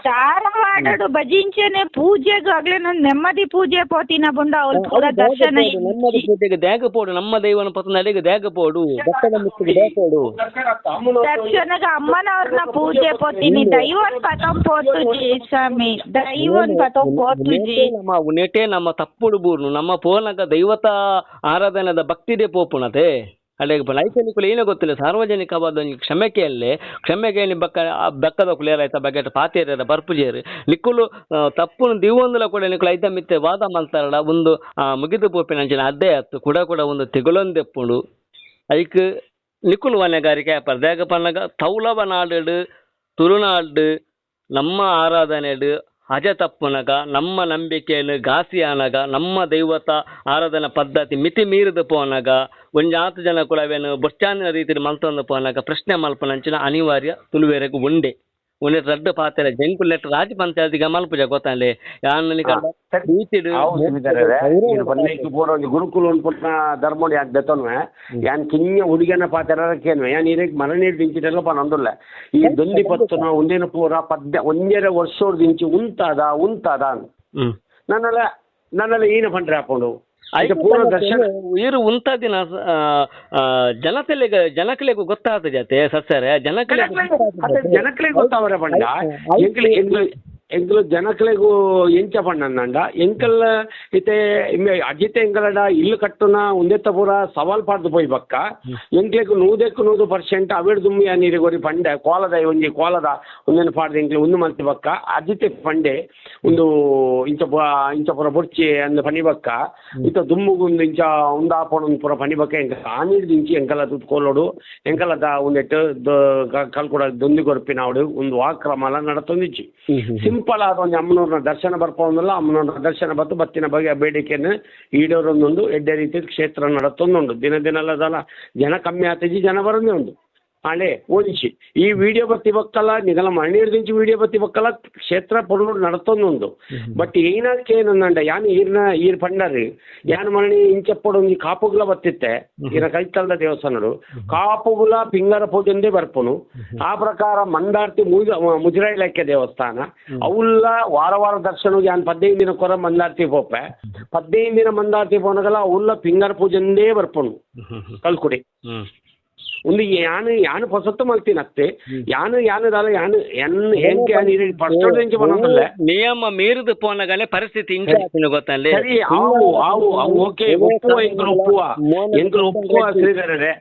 ಧಾರವಾಡ ಬಜಿಂಚನೆ ಪೂಜೆಗೆ ಆಗ್ಲೇ ನೆಮ್ಮದಿ ಪೂಜೆ ಪೋತಿನ ಬಂಡ ಅವ್ರು ಪೂರ ದರ್ಶನ ನೆಮ್ಮದಿ ಪೂಜೆಗೆ ದ್ಯಾಗ ಪೋಡು ನಮ್ಮ ದೈವನ ಪತ್ತೊಂದು ಅಡಿಗೆ ದ್ಯಾಗ ಪೋಡು ಘಟ್ಟದ ಮಿತ್ತಿಗೆ ದ್ಯಾಗ ಪೋಡು ದರ್ಶನಗ ಅಮ್ಮನವ್ರನ್ನ ಪೂಜೆ ಪೋತೀನಿ ದೈವನ್ ಪತಂ ಪೋತುಜಿ ಸ್ವಾಮಿ ದೈವನ್ ಪತಂ ಪೋತುಜಿ ನೆಟೆ ನಮ್ಮ ತಪ್ಪುಡು ಬೂರ್ನು ನಮ್ಮ ಪೋನಗ ದೈವತ ಆರಾಧನೆದ ಭಕ್ತಿದೆ ಪೋಪುಣತೆ ಅಲ್ಲಿಗೆ ಲೈಫಲ್ಲಿ ಏನೋ ಗೊತ್ತಿಲ್ಲ ಸಾರ್ವಜನಿಕವಾದ ಕ್ಷಮೆಗೆ ಬೆಕ್ಕದ ಕುಲೇರ ಆಯ್ತಾ ಬಗೆಟ್ ಪಾತೇರ ಬರ್ಪುಜೇರು ನಿಕ್ಕುಲು ತಪ್ಪು ದಿವೊಂದುಲ ಕೂಡ ನಿಕ್ಕಲು ಐತ ಮಿತ್ತೆ ವಾದ ಮಲ್ತಾರಲ್ಲ ಒಂದು ಮುಗಿದು ಪೋಪಿನ ಅಂಚಿನ ಅದ್ದೇ ಆಯ್ತು ಕೂಡ ಒಂದು ತೆಗುಲೊಂದೆಪ್ಪುಂಡು ಐಕ್ ನಿಕ್ಕುಲು ವನೆಗಾರಿಕೆ ಆಪರ್ ದೇಗ ಪನ್ನಗ ತೌಲವ ನಾಡು ತುಳುನಾಡು ನಮ್ಮ ಆರಾಧನೆಡು ಅಜ ತಪ್ಪುನಗ ನಮ್ಮ ನಂಬಿಕೆಯನ್ನು ಘಾಸಿ ಆನಗ ನಮ್ಮ ದೈವತ ಆರಾಧನಾ ಪದ್ಧತಿ ಮಿತಿ ಮೀರಿದ ಪೋನಗ ಒಂಜಿ 4 ಜನ ಕುಲವೇನು ಬೊಚ್ಚಾನಿನ ರೀತಿಯಲ್ಲಿ ಮಲ್ತೊಂದು ಪೋನಗ ಪ್ರಶ್ನೆ ಮಲ್ಪನಂಚಿನ ಅನಿವಾರ್ಯ ತುಳುವೆರೆಗೂ ಉಂಡೆ ಉಂಡೆ ರಡ್ಡು ಪಾತ್ರೆ ಜಂಕು ಲೆಟ್ರ್ ರಾಜ ಪಂಚಾಯತಿಗೆ ಮಲ್ಪುಜ ಗೊತ್ತಾಗಲಿ ಗುರುಕುಲ ಧರ್ಮೋಡಿ ಯಾಕೆ ಬೆತ್ತನ್ವೆ ಯಾನ್ ಕಿಂಗ ಹುಡುಗನ ಪಾತ್ರ ಕೇನ್ವೆ ಯಾನ್ ಇರಕ್ ಮರ ನೀರು ದಿಂಚಿಟೆಲ್ಲ ಪನೊಂದುಲ್ಲ ಈ ದೊಂದಿ ಪತ್ತನ ಒಂದೇನ ಪೂರ ಪದ್ಯ ಒಂದೇರ ವರ್ಷೋಡ್ ದಿಂಚಿ ಉಂತಾದ ನನ್ನೆಲ್ಲ ಏನು ಪಂಡ್ರೆ ಹಾಕೊಂಡು ಪೂರ ದರ್ಶನ ಇರು ಉಂತಾದಿನ ಜನಕಲೆಗೂ ಗೊತ್ತಾದ ಜತೆ ಸಸ್ಯರೆ ಜನಕಲೆ ಗೊತ್ತಾವರೆ ಪಂಡ ಎಂಕಲು ಜನಕಲೆಗೂ ಎಂಚ ಪಣ್ಣಂಡ ಎಂಕಲ್ ಇತ್ತೆ ಅಜಿತೆ ಎಂಕಲಡ ಇಲ್ಲು ಕಟ್ಟುನ ಉಂದೆತ್ತ ಪೂರ ಸವಾಲ್ ಪಾಡ್ದು ಪೋಯ್ ಬಕ್ಕ ಎಂಕ್ಲೆಗ್ 100% ಅವೇಡ್ ದುಮ್ಮಿ ನೀರಿಗೆ ಗೊರಿ ಪಂಡೆ ಕೋಲದ ಒಂದೇನು ಪಾಡ್ದು ಎಂಕ್ಲೆ ಒಂದು ಮಂತ್ ಬಕ್ಕ ಅಜಿತೆ ಪಂಡೆ ಒಂದು ಇಂಚ ಪೂರ ಬೊಡ್ಚಿ ಅಂದ ಪನಿ ಬಕ್ಕ ಇಂತ ದುಮ್ಮುಗುಂದು ಇಂಚ ಉಂದಾಪಣ ಪೂರ ಪನಿ ಬಕ್ಕ ಎಂಕ ಆ ನೀರು ದಿಂಚಿ ಎಂಕಲ ತುತ್ಕೊಳ್ಳೋಡು ಎಂಕಲದ ಒಂದೆಟ್ಟು ಕಲ್ಕೊಡ ದೊಂದಿ ಗೊರಪಿನಾಡು ಒಂದು ವಾಕ್ರಮಲ ನಡತೊಂದಿಚ್ಚಿ ಸಿಂಪಲ್ ಆದ ಒಂದು ಅಮ್ಮನವ್ರನ್ನ ದರ್ಶನ ಬರ್ಪೋದಿಲ್ಲ ಅಮ್ಮನವ್ರನ್ನ ದರ್ಶನ ಬತ್ತು ಬತ್ತಿನ ಬಗ್ಗೆ ಬೇಡಿಕೆಯನ್ನು ಈಡೋರೊಂದೊಂದು ಎಡ್ಡೆ ರೀತಿ ಕ್ಷೇತ್ರ ನಡತ್ತೊಂದುಂಡು ದಿನಲ್ಲದಲ್ಲ ಜನ ಕಮ್ಮಿ ಆತಜಿ ಜನ ಬರೋದೇ ಉಂಟು ಹಳೆ ಓದಿಸಿ ಈ ವಿಡಿಯೋ ಬತ್ತಿ ಬಕ್ಕಲ್ಲ ನಿಗಲ ಮಣ್ಣೀರು ದಿಂಚಿ ವಿಡಿಯೋ ಬತ್ತಿ ಬಕ್ಕಲ್ಲ ಕ್ಷೇತ್ರ ಪೊರ್ಲು ನಡತ್ತೊಂದುಂಡು ಬಟ್ ಏನಕ್ಕೆ ಏನಂದಂಡ ಯಾನ್ ಈರ್ ಪಂಡರಿ ಯಾನ್ ಮರಣಿ ಇಂಚಪ್ಪಡು ಒಂದು ಕಾಪುಗುಲ ಬತ್ತಿತ್ತೆ ಈನ ಕೈತಲ್ದ ದೇವಸ್ಥಾನಡು ಕಾಪುಗುಲ ಪಿಂಗರ ಪೂಜೆಂದೇ ಬರ್ಪುನು ಆ ಪ್ರಕಾರ ಮಂದಾರ್ತಿ ಮುಜರಾಯಿ ದೇವಸ್ಥಾನ ಅವುಲ್ಲ ವಾರ ದರ್ಶನ ಯಾನ್ 15 ದಿನ ಕೊರ ಮಂದಾರ್ತಿ ಪೋಪೆ 15 ದಿನ ಮಂದಾರ್ತಿ ಪೋನಗಲ ಅವುಲ್ಲ ಪಿಂಗರ ಪೂಜೆಂದೇ ಬರ್ಪುನು ಕಲ್ಕುಡಿ ಒಂದು ಯಾನು ಹೊಸತ್ತು ಮಲ್ತೀನಿ ಅತ್ತೆ ಯಾನದಾಲ ಹೆಂಗೆ ಫಸ್ಟ್ నుంచి మనదಲ್ಲ ನಿಯಮ ಮೀರಿದು ಪೋನಗಲೆ ಪರಿಸ್ಥಿತಿ ಇಂಚ ಆತಿನ ಗೊತ್ತಲ್ಲಿ ಸರಿ ಅವು ಓಕೆ ಒಪ್ಪುವ ಎಂಕಲು ಒಪ್ಪುವ ಶ್ರೀಧರರೇ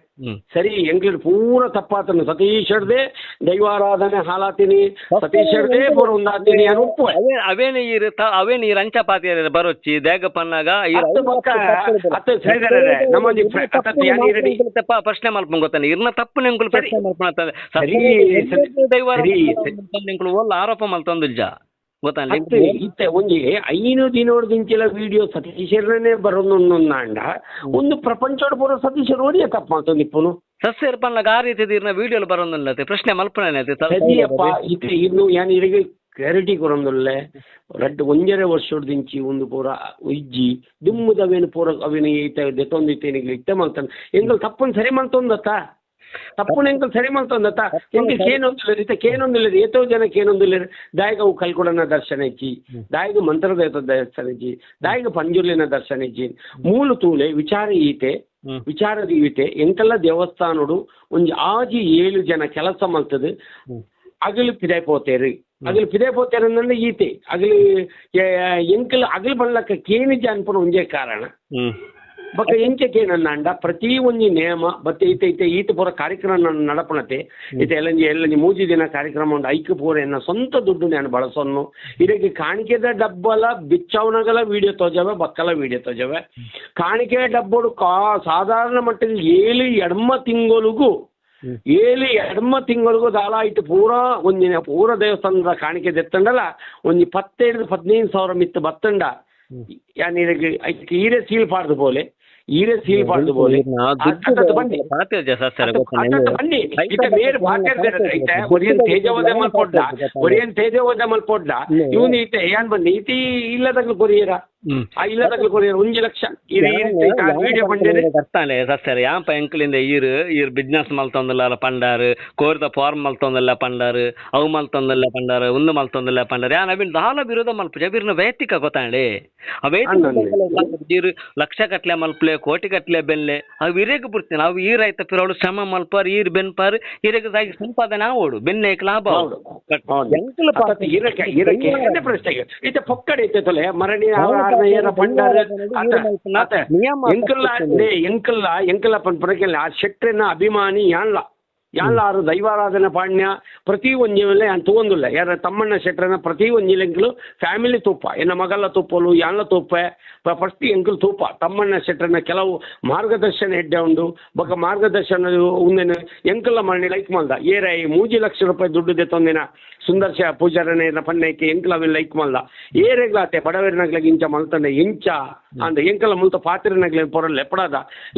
ಸರಿ ಎಂಕ್ಲು ಪೂರ ತಪ್ಪಾತನು ಸತೀಶ್ ಹಿಡ್ದೆ ದೈವಾರಾಧನೆ ಹಾಲಾತೀನಿ ಸತೀಶ್ ಹಿಡ್ದೆ ಪೂರ ಒಂದಾತೀನಿ అని ಒಪ್ಪುವ అవే నీ రంచ పాతి బరొచ్చి దేగ పన్నాగా ಅತ್ತ ಶ್ರೀಧರರೇ ನಮ್ಮಲ್ಲಿ ಪ್ರಶ್ನೆ ಮಲ್ಪ ಗೊತ್ತಾನೆ ಇರ್ನ ತಪ್ಪು ನಿಂಕುಲು ಪ್ರಶ್ನೆ ಮಲ್ಪನ ದೈವಾರ ನಿಂಕುಲು ಒಲ್ಲ ಆರೋಪ ಮಲ್ತೊಂದಿಲ್ಜ ಗೊತ್ತಾನೆ ಇತ್ತೆ ಒಂಜಿ 5 ದಿನೋಡ್ದಿಂಚಿಲ ವಿಡಿಯೋ ಸತೀಶರನೇ ಬರೋದೊಂದಂಡ ಒಂದು ಪ್ರಪಂಚದ ಪೂರ ಸತೀಶರು ಓಡಿಯ ತಪ್ಪು ಮಾಡ್ತೊಂದು ಇಪ್ಪನು ಸಸ್ಯರ್ ಪನ್ನಗ ಆ ರೀತಿ ಇರ್ನ ವಿಡಿಯೋಲು ಬರೋದಿಲ್ಲತೆ ಪ್ರಶ್ನೆ ಮಲ್ಪನೆ ಸರಿಯಪ್ಪ ಇತ್ತೆ ಇನ್ನು ಯಾನ್ ಇರಿಗೆ ಕ್ಲಾರಿಟಿ ಕೊರೊಂದುಲ್ಲೆ ರಡ್ಡು ಒಂಜರೆ ವರ್ಷದಿಂಚಿ ಒಂದು ಪೂರ ಇಜ್ಜಿ ದುಮ್ಮದವೇನು ಪೂರ ಅವೇನು ಈತ ದೆತ್ತೊಂದಿತ್ತೇನಿಗೆ ಇತ್ತೆ ಮಲ್ತಾನೆ ಎಂಗಲ್ ತಪ್ಪನ್ನು ಸರಿ ಮಲ್ತೊಂದತ್ತ ತಪ್ಪುನ ಎಂಕಲ್ ಸರಿ ಮಲ್ತೊಂದತ್ತ ಎಂಗೆ ಕೇನೊಂದಿಲ್ಲ ಇತ್ತೆ ಕೇನೊಂದಿಲ್ಲ ಏತೋ ಜನ ಕೇನೊಂದಿಲ್ಲ ದಾಯಿಗ ಅವು ಕಲ್ಕೊಡನ ದರ್ಶನ ಇಚ್ಚಿ ದಾಯಿಗ ಮಂತ್ರದ ದರ್ಶನ ಇಚ್ಚಿ ದಾಯಿಗ ಪಂಜುರ್ಲಿನ ದರ್ಶನ ಇಚ್ಚಿ ಮೂಲು ತೂಲೆ ವಿಚಾರ ಈತೆ ವಿಚಾರದ ಈತೆ ಎಂಕಲ್ಲ ದೇವಸ್ಥಾನಡು ಒಂಜಿ ಆಜಿ 7 ಜನ ಕೆಲಸ ಮಲ್ತದು ಅಗಲು ಪಿದಾಯ್ಪೋತೇರಿ ಅಗಲು ಪಿದಾಯ್ಪೋತೇರಂದ್ರೆ ಈತೆ ಅಗಲು ಎಂಕಲ್ ಅಗಲು ಬಣ್ಣಕ್ಕ ಕೇನಿಜ ಅನ್ಪನ ಒಂಜೇ ಕಾರಣ ಬೊಕ್ಕ ಎಂಚಕೇನಂಡ ಪ್ರತಿ ಒಂಜಿ ನೇಮ ಬತ್ತೆ ಈತ ಪೂರ ಕಾರ್ಯಕ್ರಮ ನಡಪಣತೆ ಈತ ಎಲ್ಲಂಜಿ ಮೂಜಿ ದಿನ ಕಾರ್ಯಕ್ರಮ ಉಂಡು ಐಕ್ ಪೂರ ಎನ್ನ ಸ್ವಂತ ದುಡ್ಡು ನಾನು ಬಳಸೋನು ಇದಕ್ಕೆ ಕಾಣಿಕೆದ ಡಬ್ಬಲ ಬಿಚ್ಚವನಗಲ ವಿಡಿಯೋ ತೋಜವೆ ಬಕ್ಕಲ ವಿಡಿಯೋ ತೋಜವೆ ಕಾಣಿಕೆ ಡಬ್ಬಡು ಸಾಧಾರಣ ಮಟ್ಟಿಗೆ 7 ಎಡಮ ತಿಂಗಳಿಗೂ 7 ಎಡಮ ತಿಂಗಳಿಗೂ ದಾಲ ಇಟ್ಟು ಒಂದಿನ ಪೂರ ದೇವಸ್ಥಾನದ ಕಾಣಿಕೆ ತೆತ್ತಂಡಲ್ಲ ಒಂಜಿ 17-15 ಸಾವಿರ ಮಿತ್ತು ಬತ್ತಂಡ ಯಾನ್ ಇದಕ್ಕೆ ಈರೆ ಸೀಲ್ ಪಾಡ್ದು ಬೋಲೆ ಈರೆ ಸೀಲ್ ಪಾಡ್ದು ಬೋಲೆ ಬನ್ನಿ ಬನ್ನಿ ಇತ ಮೇರು ಪಾತ್ರೆ ಒರಿಯನ್ ತೇಜವದ ಮಲ್ಪೊಡ್ಡ ಇವನು ಈತ ಯಾನ್ ಬನ್ನಿ ಈತಿ ಇಲ್ಲದಾಗ್ಲು ಕೊರಿಯರ ಆ ಇಲ್ಲದಾಗ್ಲು ಕೊರಿಯರ 1 ಲಕ್ಷ ವಿಡಿಯೋ ಬಂದಿರಿ ಬರ್ತಾನೆ ಸಸ್ಯರ ಯಾಂಪ ಎಂಕ್ಲಿಂದ ಈರ್ ಬಿಸ್ನೆಸ್ ಮಲ್ತೊಂದಲ್ಲ ಪಂಡಾರು ಕೋರಿದ ಫಾರ್ಮ್ ಮಲ್ತೊಂದಲ್ಲ ಪಂಡಾರು ಅವು ಮಲ್ತೊಂದಲ್ಲ ಪಂಡಾರು ಒಂದು ಮಲ್ತೊಂದಲ್ಲ ಪಂಡಾರು ಯಾನ್ ಅವಿನ್ ದಾಲ ವಿರೋಧ ಮಲ್ಪ ಜಬೀರ್ನ ವೈಯಕ್ತಿಕ ಗೊತ್ತಾಂಡೆ ಆ ವೈಯಕ್ತಿಕ ಲಕ್ಷ ಕಟ್ಲೆ ಮಲ್ಪಲೆ ಕೋಟಿ ಕಟ್ಲೆ ಬೆನ್ಲೆ ಅವು ಇರೇಗ ಬಿಡ್ತೀನಿ ಅವು ಈ ರೈತ ಪಿರೋಡು ಶ್ರಮ ಮಲ್ಪಾರ್ ಈರ್ ಬೆನ್ಪಾರ್ ಇರೇಗ ಸಂಪಾದನೆ ಆವೋಡು ಬೆನ್ನೇಕ್ ಲಾಭ ಪ್ರಶ್ನೆಗೆ ಇತ ಪೊಕ್ಕಡೆ ಇತ್ತಲೆ ಮರಣಿ ಪಂಡಾರು ಎಂಕಲ್ಲ ಪರಕೆಲ್ಲ ಆ ಶೆಟ್ರನ ಅಭಿಮಾನಿ ಯಾರು ದೈವಾರಾಧನೆ ಪಾಣ್ಯ ಪ್ರತಿ ಒಂಜಿಲೆ ಯಾನ್ ತಗೊಂದಿಲ್ಲ ಯಾರ ತಮ್ಮಣ್ಣ ಶೆಟ್ರನ ಪ್ರತಿ ಒಂಜಿಲೆಂಕಲು ಫ್ಯಾಮಿಲಿ ತೂಪ ಎನ್ನ ಮಗಲ ತೂಪಲು ಯಾನ್ಲ ತೂಪ ಫಸ್ಟ್ ಎಂಕಲ್ ತೂಪ ತಮ್ಮಣ್ಣ ಶೆಟ್ರನ ಕೆಲವು ಮಾರ್ಗದರ್ಶನ ಹೆಡ್ಡೆ ಉಂಡು ಬೊಕ್ಕ ಮಾರ್ಗದರ್ಶನ ಉಂದೆನ ಎಂಕಲ್ಲ ಮರಣಿ ಲೈಕ್ ಮಲ್ದ ಏರ 3 ಲಕ್ಷ ರೂಪಾಯಿ ದುಡ್ಡು ದೆತ್ತೊಂದಿನ ಸುಂದರ್ಶ ಪೂಜಾರನೆ ಪಣ್ಣಕ್ಕೆ ಎಂಕಲ್ ಅವೆಲ್ಲ ಲೈಕ್ ಮಲ್ದ ಏರೆಗ್ಲಾತೆ ಬಡವರಿನಗ್ಲಾಗ ಇಂಚ ಮಲ್ತಂಡೆ ಇಂಚ ಅಂದ ಎಂಕಲ್ಲ ಮುಲ್ತ ಪಾತ್ರಿನಗ್ಲೆ ಪೂರ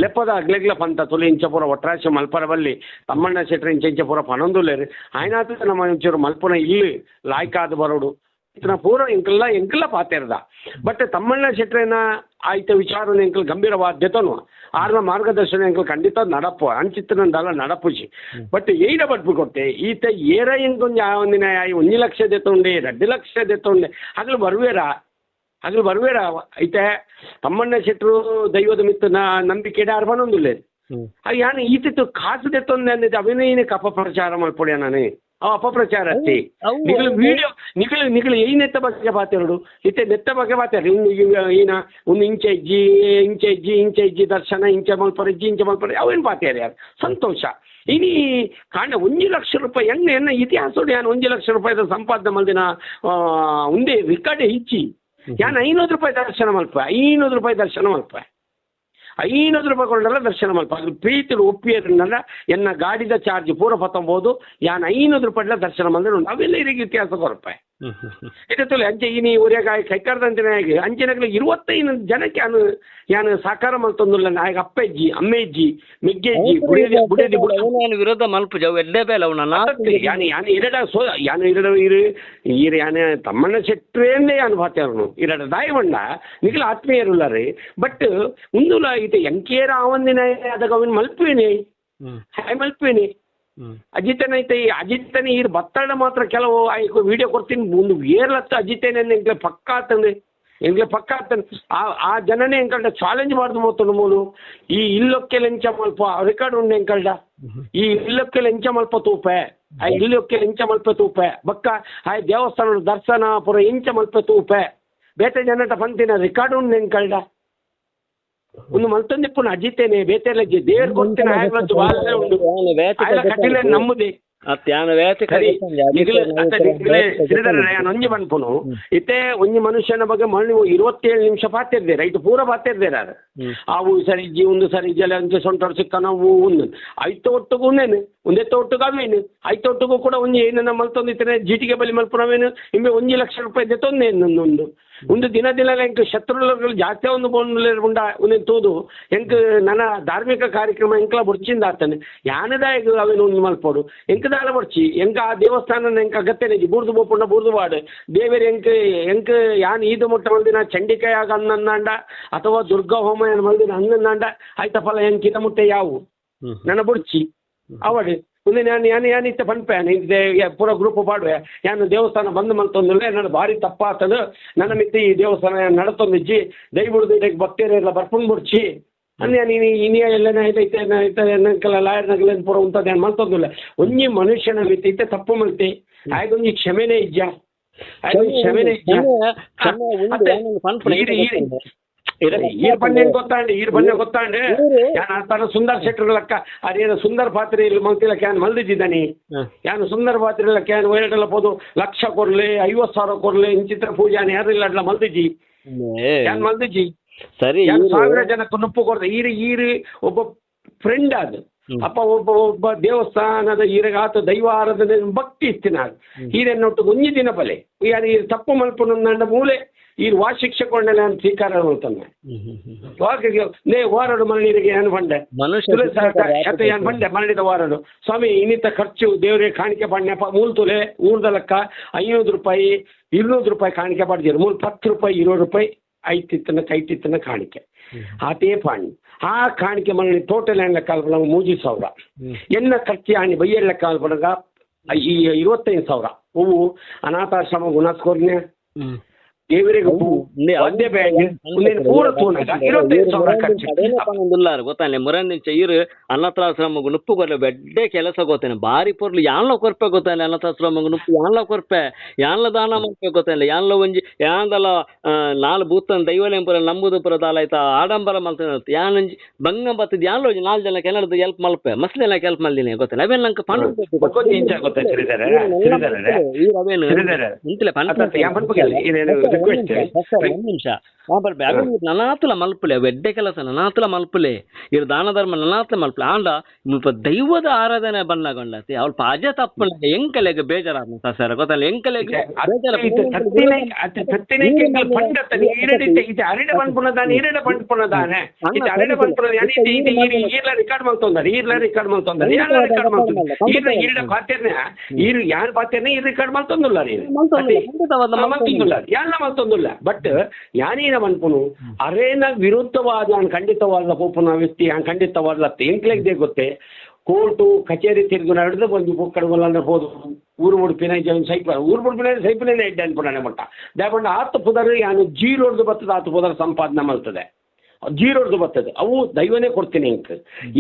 ಲೆಪ್ಪದ ಅಗ್ಲೆಗ್ಲ ಪಂತ ತೊಲೆ ಇಂಚ ಪೂರ ಒಟ್ರಾಶ ಮಲ್ಪರ ಬಲ್ಲಿ ತಮ್ಮಣ್ಣ ಶೆಟ್ರ ಇಂಚ ಪೂರ ಪನೊಂದುಲ್ಲೇರು ಆಯ್ನಾತ ನಮ್ಮ ಒಂಚೂರು ಮಲ್ಪನ ಇಲ್ಲಿ ಲಾಯ್ಕಾದ ಬರೋಡು ಇತನ ಪೂರ ಎಂಕಲ್ಲ ಪಾತೆರ್ದ ಬಟ್ ತಮ್ಮಣ್ಣ ಶೆಟ್ರನ ಆಯ್ತ ವಿಚಾರನ ಎಂಕಲ್ ಗಂಭೀರವಾದ್ಯತನು ಆರ್ನ ಮಾರ್ಗದರ್ಶನ ಎಂಕಲ್ ಖಂಡಿತ ನಡಪು ಅಂಚಿತ್ತನಂದಲ್ಲ ನಡಪುಜಿ ಬಟ್ ಏಯ್ಡ ಬಟ್ಪು ಕೊಟ್ಟೆ ಈತ ಏರ ಎಂಕೊಂದು ಒಂದಿನ 1 ಲಕ್ಷ ದೆತ್ತೊಂಡೆ 2 ಲಕ್ಷ ದೆತ್ತೊಂಡೆ ಹಗಲು ಬರುವೇರ ಐತೆ ತಮ್ಮಣ್ಣ ಶೆಟ್ರು ದೈವದ ಮಿತ್ತ ನಂಬಿಕೆಡ ಅರ್ಬನೊಂದಿಲ್ಲ ಯಾನು ಈತಿತ್ತು ಕಾಸು ದೆತ್ತೊಂದೆ ಅಂದಿದ್ದೆ ಅಭಿನಯನಕ್ಕೆ ಅಪಪ್ರಚಾರ ಮಲ್ಪೊಡೆ ನಾನು ಅವ ಅಪಪ್ರಚಾರ ಅತ್ತಿ ನಿಖಲು ವಿಡಿಯೋ ನಿಖಲು ಏನೆತ್ತ ಬಗ್ಗೆ ಪಾತೆರಡು ಇತ್ತೆ ನೆತ್ತ ಬಗ್ಗೆ ಪಾತೆರು ಈನ ಒಂದು ಇಂಚ ಇಜ್ಜಿ ದರ್ಶನ ಇಂಚ ಮಲ್ಪರೆ ಅವೇನು ಪಾತೇರಿ ಯಾರು ಸಂತೋಷ ಇನಿ ಕಾಂಡ 1 ಲಕ್ಷ ರೂಪಾಯಿ ಎನ್ನ ಇತಿಹಾಸೋಡು ಯಾನು 1 ಲಕ್ಷ ರೂಪಾಯಿದ ಸಂಪಾದನೆ ಮಲ್ದಿನ ಒಂದೇ ರಿಕಾರ್ಡ್ ಇಚ್ಚಿ ಯಾನು 500 ರೂಪಾಯಿ ದರ್ಶನ ಮಲ್ಪ 500 ರೂಪಾಯಿ ದರ್ಶನ ಮಲ್ಪ 500 ರೂಪಾಯಿ ಕೊಂಡಲ್ಲ ದರ್ಶನ ಮಲ್ಪ ಅದು ಪ್ರೀತಿಲು ಒಪ್ಪಿಯದ್ರಲ್ಲ ಎನ್ನ ಗಾಡಿದ ಚಾರ್ಜ್ ಪೂರ 19 ಯಾನ್ 500 ರೂಪಾಯಿಲ ದರ್ಶನ ಮಂದಿರ ಅವೆಲ್ಲ ಇರಿಗೆ ಇತಿಹಾಸ ರೂಪಾಯಿ ಇದತ್ತಲ್ಲ ಅಂಚೆ ಇನಿ ಉರಿಯಾಗ ಕೈಕಾರ್ದಂತಿನಾಗಿ ಅಂಚಿನಾಗಲಿ 25 ಜನಕ್ಕೆ ಯಾನು ಸಾಕಾರ ಮಲ್ತೊಂದುಲ್ಲ ನಾಯಕ ಅಪ್ಪಜ್ಜಿ ಅಮ್ಮೆಜ್ಜಿ ಮಿಗ್ಗೆಜ್ಜಿ ಬುಡೇದಿ ವಿರೋಧ ಮಲ್ಪ ಎಡ್ಡೆ ಬೇಲ ಯಾನು ತಮ್ಮಣ್ಣ ಶೆಟ್ರೇಂದೇ ಯಾನು ಭಾತ್ಯಾರನು ಇರಡ ದಾಯವಂಡ ನಿಖಿಲ ಆತ್ಮೀಯರುಲ್ಲಾರಿ ಬಟ್ ಮುಂದುಲ ಈತ ಎಂಕೇರ ಆವಂದಿನ ಅದಾಗ ಅವನ್ ಮಲ್ಪೇನೆ ಮಲ್ಪೇನೆ ಅಜಿತನೇ ಇರ್ ಬತ್ತಡ ಮಾತ್ರ ಕೆಲವು ವಿಡಿಯೋ ಕೊಡ್ತೀನಿ ಒಂದು ಏರ್ಲತ್ತ ಅಜಿತೇನೆ ಪಕ್ಕ ಆತಂದೆ ಎಂಕ್ಲೆ ಪಕ್ಕ ಆ ಜನನೇ ಎಂಕಲ್ಡ ಚಾಲೆಂಜ್ ಮಾಡ್ದು ಮೋತನು ಮೂಲು ಈ ಇಲ್ಲೊಕ್ಕೆ ಲೆಂಚ ಮಲ್ಪ ರೆಕಾರ್ಡ್ ಉಂಡು ಎಂಕಲ್ಡ ಈ ಇಲ್ಲೊಕ್ಕೆ ಲೆಂಚ ಮಲ್ಪ ತೂಪೆ ಆ ಇಲ್ಲೊಕ್ಕೆ ಲೆಂಚ ಮಲ್ಪ ತೂಪೆ ಬಕ್ಕ ಆ ದೇವಸ್ಥಾನ ದರ್ಶನ ಪುರ ಎಂಚ ಮಲ್ಪ ತೂಪೆ ಬೇತೆ ಜನಟ ಪಂತಿನ ರೆಕಾರ್ಡ್ ಉಂಡು ಎಂಕಲ್ಡ ಒಂದು ಮಲ್ತೊಂದಿಪ್ಪುನ ಅಜಿತೇನೆ ಬೇತೆಲ್ಲ ದೇವ್ರ ಕೊಡ್ತೇನೆ ಉಂಡು ಕಟ್ಟಿಲೆ ನಮ್ಮದೇ ಒಂಜಿ ಬನ್ಪುನು ಇತ್ತೆ ಒಂಜಿ ಮನುಷ್ಯನ ಬಗ್ಗೆ ಮಣ್ಣು 27 ನಿಮಿಷ ಪಾತಿರ್ದೆ ರೈಟ್ ಪೂರ ಪಾತಿರ್ದೆ ಅವು ಸರಿಜ್ಜಿ ಒಂದು ಸರಿಜ್ಜಿ ಅಲ್ಲ ಅಂಚೆ ಸೊಂಟರು ಸಿಕ್ಕನ ಒಂದು ಐತ ಒಟ್ಟಿಗೂ ಉಂದೇನು ಒಂದೆತ್ತ ಒಟ್ಟಿಗೆ ಅವೇನು ಐತ ಒಟ್ಟಿಗೂ ಕೂಡ ಒಂಜಿ ಏನನ್ನ ಮಲ್ತೊಂದಿತ್ತೇನೆ ಜೀಟಿಗೆ ಬಲಿ ಮಲ್ಪುನವೇನು ಇಂಬೆ 1 ಲಕ್ಷ ರೂಪಾಯಿ ದೆತ್ತೊಂದೇನು ಒಂದು ದಿನ ಎಂಕ್ ಶತ್ರುಗಳು ಜಾಸ್ತಿ ಒಂದು ಉಂಡ ಒಂದೇನು ತೂದು ಎಂಕ್ ನನ್ನ ಧಾರ್ಮಿಕ ಕಾರ್ಯಕ್ರಮ ಎಂಕ್ಲ ಬುಡ್ಚಿಂದ ಆಗ್ತಾನೆ ಯಾನದಾಯಕ ಅವೇನು ಒಂದು ಮಲ್ಪೋಡು ಎಂಕದಾಲ ಬಡ್ಚಿ ಎಂಕ ಆ ದೇವಸ್ಥಾನ ಎಂಕ ಅಗತ್ಯನೇ ಬೂರ್ದು ಬೋಪುಂಡ ಬೂರ್ದು ಬಾಡು ದೇವರ ಎಂಕ್ ಯಾನ್ ಈದು ಮುಟ್ಟ ಮಲ್ದಿನ ಚಂಡಿಕಾಯಾಗ ಅನ್ನಂದಾಂಡ ಅಥವಾ ದುರ್ಗಾ ಹೋಮ ಮಲ್ದಿನ ಹಂಗಂದಾಂಡ ಆಯ್ತ ಫಲ ಎಂಕ್ ಇತ ಮುಟ್ಟೆ ಯಾವು ನನ್ನ ಬುಡ್ಚಿ ಅವಡು ಮುಂದೆ ಯಾನಿತ್ತ ಪನ್ಪೆ ಪೂರ ಗ್ರೂಪ್ ಪಾಡುವೆ ಯಾನು ದೇವಸ್ಥಾನ ಬಂದು ಮಲ್ತೊಂದಿಲ್ಲ ನನ್ನ ಭಾರಿ ತಪ್ಪಾತದ ನನ್ನ ಮಿತ್ತಿ ಈ ದೇವಸ್ಥಾನ ನಡತೊಂದಿಜ್ಜಿ ದಯವಿಡು ಇದಕ್ಕೆ ಭಕ್ತರೆಲ್ಲ ಬರ್ಪುಂಡ್ ಬಿಡ್ಚಿ ಅಂದ್ರೆ ನೀನು ಇನಿಯ ಎಲ್ಲ ಲಾಯರ್ನಗಲ ಪೂರ ಉಂಟದ ಮಲ್ತೊಂದಿಲ್ಲ ಒಂಜಿ ಮನುಷ್ಯನ ಮಿತ್ತಿ ಇತ್ತೆ ತಪ್ಪು ಮಲ್ತಿ ಆಯ್ಕೊಂಜಿ ಕ್ಷಮೆನೇ ಇಜ್ಜ ಕ್ಷಮೆನೇ ಇಜ್ಜ ಈರ್ ಬನ್ನಿ ಗೊತ್ತಾಂಡಿ ಈರ್ ಬನ್ನಿ ಗೊತ್ತಾಂಡೆ ಯಾನ್ ತನ್ನ ಸುಂದರ್ ಶೆಟ್ಟರ್ಲಕ್ಕ ಅದೇನು ಸುಂದರ್ ಪಾತ್ರೆ ಇಲ್ಲಿ ಮಲ್ತಿಲ್ಲ ಕ್ಯಾನ್ ಮಲ್ದಿದ್ದಾನೆ ಯಾನು ಸುಂದರ್ ಪಾತ್ರೆ ಇಲ್ಲ ಕ್ಯಾನ್ ಒಯ್ಯಡಲ್ಲ ಪೋದು 1,00,000 ಕೊರ್ಲಿ 50,000 ಕೊರ್ಲಿ ಇಂಚಿತ್ರ ಪೂಜಾನೆ ಯಾರು ಇಲ್ಲ ಅಡ್ಲ ಮಲ್ದಿಜ್ಜಿ ಕ್ಯಾನ್ ಮಲ್ದಿಜ್ಜಿ ಸರಿ 1000 ಜನಕ್ಕೆ ನುಪ್ಪು ಕೊಡ್ದೆ ಈರು ಒಬ್ಬ ಫ್ರೆಂಡ್ ಅದು ಅಪ್ಪ ಒಬ್ಬ ದೇವಸ್ಥಾನದ ಈರಗಾತ ದೈವ ಆರಾಧನೆ ಭಕ್ತಿ ಇತ್ತಿನ ಈರೆನ್ನೊಟ್ಟು ಒಂಜಿ ದಿನ ಬಲೆ ಯಾರು ಈ ತಪ್ಪು ಮಲ್ಪುನ ಮೂಲೆ ಈ ಶಿಕ್ಷಕೊಂಡೆ ನಾನು ಸ್ವೀಕಾರ ಮಾಡ್ತಾನೆ ವಾರಡು ಮರಳಿಗೆ ಏನು ಬಂಡೆ ಏನು ಬಂಡೆ ಮರಳಿದ ವಾರಡು ಸ್ವಾಮಿ ಇನ್ನಿತ ಖರ್ಚು ದೇವರಿಗೆ ಕಾಣಿಕೆ ಪಡ್ನೆ ಮೂಲ್ ತುಲೆ ಊರ್ದ ಲೆಕ್ಕ 500 ರೂಪಾಯಿ 200 ರೂಪಾಯಿ ಕಾಣಿಕೆ ಪಡ್ದಿರು ಮೂಲ್ 10 ರೂಪಾಯಿ 20 ರೂಪಾಯಿ ಕೈತಿತ್ತನ ಕಾಣಿಕೆ ಆತೇ ಪಾಣಿ ಆ ಕಾಣಿಕೆ ಮರಳಿ ಟೋಟಲ್ ಏನ್ ಲೆಕ್ಕ ಅಲ್ಪಡ 30,000 ಎನ್ನ ಖರ್ಚು ಆಣಿ ಬೈಯರ್ ಲೆಕ್ಕ ಅಲ್ಪಡಗ ಈ 25,000 ಹೂವು ಅನಾಥಾಶ್ರಮ ಗುಣಸ್ಕೋರ್ನೆ ದೇವರಿಗೆ ಒಂದೇ ಬ್ಯಾಂಕ್ ಪೂರ ತೂನಗ 25,000 ಖರ್ಚು ಗೊತ್ತಾನೆ ಮುರನ್ ಇರು ಅನಾಥಾಶ್ರಮಗು ನುಪ್ಪು ಕೊರ್ಲೆ ಬೆಡ್ಡೆ ಕೆಲಸ ಗೊತ್ತಾನೆ ಬಾರಿ ಪೊರ್ಲು ಯಾನ್ಲ ಕೊರ್ಪೆ ಗೊತ್ತಾನೆ ಅನಾಥಾಶ್ರಮಗು ನುಪ್ಪು ಯಾನ್ಲ ಕೊರ್ಪೆ ಯಾನ್ಲ ದಾನ ಮಾಡ್ಪೆ ಗೊತ್ತಾನೆ ಯಾನ್ಲ ಒಂಜಿ ಯಾಂದಲ 4 ಭೂತನ್ ದೈವಲೇಂ ಪುರ ನಂಬುದು ಪುರ ದಾಲ ಆಯ್ತಾ ಆಡಂಬರ ಮಲ್ತ ಯಾನಂಜಿ ಭಂಗ ಬತ್ತದ ಯಾನ್ಲ ಒಂಜಿ 4 ಜನ ಕೆನಡದ ಹೆಲ್ಪ್ ಮಲ್ಪೆ ಮಸ್ಲೆನ ಹೆಲ್ಪ್ ಮಲ್ದಿನಿ ಗೊತ್ತಾನೆ ಅವೇನ್ ನಂಗೆ ಪಂಡ ನಿಮಿಷ ನನಾತುಲ ಮಲ್ಪಲೆ ಬೆಡ್ಡೆ ಕೆಲಸ ನನಾತುಲ ಮಲ್ಪಲೆ ಇರು ದಾನ ಧರ್ಮ ನನಾತುಲ ಮಲ್ಪಲೆ ಆಂಡ ಮುಲ್ಪ ದೈವದ ಆರಾಧನೆ ಬಣ್ಣಗೊಂಡತಿ ಅವಳು ಪಾಜ ತಪ್ಪು ಎಂಕಲೆಗೆ ಬೇಜಾರ ಸರ್ ಗೊತ್ತಲ್ಲ ಎಂಕಲೆಗೆ ರಿಕಾರ್ಡ್ ಮಾಡ್ತೊಂದಾರೆ ರಿಕಾರ್ಡ್ ಮಾಡ್ತೊಂದಾರೆ ಯಾರು ಪಾತ್ಯನೇ ಈ ರಿಕಾರ್ಡ್ ಮಾಡ್ತೊಂದಿಲ್ಲ ಯಾನ ಮಾಡ್ತೊಂದಿಲ್ಲ ಬಟ್ ಯಾನೇನ ಅನ್ಪುನು ಅರೇನ ವಿರುದ್ಧವಾದ ಖಂಡಿತವಾದ ಪೋಪುನ ವ್ಯಕ್ತಿ ಖಂಡಿತವಾದ ಎಂಕ್ಲೆಗ್ದೆ ಗೊತ್ತೇ ಕೋರ್ಟು ಕಚೇರಿ ತಿರುಗು ನಡೆದು ಬಂದು ಕಡಗಲ್ಲ ಅಂದ್ರೆ ಹೋದು ಊರು ಮುಡುಪಿನ ಊರು ಮುಡುಪಿನ ಸೈಪಿನ ಎಡ್ಡೆ ಅನ್ಪುಣೆ ಮಟ್ಟ ದಯಪಂಡ 10 ಪುದರ್ ಯಾನು ಜೀರೋಡ್ದು ಬರ್ತದೆ 10 ಪುದರ್ ಸಂಪಾದನೆ ಮಾಡ್ತದೆ ಜೀರೋಡ್ದು ಬರ್ತದೆ ಅವು ದೈವನೇ ಕೊಡ್ತೀನಿ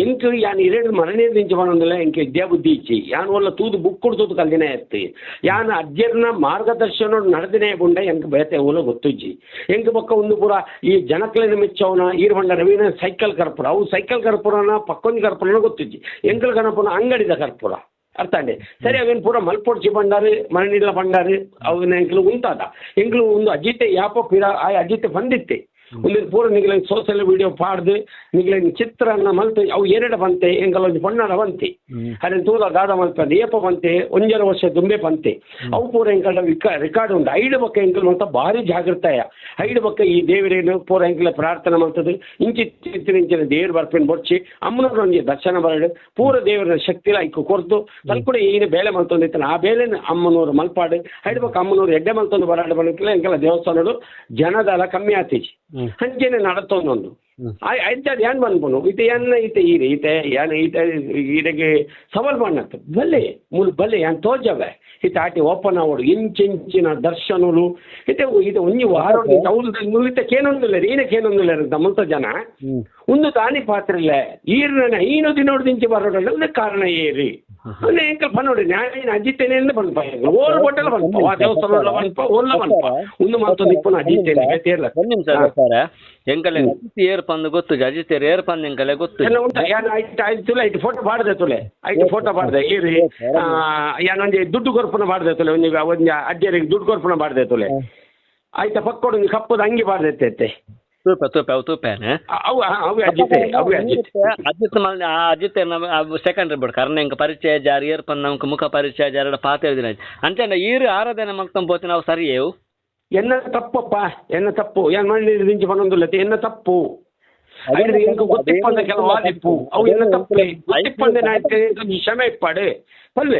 ಎಂಕ್ ಯಾನ್ 2 ಮರಣೆ ದಿಂಚ ಮಾಡೋದಿಲ್ಲ ಎಂಕ್ ವಿದ್ಯಾ ಬುದ್ಧಿ ಇಚ್ಚಿ ಯಾನ್ ಒಲ್ಲ ತೂದು ಬುಕ್ ಕೊಡ್ತದ ಕಲ್ದಿನೇ ಎತ್ತಿ ಯಾನ್ ಅಜ್ಜರ್ನ ಮಾರ್ಗದರ್ಶನ ನಡೆದಿನೇ ಬುಂಡ ಎಂಕ್ ಬೇತೆ ಓಲ ಗೊತ್ತುಜ್ಜಿ ಎಂಕ್ ಪಕ್ಕ ಒಂದು ಪೂರ ಈ ಜನಕ್ಲೆನ ಮೆಚ್ಚವನ ಈರ್ಬಂಡ ರವೀನ ಸೈಕಲ್ ಕರ್ಪೂರ ಅವು ಸೈಕಲ್ ಕರ್ಪೂರನ ಪಕ್ಕೊಂದು ಕರ್ಪೂರನ ಗೊತ್ತುಜ್ಜಿ ಎಂಕಲ್ ಗಣಪನ ಅಂಗಡಿದ ಕರ್ಪೂರ ಅರ್ಥ ಅಂಡೆ ಸರಿ ಅವೇನು ಪೂರ ಮಲ್ಪೊಡ್ಚಿ ಬಂಡಾರು ಮರಣಿಲ್ಲ ಬಂಡಾರು ಅವನ ಎಂಕ್ಲು ಉಂಟಾದ ಎಂಕ್ಲು ಒಂದು ಅಜಿತೆ ಯಾಪ ಪಿರ ಆ ಅಜಿತೆ ಬಂದಿತ್ತೆ ಒಂದು ಪೂರ ನಿಗಲ ಸೋಷಿಯಲ್ ವಿಡಿಯೋ ಪಾಡ್ದು ನಿಗಲ ಚಿತ್ರನ ಮಲ್ತು ಅವು 2 ಬಂತೆ ಎಂಕಲೊಂದು ಪೊಣ್ಣನ ಬಂತೆ ಅದನ್ನು ತೂದ ದಾದ ಮಲ್ಪಂದೆ ಏಪ ಬಂತೆ 1 ವರ್ಷ ದುಂಬೆ ಬಂತೆ ಅವು ಪೂರ ಎಂಕಲ ರೆಕಾರ್ಡ್ ಉಂಟು 5 ಬಕ್ಕ ಎಂಕಲ್ ಮಲ್ತ ಭಾರಿ ಜಾಗೃತಾಯ 5 ಬಕ್ಕ ಈ ದೇವರೇನು ಪೂರ ಎಂಕಲ ಪ್ರಾರ್ಥನೆ ಮಾಡ್ತದೆ ಇಂಚಿನ ದೇವ್ರು ಬರ್ಪೇನು ಬೊಡ್ಚಿ ಅಮ್ಮನವ್ರ ಒಂಜಿ ದರ್ಶನ ಬರಡು ಪೂರ ದೇವರ ಶಕ್ತಿ ಐಕು ಕೊರ್ದು ತಲ್ ಕೂಡ ಏನು ಬೇಲೆ ಮಲ್ತೊಂದಿತ್ತಾನೆ ಆ ಬೇಲೆನ ಅಮ್ಮನವ್ರು ಮಲ್ಪಾಡು 5 ಬಕ್ಕ ಅಮ್ಮನವ್ರು ಎಡ್ಡೆ ಮಲ್ತೊಂದು ಬರಾಡು ಬರಲಿಕ್ಕಿಲ್ಲ ಎಂಕಲ ದೇವಸ್ಥಾನಗಳು ಜನದಲ್ಲ ಕಮ್ಮಿ ಆತೀಜಿ ಅಂಚೆನೆ ನಡತೊಂದೊಂದು ಆಯ್ತದ ಏನ್ ಬಂದ್ಬನು ಇತ ಎನ್ನ ಇತ ಈರೆ ಇತ ಏನ್ ಇತ ಇದಕ್ಕೆ ಸವಾಲ್ ಮಾಡತ್ತ ಬಲ್ಲೆ ಮುಲ್ ಬಲ್ಲೆ ಏನ್ ತೋಜವೆ ಇತ ಆಟಿ ಓಪನ್ ಆವಡು ಇಂಚಿಂಚಿನ ದರ್ಶನಗಳು ಇತ ಇದು ಒಂಜಿ ವಾರೋಡು ತೌಲ್ ಮುಲಿತ ಕೇನೊಂದಿಲ್ಲ ರೀನೆ ಕೇನೊಂದಿಲ್ಲ ದಮಂತ ಜನ ಒಂದು ತಾನಿ ಪಾತ್ರ ಇಲ್ಲ ಈರ್ನ ಐನು ದಿನೋಡು ದಿಂಚಿ ಬರೋಡಲ್ಲ ಕಾರಣ ಏರಿ ಅಂದ್ರೆ ಎಂಕಲ್ ಪನ್ನೋಡಿ ನ್ಯಾಯ ಅಜಿತೇನೆ ಎಂದು ಬಂದ್ಪ ಓರ್ ಬೊಟ್ಟಲ್ಲ ಬಂದ್ಪ ಆ ದೇವಸ್ಥಾನ ಬಂದ್ಪ ಓಲ್ಲ ಬಂದ್ಪ ಒಂದು ಮಾತು ನಿಪ್ಪುನ ಅಜಿತೇನೆ ತೇರ್ಲ ಎಂಕಲೆ ಏರ್ ಪಂದು ಗೊತ್ತು ಅಜಿತೇರ್ ಏರ್ ಪಂದ್ ಎಂಕಲೆ ಗೊತ್ತು ಎಲ್ಲ ಉಂಟ ಯಾನ್ ಆಯ್ತು ತುಲೆ ಐಟು ಫೋಟೋ ಬಾಡ್ದೆ ತುಲೆ ಐಟು ಫೋಟೋ ಬಾಡ್ದೆ ಏರಿ ಯಾನ್ ಒಂಜಿ ದುಡ್ಡು ಕೊರ್ಪುನ ಬಾಡ್ದೆ ತುಲೆ ಒಂಜಿ ಅಜ್ಜರಿಗೆ ದುಡ್ಡು ಕೊರ್ಪುನ ಬಾಡ್ದೆ ತುಲೆ ಆಯ್ತಾ ಪಕ್ಕೋಡು ಒಂದು ಕಪ್ಪದ ಅಂಗಿ ಬಾಡ್ದೆ ಅಜಿತ್ ಸೆಕೆಂಡ್ರಿ ಬಿಡು ಕಾರಣ ಇಂಕ ಪರಿಚಯ ಜಾರಿ ಏರ್ ಪಂದ್ ನಮ್ಗೆ ಮುಖ ಪರಿಚಯ ಜಾರ ಪಾತ ಹೇಳಿದಿನ ಅಂಚೆ ಈರು ಆರಾಧನೆ ಮಲ್ತಂ పోతే ನಾವು ಸರಿಯೇವು ಎನ್ನ ತಪ್ಪಪ್ಪ ಎನ್ನ ತಪ್ಪು ಏನ್ ಮಾಡಿ ದಿಂಚಿ ಪನ್ನೊಂದುಲ್ಲತ್ತೆ ಎನ್ನ ತಪ್ಪು ಗೊತ್ತಿಪ್ಪಂದ ಕೆಲವು ವಾದಿಪ್ಪು ಅವು ಎನ್ನ ತಪ್ಪೆ ಗೊತ್ತಿಪ್ಪಂದಿನ ಕ್ಷಮೆ ಇಪ್ಪಾಡು ಪಲ್ವೆ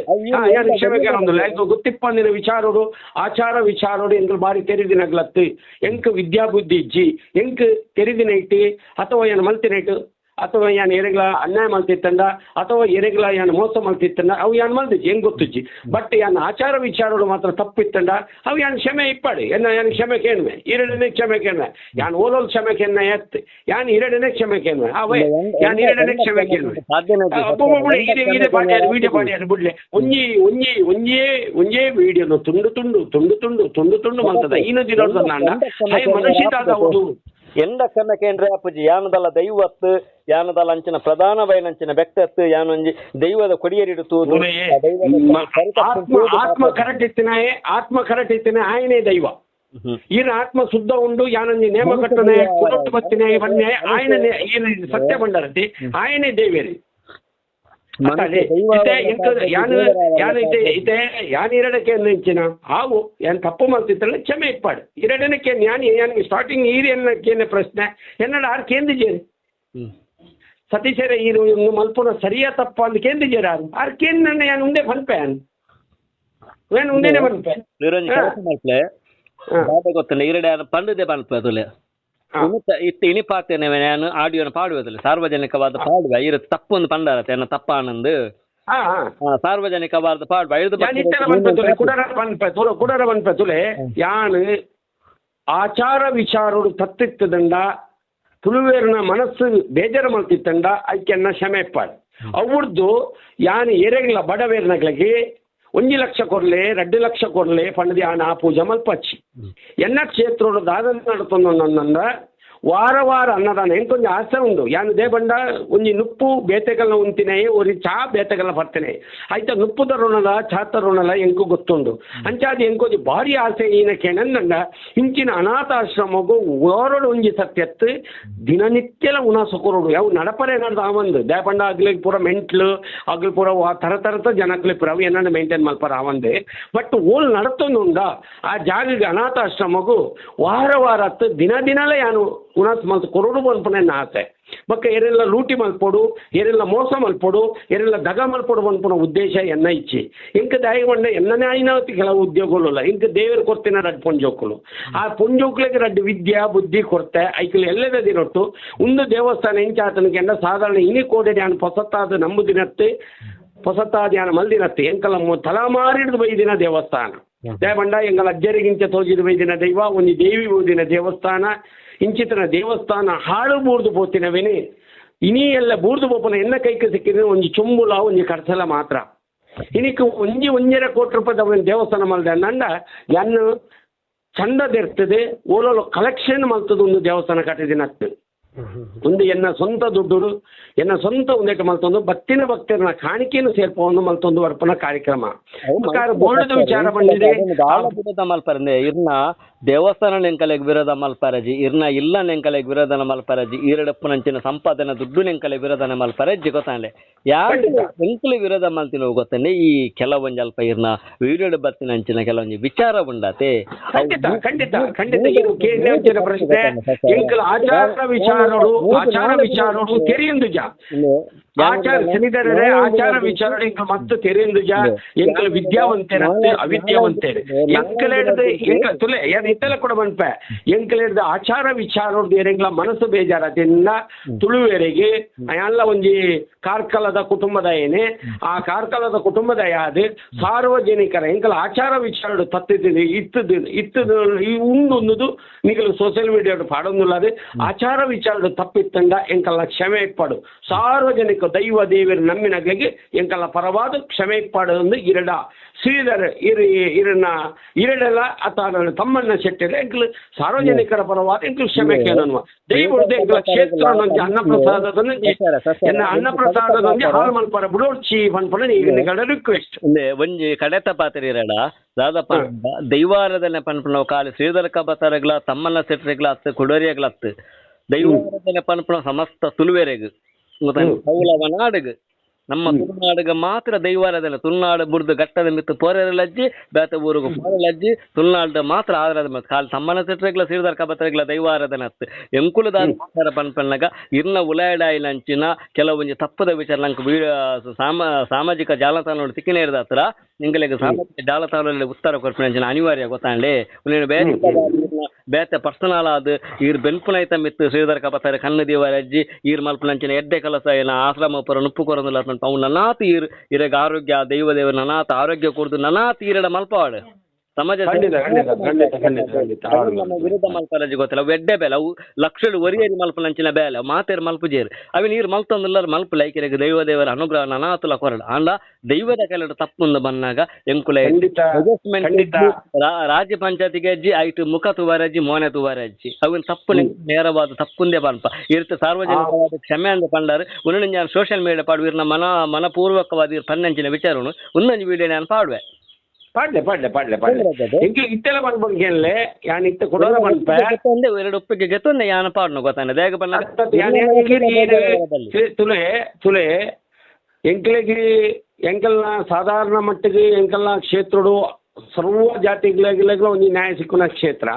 ಏನು ಕ್ಷಮೆ ಕೆಲವೊಂದಿಲ್ಲ ಗೊತ್ತಿಪ್ಪಂದಿನ ವಿಚಾರೋಡು ಆಚಾರ ವಿಚಾರೋಡು ಎಂಕ್ ಬಾರಿ ತೆರಿದಿನಗ್ಲತ್ತು ಎಂಕ್ ವಿದ್ಯಾಬುದ್ಧಿ ಇಜ್ಜಿ ಎಂಕ್ ತೆರಿದಿನ ಇಟ್ಟು ಅಥವಾ ಏನು ಮಲ್ತಿನ ಇಟ್ಟು ಅಥವಾ ಯಾನ್ ಎರೆಗ್ಲ ಅನ್ಯಾಯ ಮಲ್ತಿತ್ತಂಡ ಅಥವಾ ಎರೆಗ್ಲ ಯಾನ್ ಮೋಸ ಮಲ್ತಿತ್ತಂಡ ಅವು ಯಾನ್ ಮಲ್ದಿಜ್ಜಿ ಹೆಂಗ್ ಗೊತ್ತಿಜ್ಜಿ ಬಟ್ ಯಾನ್ ಆಚಾರ ವಿಚಾರಗಳು ಮಾತ್ರ ತಪ್ಪಿತ್ತಂಡ ಅವು ಯಾನ್ ಕ್ಷಮೆ ಇಪ್ಪಾಡಿ ಯಾನ್ ಕ್ಷಮೆ ಕೇಳ್ವೆ ಎರಡನೇ ಕ್ಷಮೆ ಕೇಳ್ವೆ ಯಾನ್ ಓಲೋಲ್ ಕ್ಷಮೆ ಕೇಳ್ನ ಎತ್ ಯಾನ್ ಎರಡನೇ ಕ್ಷಮೆ ಕೇಳ್ವೆ ಅವೇ ಯಾನ್ ಎರಡನೇ ಕ್ಷಮೆ ಕೇಳ್ವೆ ಇದೇ ಪಾಡ್ಯಾರು ವಿಡಿಯೋ ಪಾಡ್ಯಾರು ಬಿಡ್ಲೆ ಒಂಜೇ ವಿಡಿಯೋನು ತುಂಡು ಮಲ್ತದ ಇನ್ನು ದಿನೋಡ್ದ ನಾಂಡ ಮನುಷ್ಯದಾದ ಹೌದು ಎಂದ ಕ್ಷಮೆ ಕೇಂದ್ರ ಅಪ್ಪುಜಿ ಯಾನದಲ್ಲ ದೈವತ್ತು ಯಾನದಲ್ಲ ಅಂಚಿನ ಪ್ರಧಾನವೈನಂಚಿನ ವ್ಯಕ್ತತ್ತು ಯಾನೊಂಜಿ ದೈವದ ಕೊಡಿಯರಿಡುತ್ತು ಆತ್ಮ ಕರೆಕ್ಟ್ ಇತ್ತಿನ ఆయనే ದೈವ ఈయన ఆత్మ శుద్ధ ఉండు యానని నేమ కట్టనే కులొట్టు బత్తినే ఇవన్నీ ఆయన ఈయన సత్య బండారతి ఆయనే దేవేరి ಯಾನ್ ಎರಡಕ್ಕೆ ನೆಂಚಿನ ಹಾವು ಏನ್ ತಪ್ಪು ಮಾಡ್ತಿತ್ತಲ್ಲ ಕ್ಷಮೆ ಇಪ್ಪಾಡು ಎರಡನಕ್ಕೆ ಯಾನ್ ಸ್ಟಾರ್ಟಿಂಗ್ ಈರೇನಕ್ಕೇನೆ ಪ್ರಶ್ನೆ ಎನ್ನಡ ಆರು ಕೇಂದ್ರಿಜೇರಿ ಸತೀಶರೇ ಈರು ಮಲ್ಪುನ ಸರಿಯಾ ತಪ್ಪ ಅಂದ್ ಕೇಂದ್ರಿಜೇರಿ ಆರು ಕೇಂದ್ರ ಯಾನ್ ಉಂದೆ ಪನ್ಪೆ ಏನ್ ಉಂದೇನೆ ಪನ್ಪೆ ಗೊತ್ತಿಲ್ಲ ಈರಡೆ ಪಂಡದೆ ಪನ್ಪೆ ಅದುಲೆ ಇನಿ ಪಾತೇನೆ ನಾನು ಆಡಿಯೋನ ಪಾಡುವುದಿಲ್ಲ ಸಾರ್ವಜನಿಕವಾದ ಪಾಡುವ ಇರ ತಪ್ಪೊಂದು ಪಂಡಾರತೆ ಅನ್ನ ತಪ್ಪ ಆನಂದ್ ಸಾರ್ವಜನಿಕವಾದ ಪಾಡುವ ಕುಡರ ಪನ್ಪೆ ಯಾನ್ ಆಚಾರ ವಿಚಾರೋಡು ತತ್ತಿತ್ತದಂಡ ತುಳುವೇರಿನ ಮನಸ್ಸು ಬೇಜಾರ ಮಲ್ತಿತ್ತಂಡ ಐಕ್ಯನ್ನ ಕ್ಷಮೆ ಪಾಡು ಅವ್ರದ್ದು ಯಾನ್ ಎರೆಗ್ಲ ಬಡವೇರ್ನಗಳಿಗೆ 1 ಲಕ್ಷ ಕೊರ್ಲೆ 2 ಲಕ್ಷ ಕೊರ್ಲೆ ಪಂಡದಿ ಆನ ಆ ಪೂಜೆ ಮಲ್ಪಚ್ಚಿ ಎನ್ನ ಕ್ಷೇತ್ರೋಡು ದಾದ ನಡ್ತೊಂದ ವಾರ ಅನ್ನದಾನ ಎಂಕೊಂದು ಆಸೆ ಉಂಡು ಯಾನು ದೇ ಬಂಡ ಒಂಜಿ ನುಪ್ಪು ಬೇತೆಗಲ್ನ ಉಂತಿನೇ ಒರಿ ಚಾ ಬೇತೆಗಲ್ನ ಬರ್ತೇನೆ ಆಯ್ತಾ ನುಪ್ಪುದ ಋಣಲ ಚಾತ ಋಣಲ ಎಂಕು ಗೊತ್ತುಂಡು ಅಂಚಾದಿ ಎಂಕೊಂಜಿ ಭಾರಿ ಆಸೆ ಈನಕ್ಕೆ ನಂದಂಡ ಇಂಚಿನ ಅನಾಥಾಶ್ರಮಗು ಓರಡು ಒಂಜಿ ಸತ್ಯತ್ತು ದಿನನಿತ್ಯಲ ಉಣಾಸ ಕೊರೋಡು ಯಾವ ನಡಪರೆ ನಡ್ದು ಆವಂದು ದೇ ಬಂಡ ಅಗ್ಲಿಗೆ ಪೂರ ಮೆಂಟ್ಲು ಅಗ್ಲಿ ಪೂರ ತರತರತ ಜನಕ್ಲಿ ಪೂರ ಅವು ಏನಾದ್ರು ಮೇಂಟೈನ್ ಮಲ್ಪರ ಆವಂದೆ ಬಟ್ ಓಲ್ ನಡತೊಂದುಂಡ ಆ ಜಾಗಗೆ ಅನಾಥಾಶ್ರಮಗು ವಾರ ದಿನಲೇ ಯಾನು ಉಣಾಸ್ ಮಲ್ತು ಕೊರೋಡು ಬಂದ್ಪನೆ ಆಸೆ ಬಕ್ಕ ಎರೆಲ್ಲ ಲೂಟಿ ಮಲ್ಪೋಡು ಎರೆಲ್ಲ ಮೋಸ ಮಲ್ಪೋಡು ಎರೆಲ್ಲ ದಗ ಮಲ್ಪೋಡು ಬಂದ್ಪನ ಉದ್ದೇಶ ಎನ್ನ ಇಚ್ಚಿ ಇಂಕ ದಾಯಿ ಬಂಡ ಎನ್ನನೇ ಆಯ್ನಾವತಿ ಕೆಲವು ಉದ್ಯೋಗಗಳು ಇಂಕ ದೇವರು ಕೊಡ್ತಿನ ರಡ್ ಪುಂಜೋಕುಲು ಆ ಪುಂಜೋಕ್ಲಿಗೆ ರಡ್ಡು ವಿದ್ಯಾ ಬುದ್ಧಿ ಕೊಡ್ತೆ ಐಕಲು ಎಲ್ಲದ ದಿನೊಟ್ಟು ಒಂದು ದೇವಸ್ಥಾನ ಇಂಚಾತನಿಗೆ ಎನ್ನ ಸಾಧಾರಣ ಇನಿ ಕೋಡೆ ಧ್ಯಾನ ಹೊಸತ್ತಾದ ನಂಬು ದಿನತ್ತೆ ಹೊಸತ್ತಾದ ಧ್ಯಾನ ಮಲ್ದಿನತ್ತೆ ಎಂಕಲ ತಲಾಮಾರಿಡ್ದು ಬೈದಿನ ದೇವಸ್ಥಾನ ದೇ ಬಂಡ ಎಂಗಲ ಅಜ್ಜರಿಗಿಂಚ ತೋಜಿದ ಬೈದಿನ ದೈವ ಒಂದು ದೇವಿ ಊದಿನ ದೇವಸ್ಥಾನ ಇಂಚಿತನ ದೇವಸ್ಥಾನ ಹಾಳು ಬೂರ್ದು ಪೋತಿನವೇನೆ ಇನಿ ಎಲ್ಲ ಬೂರ್ದು ಪೋಪನ ಎನ್ನ ಕೈಗೆ ಸಿಕ್ಕಿದ್ರೆ ಒಂಜಿ ಚುಂಬುಲ ಒಂಜಿ ಕರ್ಸಲ ಮಾತ್ರ ಇನಿಕ್ ಒಂಜರ ಕೋಟಿ ರೂಪಾಯಿ ದೇವಸ್ಥಾನ ಮಲ್ದೆ ನಂಡ ಎನ್ನು ಚಂದದಿರ್ತದೆ ಓಲೋಲು ಕಲೆಕ್ಷನ್ ಮಲ್ತದ ಒಂದು ದೇವಸ್ಥಾನ ಕಟ್ಟಿದಿನತ್ತು ಒಂದು ಎನ್ನ ಸ್ವಂತ ದುಡ್ಡು ಎನ್ನ ಸ್ವಂತ ಒಂದೇಟು ಮಲ್ತೊಂದು ಬತ್ತಿನ ಭಕ್ತರನ್ನ ಕಾಣಿಕೆಯನ್ನು ಸೇರ್ಪವನ್ನು ಮಲ್ತೊಂದು ವರ್ಪನ ಕಾರ್ಯಕ್ರಮ ಬೋರ್ಡದ ವಿಚಾರ ಬಂದಿದೆ ಮಲ್ಪರಂದೆ ಇರ್ನ ದೇವಸ್ಥಾನ ನೆಂಕಲೆಗ್ ವಿರೋಧ ಮಲ್ಪರಜಿ ಇರ್ನ ಇಲ್ಲ ನೆಂಕಲೆಗ್ ವಿರೋಧನ ಮಲ್ಪರಜಿ ಈರಡಪ್ಪನಂಚಿನ ಸಂಪಾದನೆ ದುಡ್ಡು ನೆಂಕಲೆ ವಿರೋಧನ ಮಲ್ಪರಜ್ಜಿ ಗೊತ್ತಾಂಡೆ ಯಾರು ಎಂಕಲೆ ವಿರೋಧ ಮಲ್ತಿನ ಗೊತ್ತಂಡೆ ಈ ಕೆಲವೊಂದು ಅಲ್ಪ ಇರ್ನ ವಿಡಿಯೋ ಬತ್ತಿನಂಚಿನ ಕೆಲವೊಂದು ವಿಚಾರ ಉಂಡಾತೆ ಖಂಡಿತ ಪ್ರಶ್ನೆ ಆಚಾರ ವಿಚಾರೋಡು ತೆರೆಯೊಂದು ಆಚಾರ ಸನಿದರೆ ಆಚಾರ ವಿಚಾರ ಎಂಕಲ್ ಮಸ್ತ್ ತೆರೆಂದುಜ ಎಂಕಲ್ ವಿದ್ಯಾವಂತೇರತ್ತೆ ಅವಿದ್ಯಾವಂತೇರು ಎಂಕಲ್ ಹಿಡ್ದು ಎಂಕಲ್ ತುಲೆ ಯಾರು ಇತ್ತೆಲ್ಲ ಕೂಡ ಮನ್ಪೆ ಎಂಕಲ್ ಹಿಡ್ದು ಆಚಾರ ವಿಚಾರ ಎಂಕಲ ಮನಸ್ಸು ಬೇಜಾರತಿಂದ ತುಳುವೆರೆಗೆ ಎಲ್ಲ ಒಂಜಿ ಕಾರ್ಕಳದ ಕುಟುಂಬದ ಏನೇ ಆ ಕಾರ್ಕಳದ ಕುಟುಂಬದ ಯಾದು ಸಾರ್ವಜನಿಕರ ಎಂಕಲ ಆಚಾರ ವಿಚಾರ ತತ್ತಿದ್ದು ಇತ್ತದು ಈ ಉಂದು ನಿಗಲು ಸೋಷಿಯಲ್ ಮೀಡಿಯಾ ಪಾಡೊಂದುಲ್ಲದೆ ಆಚಾರ ವಿಚಾರ ತಪ್ಪಿತ್ತಂಡ ಎಂಕಲ್ಲ ಕ್ಷಮೆ ಇಪ್ಪಡು ಸಾರ್ವಜನಿಕ ದೈವ ದೇವರ ನಮ್ಮಿನಗಳಿಗೆ ಎಂಕಲ್ಲ ಪರವಾದ ಕ್ಷಮೆ ಇಪ್ಪಡೊಂದು ಇರಡ ಶ್ರೀಧರ್ ಇರಡೆಲ್ಲ ಅಥವಾ ತಮ್ಮಣ್ಣ ಶೆಟ್ಟರು ಎಂಕಲು ಸಾರ್ವಜನಿಕರ ಪರವಾದ ಎಂಕಲು ಕ್ಷಮೆ ಕೇಳನ್ನುವ ದೈವದ ಎಂಕಲ ಕ್ಷೇತ್ರ ಅನ್ನಪ್ರಸಾದದೊಂದು ಹಾಲು ಮಲ್ಪರ ಬುಡೋಡ್ಚಿ ಪನ್ಪನ ನಿಗಳ ರಿಕ್ವೆಸ್ಟ್ ಒಂಜಿ ಕಡೆತ ಪಾತ್ರ ಇರಡ ದಾದಪ್ಪ ದೈವಾರಾಧನೆ ಪನ್ಪನ ಕಾಲಿ ಶ್ರೀಧರ ಕಬತಾರಗ್ಲ ತಮ್ಮಣ್ಣ ಶೆಟ್ಟರಿಗ್ಲ ಅತ್ತು ಕುಡೋರಿಯಗ್ಲ ಅತ್ತು ದೈವಾರಾಧನೆ ಪನ್ಪನ ಸಮಸ್ತ ತುಳುವೆರೆಗ್ ಕೌಲವ ನಾಡುಗ್ ನಮ್ಮ ತುಳುನಾಡುಗ ಮಾತ್ರ ದೈವಾರಾಧನೆ ತುಳುನಾಡು ಬುಡ್ದು ಗಟ್ಟದ ಮಿತ್ತು ಪೋರೆರಲಜ್ಜಿ ಬೇತ ಊರುಗು ಪೋರೆಲಜ್ಜಿ ತುಳುನಾಡು ಮಾತ್ರ ಆರಾಧನೆ ಕಾಲಿ ತಮ್ಮನ ಸೆಟ್ರೆಗ್ಲ ಶ್ರೀಧರ ಕಬತರೆಗ್ಲ ದೈವಾರಾಧನೆ ಅತ್ತು ಎಂಕುಲದಾದ ಮಾತಾರ ಪನ್ಪನ್ನಗ ಇರ್ನ ಉಲಾಯಡಾಯಿನಂಚಿನ ಕೆಲವೊಂಜಿ ತಪ್ಪದ ವಿಚಾರ ನಂಗೆ ಸಾಮಾಜಿಕ ಜಾಲತಾಣ ತಿಕ್ಕಿನೇ ಇರದ ಹತ್ರ ನಿಂಗಳಿಗೆ ಸಾಮಾಜಿಕ ಜಾಲತಾಣದಲ್ಲಿ ಉತ್ತರ ಕೊಡ್ಪಿನ ಅನಿವಾರ್ಯ ಗೊತ್ತಾಂಡೆ ಬೇರೆ ಬೇತೆ ಪರ್ಸನಲ್ ಆದ ಈರ್ ಬೆನ್ಪುನೈತ ಮಿತ್ತು ಶ್ರೀಧರ ಕಬತಾರೆ ಕಣ್ಣು ದೇವರಜ್ಜಿ ಈರ್ ಮಲ್ಪನಂಚಿನ ಎಡ್ಡೆ ಕೆಲಸ ಏನ ಆಶ್ರಮ ಪರ ನುಪ್ಪು ಕೊರೊಂದಿಲ್ಲ ಅವು ನನಾತ್ ಇರಗ ಆರೋಗ್ಯ ದೈವ ದೇವ ನನಾತ್ ಆರೋಗ್ಯ ಕೊಡ್ದು ನನಾತ್ ಈರಡ ಮಲ್ಪವಾಡು ಸಮಾಜ ವಿರುದ್ಧ ಮಲ್ಪರಜ್ಜಿ ಗೊತ್ತಿಲ್ಲ ಅವು ಎಡ್ಡೆ ಬೇಲೆ ಅವು ಲಕ್ಷలు ಒರಿಯರಿ ಮಲ್ಪನಂಚಿನ ಬೇಲೆ ಮಾತೇರು ಮಲ್ಪುಜೇರು ಅవి ನೀರು ಮಲ್ತೊಂದಿಲ್ಲ ಮಲ್ಪು ಲೈಕಿರೆಗೆ ದೈವ ದೇವರ ಅನುಗ್ರಹ ನನಾತುಲ ಕೊರಡು ಅಂಡ ದೈವದ ಕೆಲವು ತಪ್ಪುಂದು ಬಂದಾಗ ಎಂಕುಲ ಅಡ್ಜಸ್ಟ್ಮೆಂಟ್ ರಾಜ್ಯ ಪಂಚಾಯತಿಗೆ ಅಜ್ಜಿ ಐಟು ಮುಖ ತುವಾರಜ್ಜಿ ಮೋನೆ ತುವಾರಜ್ಜಿ ಅವನ್ ತಪ್ಪು ನೇರವಾದ ತಪ್ಪುಂದೇ ಪನ್ಪ ಇರ್ತ ಸಾರ್ವಜನಿಕವಾದ ಕ್ಷಮೆ ಅಂದ ಪಂಡಾರು ಉನ್ನ ಸೋಷಿಯಲ್ ಮೀಡಿಯಾ ಪಾಡು ಇರ್ನ ಮನಪೂರ್ವಕವಾದ ಪನ್ನಂಚಿನ ವಿಚಾರನು ಒಂದೊಂದು ವಿಡಿಯೋ ನಾನು ಪಾಡುವೆ ಪಾಡ್ಲೆ ಇತ್ತೆಲ್ಲ ಬಂದ್ಬಂಗೆ ಯಾನ್ ಇತ್ತ ಕೊಡೋದ ಬಂದ್ಪೆ ಎರಡು ಒಪ್ಪಿಗೆ ಗೆತ್ತೊಂದೆ ಯಾನ ಪಾಡ್ನು ಗೊತ್ತಾನೆ ದೇಗ ಬಣ್ಣ ತುಲೆ ಎಂಕಲಿಗೆ ಎಂಕಲ್ನ ಸಾಧಾರಣ ಮಟ್ಟಿಗೆ ಎಂಕಲ್ನ ಕ್ಷೇತ್ರಡು ಸರ್ವ ಜಾತಿಗಳಿಗೆಲ್ಲ ಒಂದು ನ್ಯಾಯ ಸಿಕ್ಕುನ ಕ್ಷೇತ್ರ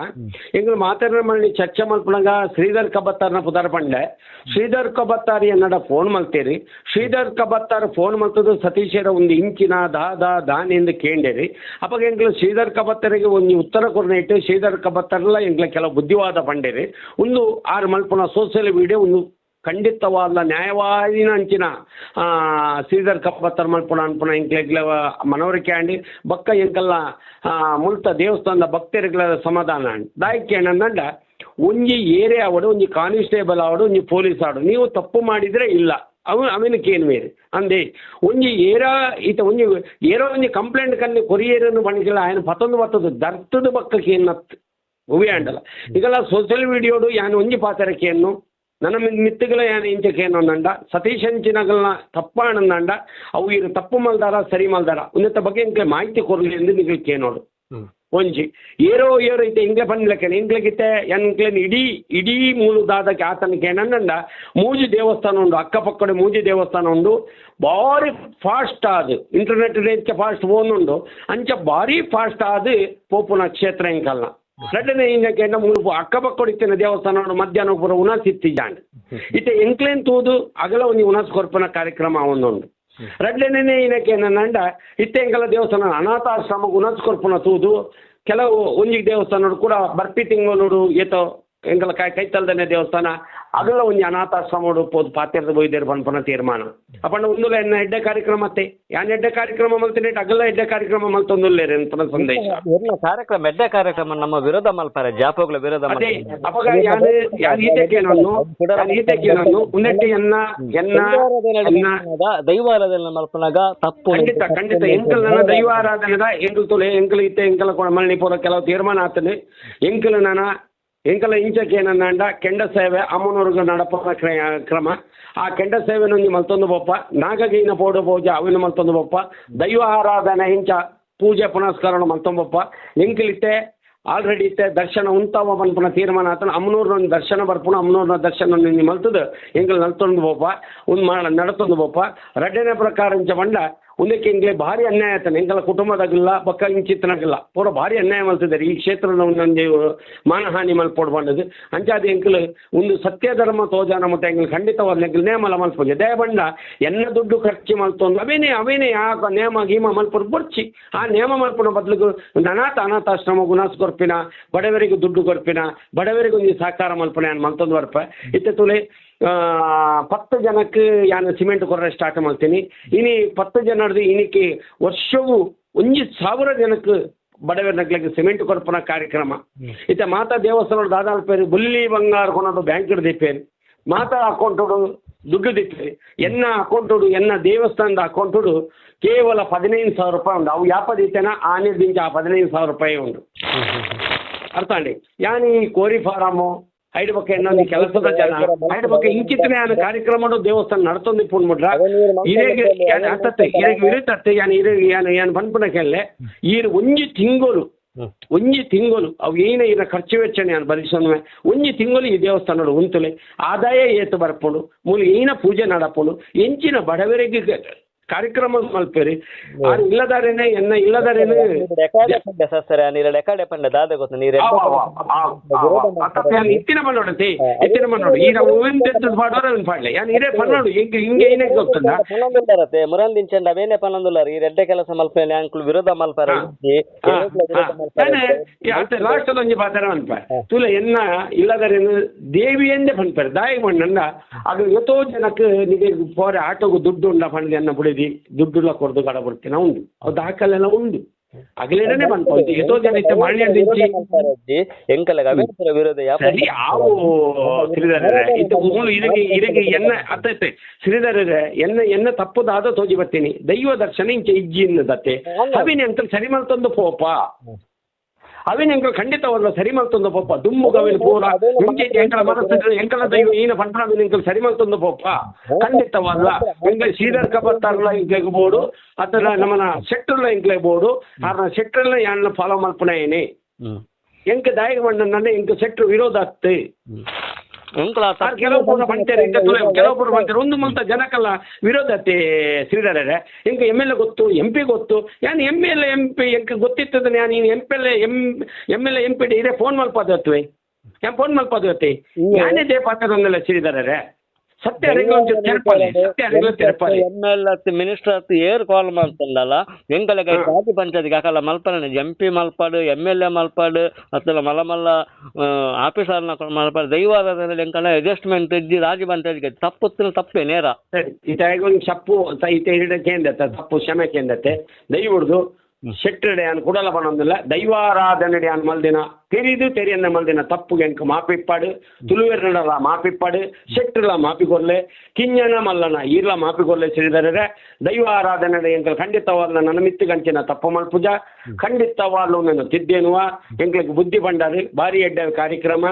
ಎಂಗಳು ಮಾತಾಡ ಮಾಡಿ ಚರ್ಚೆ ಮಲ್ಪನಾಗ ಶ್ರೀಧರ್ ಕಬತ್ತಾರ್ನ ಪುದಾರ ಪಂಡೆ ಶ್ರೀಧರ್ ಕಬತ್ತಾರಿ ಎನ್ನಡ ಫೋನ್ ಮಲ್ತೇರಿ ಶ್ರೀಧರ್ ಕಬತ್ತಾರ್ ಫೋನ್ ಮಲ್ತದ್ದು ಸತೀಶರ ಒಂದು ಇಂಚಿನ ದಾನಿ ಎಂದು ಕೇಂಡೇರಿ ಅವಾಗ ಎಂಗಳು ಶ್ರೀಧರ್ ಕಬತ್ತರಿಗೆ ಒಂದು ಉತ್ತರ ಕೊರನೆ ಇಟ್ಟು ಶ್ರೀಧರ್ ಕಬತ್ತಾರಲ್ಲ ಎಂಗ್ಲ ಕೆಲವು ಬುದ್ಧಿವಾದ ಪಂಡೇರಿ ಒಂದು ಆರು ಮಲ್ಪನ ಸೋಷಿಯಲ್ ಮೀಡಿಯಾ ಒಂದು ಖಂಡಿತವಾದ ನ್ಯಾಯವಾದಿನ ಅಂಚಿನ ಶ್ರೀಧರ್ ಕಪ್ಪತ್ತರ್ ಮಲ್ಪುಣ ಅನ್ಪುಣ ಇಂಕ್ಲೆಗ್ಲ ಮನವರಿಕೆ ಅಂಡಿ ಬಕ್ಕ ಎಂಕಲ್ಲ ಮುಲ್ತ ದೇವಸ್ಥಾನದ ಭಕ್ತರಿಗಳ ಸಮಾಧಾನ ದಾಯಕ್ಕೆ ಏನಂದ ಒಂಜಿ ಏರಿಯಾ ಆವಡು ಒಂಜಿ ಕಾನ್ಸ್ಟೇಬಲ್ ಆವಡು ಒಂಜಿ ಪೊಲೀಸ್ ಆವಡು ನೀವು ತಪ್ಪು ಮಾಡಿದರೆ ಇಲ್ಲ ಅವನಕ್ಕೇನು ಬೇರೆ ಅಂದೆ ಒಂಜಿ ಒಂಜಿ ಕಂಪ್ಲೇಂಟ್ ಕನ್ನಿ ಕೊರಿಯರನ್ನು ಬಣಿಸಿಲ್ಲ ఆయన ಪತ್ತೊಂದು ದರ್ತದ ಬಕ್ಕಕ್ಕೆ ಏನತ್ತು ಉವಿ ಅಂಡಲ್ಲ ಈಗಲ್ಲ ಸೋಷಿಯಲ್ ಮೀಡಿಯೋಡು ಯಾನು ಒಂಜಿ ಪಾತ್ರಕ್ಕೇನು ನನ್ನ ಮಿತ್ತುಗಳ ಏನು ಇಂಚಕ್ಕೇನು ಅಂದಂಡ ಸತೀಶ್ ಅಂಚಿನಗಳನ್ನ ತಪ್ಪಾಣಂದಂಡ ಅವು ಇರು ತಪ್ಪು ಮಲ್ದಾರ ಸರಿ ಮಲ್ದಾರ ಉನ್ನತ ಬಗ್ಗೆ ಇಂಕ್ಲೆ ಮಾಹಿತಿ ಕೊರಲಿ ಎಂದು ನಿಗಲಿಕ್ಕೆ ನೋಡು ಒಂಜಿ ಏರೋ ಐತೆ ಇಂಗ್ಲೆ ಪನ್ಲಕ್ಕೇನೆ ಇಂಗ್ಲೆಗಿತ್ತೆ ಎಂಕ್ಲೇನು ಇಡೀ ಮೂಲದಾದಕ್ಕೆ ಆತನಕ್ಕೆ ಏನಂದ ಮೂಜಿ ದೇವಸ್ಥಾನ ಉಂಡು ಅಕ್ಕಪಕ್ಕಡೆ ಮೂಜಿ ದೇವಸ್ಥಾನ ಉಂಡು ಭಾರಿ ಫಾಸ್ಟ್ ಆದು ಇಂಟರ್ನೆಟ್ ರೇಂಚ ಫಾಸ್ಟ್ ಫೋನ್ ಉಂಡು ಅಂಚ ಭಾರಿ ಫಾಸ್ಟ್ ಆದು ಪೋಪುನ ಕ್ಷೇತ್ರ ಇಂಕಲ್ನ ರಡ್ಡನೆ ಇಂಜಕ್ಕೆ ಮುಳುಪು ಅಕ್ಕಪಕ್ಕಡಿತ್ತಿನ ದೇವಸ್ಥಾನ ಮಧ್ಯಾಹ್ನ ಪೂರ ಉನಾಸ್ ಇತ್ತಿಜಾಂಡ್ ಇತ್ತೆ ಎಂಕ್ಲೇನ್ ತೂದು ಅಗಲ ಒಂದು ಉನಾಸ್ ಕೊರ್ಪನ ಕಾರ್ಯಕ್ರಮ ಒಂದೊಂದು ರಡ್ಡನೆ ಏನಕ್ಕೆ ಏನಂಡ ಇತ್ತೆ ಎಂಕಲ ದೇವಸ್ಥಾನ ಅನಾಥಾಶ್ರಮ ಉನಾಸ್ ಕೊರ್ಪನ ತೂದು ಕೆಲವು ಒಂಜಿ ದೇವಸ್ಥಾನ ಕೂಡ ಬರ್ಪಿ ತಿಂಗಳು ಏತೋ ಎಂಕಲ ಕೈತಲ್ದನೆ ದೇವಸ್ಥಾನ ಅಗಲ ಒಂಜಿ ಅನಾಥಾಶ್ರಮ ಪೋದು ಪಾತ್ರದ ಬೊಯ್ದೇರು ಪನ್ಪನ ತೀರ್ಮಾನ ಅಪಂಡ ಒಂದುಲ ಎನ್ನ ಎಡ್ಡೆ ಕಾರ್ಯಕ್ರಮ ಅತ್ತೆ ಯಾನ್ ಎಡ್ಡೆ ಕಾರ್ಯಕ್ರಮ ಮಲ್ತೇನೆ ಅಗಲ ಎಡ್ಡೆ ಕಾರ್ಯಕ್ರಮ ಮಲ್ತೊಂದುಲ್ಲೇರೆ ಪನ ಸಂದೇಶ ಕಾರ್ಯಕ್ರಮ ಎಡ್ಡೆ ಕಾರ್ಯಕ್ರಮ ನಮ್ಮ ವಿರೋಧ ಮಲ್ಪಾರೆ ಜಾಪೋಗ್ಲ ವಿರೋಧ ಅದೇ ಅಪಗ ಯಾನ್ ಈತೆಕೇನನ್ನು ಉನ್ನಟ್ಟಿ ದೈವಾರಾಧನೆ ಮಲ್ಪನಾಗ ತಪ್ಪು ಖಂಡಿತ ಎಂಕಲ್ ನನ್ನ ದೈವಾರಾಧನೆದ ಎಂಕಲ್ ತುಲೆ ಎಂಕಲ್ ಇತ್ತೆ ಎಂಕಲ ಮಲ್ನಿ ಪೂರ ಕೆಲವು ತೀರ್ಮಾನ ಆತನೆ ಎಂಕಲ್ ಎಂಕಲ ಇಂಚಕ್ಕೆ ಏನಂದ ಕೆಂಡ ಸೇವೆ ಅಮ್ಮನವ್ರಿಗೆ ನಡಪ ಕ್ರಮ ಆ ಕೆಂಡ ಸೇವೆನೊಂದು ಮಲ್ತೊಂದು ಬೊಪ್ಪ ನಾಗಗೈನ ಪೋಡು ಪೂಜೆ ಅವಿನ ಮಲ್ತೊಂದು ಬೊಪ್ಪ ದೈವ ಆರಾಧನೆ ಇಂಚ ಪೂಜೆ ಪುನಸ್ಕರಣ ಮಲ್ತೊಂಬೊಪ್ಪ ಎಂಕಲಿತ್ತೆ ಆಲ್ರೆಡಿ ಇತ್ತೆ ದರ್ಶನ ಉಂತಾವ ಪನ್ಪನ ತೀರ್ಮಾನ ಆತನ ಅಮ್ಮನೂರ್ನ ದರ್ಶನ ಬರ್ಪುಣ ಅಮ್ಮನೂರ್ನ ದರ್ಶನ ಮಲ್ತದ ಎಂಕಲ್ ನಲ್ತೊಂದು ಬೊಪ್ಪ ನಡತೊಂದು ಬೊಪ್ಪ ರಡ್ಡನೆ ಪ್ರಕಾರ ಇಂಚ ಬಂಡ ಒಂದಕ್ಕೆ ಇಂಗ್ಲೆ ಭಾರಿ ಅನ್ಯಾಯ ಆಯ್ತಾನೆ ಎಂಕಲ ಕುಟುಂಬದಾಗಿಲ್ಲ ಬಕ್ಕ ಇಂಚಿತ್ತನಾಗಿಲ್ಲ ಪೂರ ಭಾರಿ ಅನ್ಯಾಯ ಮಲ್ತಿದ್ದಾರೆ ಈ ಕ್ಷೇತ್ರದ ಒಂದೊಂದು ಮಾನಹಾನಿ ಮಲ್ಪೊಡ್ಬಂಡದು ಅಂಚಾದ ಎಂಕಲು ಒಂದು ಸತ್ಯ ಧರ್ಮ ತೋಜಾನ ಮಟ್ಟ ಎಂಕಲು ಖಂಡಿತವಾದ ಎಂಕಲು ನೇಮಲ ಮಲ್ಪೋಜೆ ದಯಬಂಡ ಎನ್ನ ದುಡ್ಡು ಖರ್ಚು ಮಲ್ತೊಂದು ಅವೇನೇ ಆ ನೇಮ ಗೀಮ ಮಲ್ಪೊಡು ಬರ್ಚಿ ಆ ನೇಮ ಮಲ್ಪನ ಬದಲಿಗೆ ಒಂದು ಅನಾಥಾಶ್ರಮ ಗುಣಾಸ್ ಕೊರ್ಪಿನ ಬಡವರಿಗೆ ದುಡ್ಡು ಕೊರ್ಪಿನ ಬಡವರಿಗೆ ಒಂದು ಸಹಕಾರ ಮಲ್ಪನೆ ಅನ್ ಮಲ್ತೊಂದು ಬರ್ಪ ಇತ್ತೆ ತುಲೆ 10 ಜನಕ್ಕೆ ಯಾನು ಸಿಮೆಂಟ್ ಕೊರ್ರೆ ಸ್ಟಾರ್ಟ್ ಮಾಡ್ತೀನಿ ಇನಿ 10 ಜನರದು ಇನಿಕ್ಕೆ ವರ್ಷವೂ 1,000 ಜನಕ್ಕೆ ಬಡವರಿಗೆ ಸಿಮೆಂಟ್ ಕೊರ್ಪನ ಕಾರ್ಯಕ್ರಮ ಇತ್ತೆ ಮಾತಾ ದೇವಸ್ಥಾನ ದಾದಾಳ ಪೇರು ಬುಲ್ಲಿ ಬಂಗಾರ ಕೊನೋದು ಬ್ಯಾಂಕ್ ದಿಪ್ಪೇರು ಮಾತಾ ಅಕೌಂಟುಡು ದುಡ್ಡು ದಿಪ್ಪೇರು ಎನ್ನ ಅಕೌಂಟುಡು ಎನ್ನ ದೇವಸ್ಥಾನದ ಅಕೌಂಟುಡು ಕೇವಲ 15,000 ರೂಪಾಯಿ ಉಂಟು ಅವು ಯಾಪದಿತ್ತೇನ ಆನೆ ದಿಂಚ ಆ 15,000 ರೂಪಾಯಿ ಉಂಟು ಅರ್ಥ ಅಂಡಿ ಯಾನಿ ಕೋರಿ ಫಾರಮು ಐದು ಪಕ್ಕ ಇನ್ನೊಂದು ಕೆಲಸದ ಜನ ಐದು ಪಕ್ಕ ಇಂಚಿತ್ತನೆ ಆನ ಕಾರ್ಯಕ್ರಮ ದೇವಸ್ಥಾನ ನಡ್ತೊಂದು ಫೋನ್ ಮಾಡ್ರ ಇರೇಗೆ ಅರ್ಥತ್ತೆ ಇರೇಗೆ ವಿರುತ್ತತ್ತೆ ಯಾನು ಪನ್ಪುನ ಕೆಲ್ಲೆ ಈರು ಒಂಜಿ ತಿಂಗಳು ಅವು ಏನೇ ಇರ ಖರ್ಚು ವೆಚ್ಚನೆ ನಾನು ಭರಿಸೋಣ ಒಂಜಿ ತಿಂಗಳು ಈ ದೇವಸ್ಥಾನ ಉಂತುಲೆ ಆದಾಯ ಏತು ಬರ್ಪುಡು ಮೂಲ ಏನ ಪೂಜೆ ನಡಪುಡು ಎಂಚಿನ ಬಡವರಿಗೆ ಕಾರ್ಯಕ್ರಮ ಮಲ್ಪೇರಿ ಆರು ಇಲ್ಲದಾರೇನೆ ಎನ್ನ ಇಲ್ಲದಾರೇನೆ ಇತ್ತಿನ ಮಣ್ಣೋಡತಿ ಇತ್ತಿನ ಮಣ್ಣೋಡು ಈಗ ಪಾಡೋರ ಪಾಡ್ಲೆ ಯಾನ್ ಇರೇ ಪನ್ನೋಡು ಹಿಂಗೆ ಏನೇ ಗೊತ್ತಲ್ಲ ಮುರಂದಿಂಚಂಡ ಅವೇನೇ ಪನ್ನೊಂದುಲ್ಲ ಈ ರೆಡ್ಡೆ ಕೆಲಸ ಮಲ್ಪೇನೆ ಅಂಕ್ಲು ವಿರೋಧ ಮಲ್ಪಾರ ಲಾಸ್ಟ್ ಒಂಜಿ ಪಾತ್ರ ಮನ್ಪ ತುಲ ಎನ್ನ ಇಲ್ಲದಾರೇನು ದೇವಿಯಂದೇ ಪನ್ಪೇರು ದಾಯಿ ಮಣ್ಣಂಡ ಅದು ಎಷ್ಟೋ ಜನಕ್ಕೆ ನಿಗೆ ಪೋರೆ ಆಟೋಗು ದುಡ್ಡು ಉಂಡ ಪಂಡ ಎನ್ನ ಬುಡಿದಿ ದುಡ್ಡುಲ್ಲ ಕೊಡ್ದು ಕಡ ಬರ್ತೀನ ಉಂಡು ಅವು ದಾಖಲೆಲ್ಲ ಉಂಡು ಅಗಲೇನೇ ಬಂತು ಎಷ್ಟೋ ಜನ ಇತ್ತೆ ಮಳೆ ಸರಿ ಆವು ಶ್ರೀಧರ ಇದು ಮೂಲ ಇದಕ್ಕೆ ಎನ್ನ ಅತ್ತೈತೆ ಶ್ರೀಧರ ಎನ್ನ ತಪ್ಪದಾದ ತೋಜಿ ಬರ್ತೀನಿ ದೈವ ದರ್ಶನ ಇಂಚೆ ಇಜ್ಜಿ ಇನ್ನದತ್ತೆ ಅವಿನ ಅಂಕಲ್ ಸರಿ ಮಲ್ತೊಂದು ಪೋಪ ಅವಿನ ಅಂಕಲ್ ಖಂಡಿತವಲ್ಲ ಸರಿ ಮಲ್ತೊಂದು ಪೋಪ ದುಮ್ಮುಗವಿನ ಪೂರ ಮುಂಚೆ ಎಂಕಲ ಮನಸ್ಸು ಎಂಕಲ ದೈವ ಏನ ಪಂಟ್ರಾವಿನ ಅಂಕಲ್ ಸರಿ ಮಲ್ತೊಂದು ಪೋಪ ಖಂಡಿತವಲ್ಲ ಎಂಕಲ್ ಶ್ರೀಧರ್ ಕಬತ್ತಾರಲ್ಲ ಇಂಕ್ಲೆಗ್ ಬೋಡು ಅಥವಾ ನಮ್ಮನ ಶೆಟ್ಟರ್ಲ ಇಂಕ್ಲೆಗ್ ಬೋಡು ಆರ ಶೆಟ್ಟರ್ಲ ಯಾನ ಫಾಲೋ ಮಲ್ಪನ ಏನೇ ಎಂಕ ದಾಯಿಗ ಮಣ್ಣನ್ನ ಎಂಕ ಶೆಟ್ರು ವಿರೋಧ ಆಗ್ತೆ ಕೆಲವು ಬಂತಾರೆ ಕೆಲವೊಬ್ಬರು ಬಂತಾರೆ ಒಂದು ಮಂತ ಜನಕ್ಕೆಲ್ಲ ವಿರೋಧತೆ ಶ್ರೀಧರರೇ ಎಂಕ MLA ಗೊತ್ತು MP ಗೊತ್ತು ಯಾನ್ MLA MP ಎಂಕ ಗೊತ್ತಿರ್ತದೆ ನಾನು ನೀನು MLA MP ಇದೇ ಫೋನ್ ಮಲ್ಪದತ್ವೆ ഞാൻ ಫೋನ್ ಮಲ್ಪದತ್ತೆ ഞാനേ ಜಯ ಪಾತ್ರದೊಂದಲ್ಲ ಶ್ರೀಧರರೇ ಸತ್ಯ ಮಿನಿಸ್ಟರ್ ಏರ್ ಕಾಲ್ ಮಾಡ್ತಲ್ಲ ಎಂಕಲೆಗೆ ಜಾತಿ ಪಂಚಾಯತ್ ಅಕಲ್ಲ ಮಲ್ಪನೆ MP ಮಲ್ಪಾಡು MLA ಮಲ್ಪಾಡು ಅತ್ತಲ್ಲ ಮಲ್ಲ ಆಫೀಸರ್ನ ಮಲ್ಪಾಡು ದೈವಾರಾಧನೆ ಎಂಕಲ ಅಡ್ಜಸ್ಟ್ಮೆಂಟ್ ಇದ್ದಿ ರಾಜ್ಯ ಪಂಚಾಯತ್ಗೆ ತಪ್ಪೇ ನೇರ ಸರಿ ಒಂದು ತಪ್ಪು ತಪ್ಪು ಕ್ಷಮೆ ಕೇಂದ್ರತೆ ದೈವಡ್ದು ಶೆಟ್ಟಡೆ ಅನ್ ಕುಡಲ ಬಣ್ಣೊಂದಿಲ್ಲ ದೈವಾರಾಧನೆ ಅನ್ ಮಲ್ದಿನ ತೆರಿಯನ್ನ ಮಲ್ದಿನ ತಪ್ಪುಗೆ ಎಂಕ ಮಾಪಿಪ್ಪಾಡು ತುಳುವೆರ್ನಡಲ ಮಾಪಿಪ್ಪಾಡು ಶೆಟ್ಟಲ ಮಾಪಿಕೊರ್ಲೆ ಕಿಂಜನ ಮಲ್ಲನ ಈರ್ಲ ಮಾಪಿಕೊರ್ಲೆ ಶ್ರೀಧರರೇ ದೈವಾರಾಧನೆ ಎಂಕಲ್ ಖಂಡಿತವಾದ ನನ್ನ ಮಿತ್ತಿಗಂಚಿನ ತಪ್ಪು ಮಲ್ಪುಜ ಖಂಡಿತವಾಗ್ಲೂ ನಾನು ತಿದ್ದೇನುವ ಎಂಕ್ಲಿಗೆ ಬುದ್ಧಿ ಬಂಡಾರು ಭಾರಿ ಎಡ್ಡ ಕಾರ್ಯಕ್ರಮ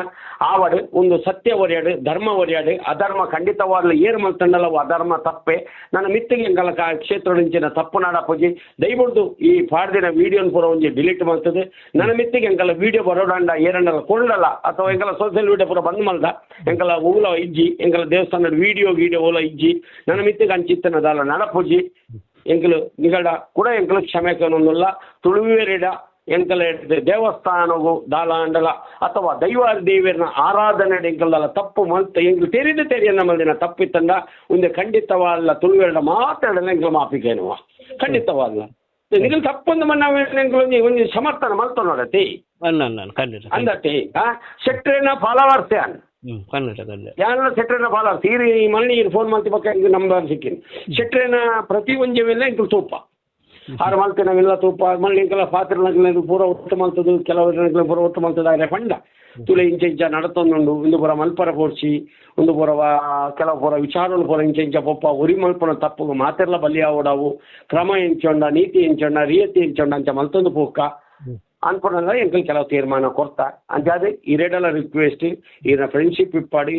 ಆವಡು ಒಂದು ಸತ್ಯ ಒರೆಯಾಡು ಧರ್ಮ ಒರೆಯಾಡು ಅಧರ್ಮ ಖಂಡಿತವಾಗ್ಲೂ ಏರ್ ಮಲ್ತಂಡಲ್ಲ ಅಧರ್ಮ ತಪ್ಪೆ ನನ್ನ ಮಿತ್ತಿಗೆ ಎಂಕಲ ಕ್ಷೇತ್ರದಿಂಚಿನ ತಪ್ಪು ನಾಡಪ್ಪುಜಿ ದಯವಿಟ್ಟು ಈ ಪಾಡ್ದಿನ ವಿಡಿಯೋನ ಪೂರ ಒಂಜಿ ಡಿಲೀಟ್ ಮಾಡ್ತದೆ ನನ್ನ ಮಿತ್ತಿಗೆ ಎಂಕಲ ವಿಡಿಯೋ ಬರೋಡಂಡ ಏರಂಡ ಕೊಳ್ಳಲ್ಲ ಅಥವಾ ಎಂಕಲ ಸೋಷಿಯಲ್ ಮೀಡಿಯಾ ಪೂರ ಬಂದ್ ಮಲ್ದ ಎಂಕಲ ಊಲ ಇಜ್ಜಿ ಎಂಕಲ ದೇವಸ್ಥಾನದ ವಿಡಿಯೋ ಓಲ ಇಜ್ಜಿ ನನ್ನ ಮಿತ್ತಿಗೆ ಅಂಚಿತ್ತನದಲ್ಲ ನಡಪುಜಿ ಎಂಕಲು ನಿಗಡ ಕೂಡ ಎಂಕಲು ಕ್ಷಮೆ ಕಾನೂನಲ್ಲ ತುಳುವೇರಿಡ ಎಂಕಲ ದೇವಸ್ಥಾನವು ದಾಲಾಂಡಲ ಅಥವಾ ದೈವ ದೇವಿಯರನ್ನ ಆರಾಧನೆ ಎಂಕಲ್ದಲ್ಲ ತಪ್ಪು ಮಲ್ತ ಎಂಕ್ಲು ತೆರಿಯನ್ನ ಮಲ್ದಿನ ತಪ್ಪಿತ್ತಂಡ ಒಂದೇ ಖಂಡಿತವಲ್ಲ ತುಳುವೇರಿಡ ಮಾತಾಡಲ್ಲ ಎಂಕಲು ಮಾಪಿಕೇನುವ ಖಂಡಿತವಲ್ಲ ನಿಗಲ್ ತಪ್ಪೊಂದು ಒಂದು ಸಮರ್ಥನ ಮಲ್ತ ನೋಡತಿ ಅಂದತಿ ಶೆಟ್ರೇನ ಫಾಲೋವರ್ಸ್ ಯಾನ್ ಯಾನ ಶೆಟ್ರೇನ ಫಾಲೋವರ್ಸ್ ಈ ಮಲ್ನಿ ಫೋನ್ ಮಾಡ್ತಿ ಪಕ್ಕ ನಂಬರ್ ಸಿಕ್ಕಿನ ಶೆಟ್ರೇನ ಪ್ರತಿ ಒಂಜವೆಲ್ಲ ಇಂಕಲ್ ತೂಪ ಆರು ಮಲ್ತಿನವೆಲ್ಲ ತೂಪ ಮಳ್ಳಿ ಇಂಕಲ ಪಾತ್ರನಗಲ ಪೂರ ಒಟ್ಟು ಮಲ್ತದು ಕೆಲವು ಪೂರ ಒಟ್ಟು ಮಲ್ತದಾರೆ ಪಂಡ ತುಲೆ ಇಂಚ ನಡತೊಂದುಂಡು ಒಂದು ಪೂರ ಮಲ್ಪರ ಪೋಡ್ಸಿ ಒಂದು ಪೂರ ಕೆಲವು ಪೂರ ವಿಚಾರಗಳು ಪೂರ ಇಂಚ ಪೊಪ್ಪ ಉರಿ ಮಲ್ಪನ ತಪ್ಪು ಮಾತೆರ್ಲ ಬಲಿ ಆವಡವು ಕ್ರಮ ಎಂಚೊಂಡ ನೀತಿ ಎಂಚೊಂಡ ರಿಯತಿ ಎಂಚೊಂಡ ಅಂಚ ಮಲ್ತೊಂದು ಪೋಕ್ಕ ಅನ್ಕೊಂಡ ಎಂಕಲ್ ಕೆಲವು ತೀರ್ಮಾನ ಕೊಡ್ತಾ ಅಂಚಾದೆ ಇರೆಡಲ ರಿಕ್ವೆಸ್ಟ್ ಈನ ಫ್ರೆಂಡ್ಶಿಪ್ ಇಪ್ಪಾಡಿ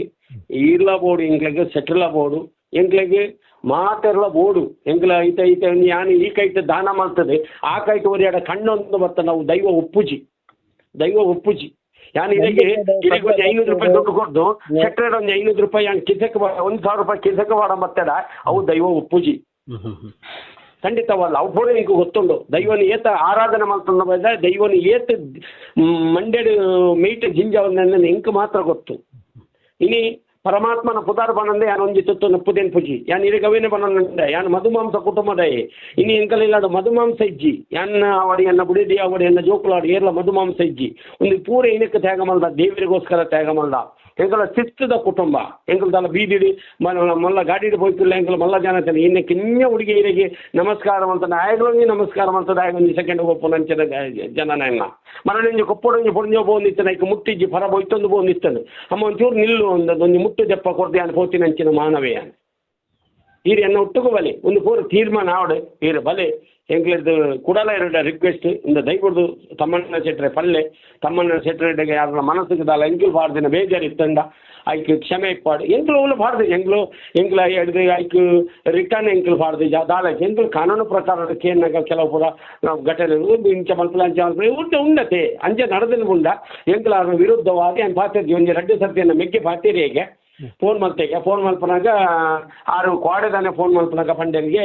ಈರ್ಲ ಬೋರ್ಡು ಎಂಕ್ಲೆಗೆ ಸೆಟ್ಲ ಬೋರ್ಡು ಎಂಕ್ಲೆಗೆ ಮಾತೆರ್ಲ ಬೋರ್ಡು ಎಂಕ್ಲ ಐತೆ ಯಾನು ಈ ಕೈತೆ ದಾನ ಮಾಡ್ತದೆ ಆ ಕೈತೆ ಒರಿಯಾಡ ಕಣ್ಣೊಂದು ಬತ್ತ ನಾವು ದೈವ ಒಪ್ಪುಜಿ ಯಾನು ಇದಕ್ಕೆ ಒಂದು 500 ರೂಪಾಯಿ ದುಡ್ಡು ಕೊಟ್ಟು ಸೆಕ್ರೆಟ್ ಒಂದು 500 ರೂಪಾಯಿ ಕಿಸಕ್ಕೆ 1,000 ರೂಪಾಯಿ ಕಿಸಕ್ಕೆ ಮಾಡ ಮತ್ತಡ ಅವು ದೈವ ಒಪ್ಪುಜಿ ಖಂಡಿತವಲ್ಲ ಅವು ಪೂರ ಇಂಕು ಗೊತ್ತುಂಡು ದೈವನ ಏತ ಆರಾಧನೆ ಮಾಡ್ತಂದ ಬೈದ ದೈವನ ಏತ ಮಂಡ್ಯಡು ಮೀಟ್ ಜಿಂಜವನ್ನ ಇಂಕು ಮಾತ್ರ ಗೊತ್ತು. ಇನಿ ಪರಮಾತ್ಮನ ಪುದಾರ್ ಬನಂದೆ ಯಾನು ಒಂಜಿ ತುತ್ತು ನಪ್ಪುದೇನು ಪುಜಿ ಯಾನ್ ಇರಿ ಗವೇನೆ ಬನಂದೆ ಯಾನ್ ಮಧುಮಾಂಸ ಕುಟುಂಬದ ಇನಿ ಎಂಕಲಿಲ್ಲಾಡು ಮಧುಮಾಂಸ ಇಜ್ಜಿ ಯಾನ್ನ ಅವಡಿ ಎನ್ನ ಬುಡಿದಿ ಅವಡಿ ಎನ್ನ ಜೋಕುಲಾಡು ಏರ್ಲ ಮಧುಮಾಂಸ ಇಜ್ಜಿ ಒಂದು ಪೂರ ಇನಕ್ಕೆ ತ್ಯಾಗ ಮಲ್ದ ದೇವರಿಗೋಸ್ಕರ ತ್ಯಾಗ ಮಲ್ದ ಎಂಕಲ ಶಿಸ್ತದ ಕುಟುಂಬ ಎಂಕಲ್ದಲ್ಲ ಬೀದಿಡಿ ಮಲ್ಲ ಗಾಡಿ ಹೋಯ್ತಿಲ್ಲ ಎಂಕಲ್ ಮಲ್ಲ ಜನ ಇನ್ನು ಕಿನ್ನ ಹುಡುಗಿಯರಿಗೆ ನಮಸ್ಕಾರ ಮಾಡ್ತಾನೆ ಆಯ್ಗಳೊಂಗಿ ನಮಸ್ಕಾರ ಮಾಡ್ತದೆ ಆಗ ಒಂದು ಸೆಕೆಂಡ್ ಒಪ್ಪು ನಂಚಿನ ಜನನ ಎನ್ನ ಮರಣಿಂಜಿ ಕೊಪ್ಪೊಡಂಜಿ ಪೊಡಂಜೋ ಬೋಂದಿತ್ತಾನೆ ಈಗ ಮುಟ್ಟಿಜ್ಜಿ ಪರ ಬೊಯ್ತೊಂದು ಬೋಂದಿತ್ತಾನೆ ಅಮ್ಮ ಒಂಚೂರು ನಿಲ್ಲು ಒಂದು ಮುಟ್ಟು ದೆಪ್ಪ ಕೊಡ್ದೆ ಅನ್ ಪೋತಿ ನಂಚಿನ ಮಾನವೇ ಅನ್ ಈರು ಎನ್ನ ಒಟ್ಟುಗು ಬಲೆ ಒಂದು ಪೂರ ತೀರ್ಮಾನ ಆವಡೆ ಈರು ಬಲೆ ಎಂಕ್ಲದ್ದು ಕುಡಲ ಎರಡು ರಿಕ್ವೆಸ್ಟ್ ಇಂದ ದೈವದ್ದು ತಮ್ಮಣ್ಣ ಸೆಟ್ರೆ ಪಲ್ಲೆ ತಮ್ಮಣ್ಣ ಸೆಟ್ರೆಗೆ ಯಾರ ಮನಸ್ಸಿಗೆ ದಾಲ ಎಂಕ್ಲು ಪಾಡ್ದಿನ ಬೇಜಾರು ಇತ್ತಂಡ ಆಯ್ಕೆ ಕ್ಷಮೆ ಪಾಡು ಎಂಕ್ಲು ಅವಳು ಪಾಡ್ದು ಎಂಕ್ಲ ಹಿಡ್ದು ಆಯ್ಕೆ ರಿಟರ್ನ್ ಎಂಕ್ಲು ಪಾಡ್ದು ದಾಲ ಎಂಕ್ಲು ಕಾನೂನು ಪ್ರಕಾರ ಕೇನಾಗ ಕೆಲವು ಪೂರ ಘಟನೆ ಇಂಚ ಮಲ್ಪಲ ಅಂಚ ಮಲ್ಪಲ ಉಂಡತೆ ಅಂಚೆ ನಡೆದಿನ ಉಂಡ ಎಂಕ್ಲ ವಿರುದ್ಧವಾಗಿ ಅನ್ ಪಾತಿರ್ತೀವಿ ಒಂದು ಎರಡು ಸರ್ತಿಯನ್ನು ಮೆಗ್ಗೆ ಪಾತಿರಿ ಹೇಗೆ ಫೋನ್ ಮಲ್ತೆಗೆ ಫೋನ್ ಮಲ್ಪನಾಗ ಆರು ಕ್ವಾಡೆದಾನೆ ಫೋನ್ ಮಲ್ಪನಾಗ ಪಂಡ್ಯರಿಗೆ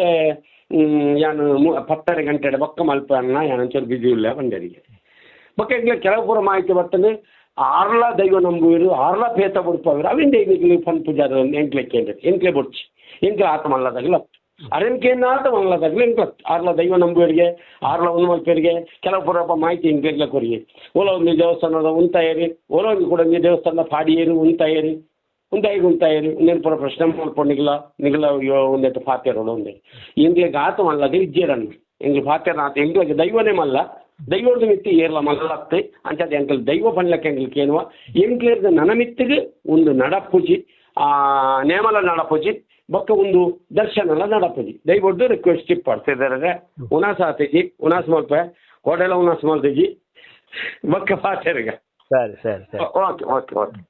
ಯಾನು 10 ಗಂಟೆ ಬೊಕ್ಕ ಮಲ್ಪನ್ನ ಯಾನು ಒಂಚೂರು ಬಿಸಿ ಇಲ್ಲ ಪಂಡ್ಯರಿಗೆ ಬೊಕ್ಕ ಎಂಕ್ಲೆ ಕೆಲವು ಪೂರ ಮಾಹಿತಿ ಬರ್ತದೆ ಆರ್ಲ ದೈವ ನಂಬುವರು ಆರ್ಲ ಪೇತ ಬುಡ್ಪವರು ಅವಿಂದ ಎಂಕ್ಲೆ ಫನ್ ಪೂಜಾರ ಎಂಕ್ಲೆಕ್ಕೆ ಎಂಕ್ಲೆ ಬೊಡ್ಚಿ ಎಂಕ್ಲೆ ಆತ ಮಲ್ಲದಾಗಲ ಅರೆಂಕೇನಾತ ಮಲ್ಲದಾಗಲ ಎಂಕ್ಲ ಆರ್ಲ ದೈವ ನಂಬುವರಿಗೆ ಆರ್ಲ ಒಂದು ಮಲ್ಪರಿಗೆ ಕೆಲವು ಪೂರಪ್ಪ ಮಾಹಿತಿ ಎಂಕ್ಲೆ ಕೊರಿಗೆ ಓಲ ಒಂದು ದೇವಸ್ಥಾನದ ಉಂತಾಯರಿ ಓಲ ಒಂದು ಕೂಡ ದೇವಸ್ಥಾನದ ಪಾಡಿಯೇರು ಉಂತಾಯರಿ ಉಂತಾಯರಿ నేను ಪೂರ ಪ್ರಶ್ನೆ ಮಾಡ್ಕೊಂಡಿಲ್ಲ ನಿಗಲ ಒಂದೆಟ್ಟು ಪಾತ್ಯರೋಡು ಒಂದೇ ಎಂಗ್ಲಿಗೆ ಆತ ಮಲ್ಲದೆ ಇಜ್ಜೇರನ್ನು ಎಂಗ್ಲು ಪಾತ್ಯರ ಆತ ಎಂಗ್ಲಿಗೆ ದೈವನೇ ಮಲ್ಲ ದೈವದ ಮಿತ್ತಿ ಏರ್ಲ ಮಲ್ಲತ್ತೆ ಅಂಚದ ಎಂಕಲ್ ದೈವ ಪಣ್ಲಕ್ಕೆ ಎಂಗ್ಲಿಕ್ಕೆ ಏನುವ ಎಂಗ್ಲಿಗೆ ನನಮಿತ್ತಿಗೆ ಒಂದು ನಡಪುಜಿ ನೇಮಲ ನಡಪುಜಿ ಬೊಕ್ಕ ಒಂದು ದರ್ಶನಲ ನಡಪುಜಿ ದೈವದ್ದು ರಿಕ್ವೆಸ್ಟ್ ಪಡ್ತಿದ್ದಾರೆ ಉನಾಸ ಆತಿಜಿ ಉನಾಸ್ ಮಲ್ಪ ಕೋಡೆಲ್ಲ ಉನಾಸ್ ಮಲ್ತಿಜಿ ಬೊಕ್ಕ ಪಾತ್ಯರಿಗೆ ಸರಿ ಸರಿ ಸರಿ ಓಕೆ ಓಕೆ ಓಕೆ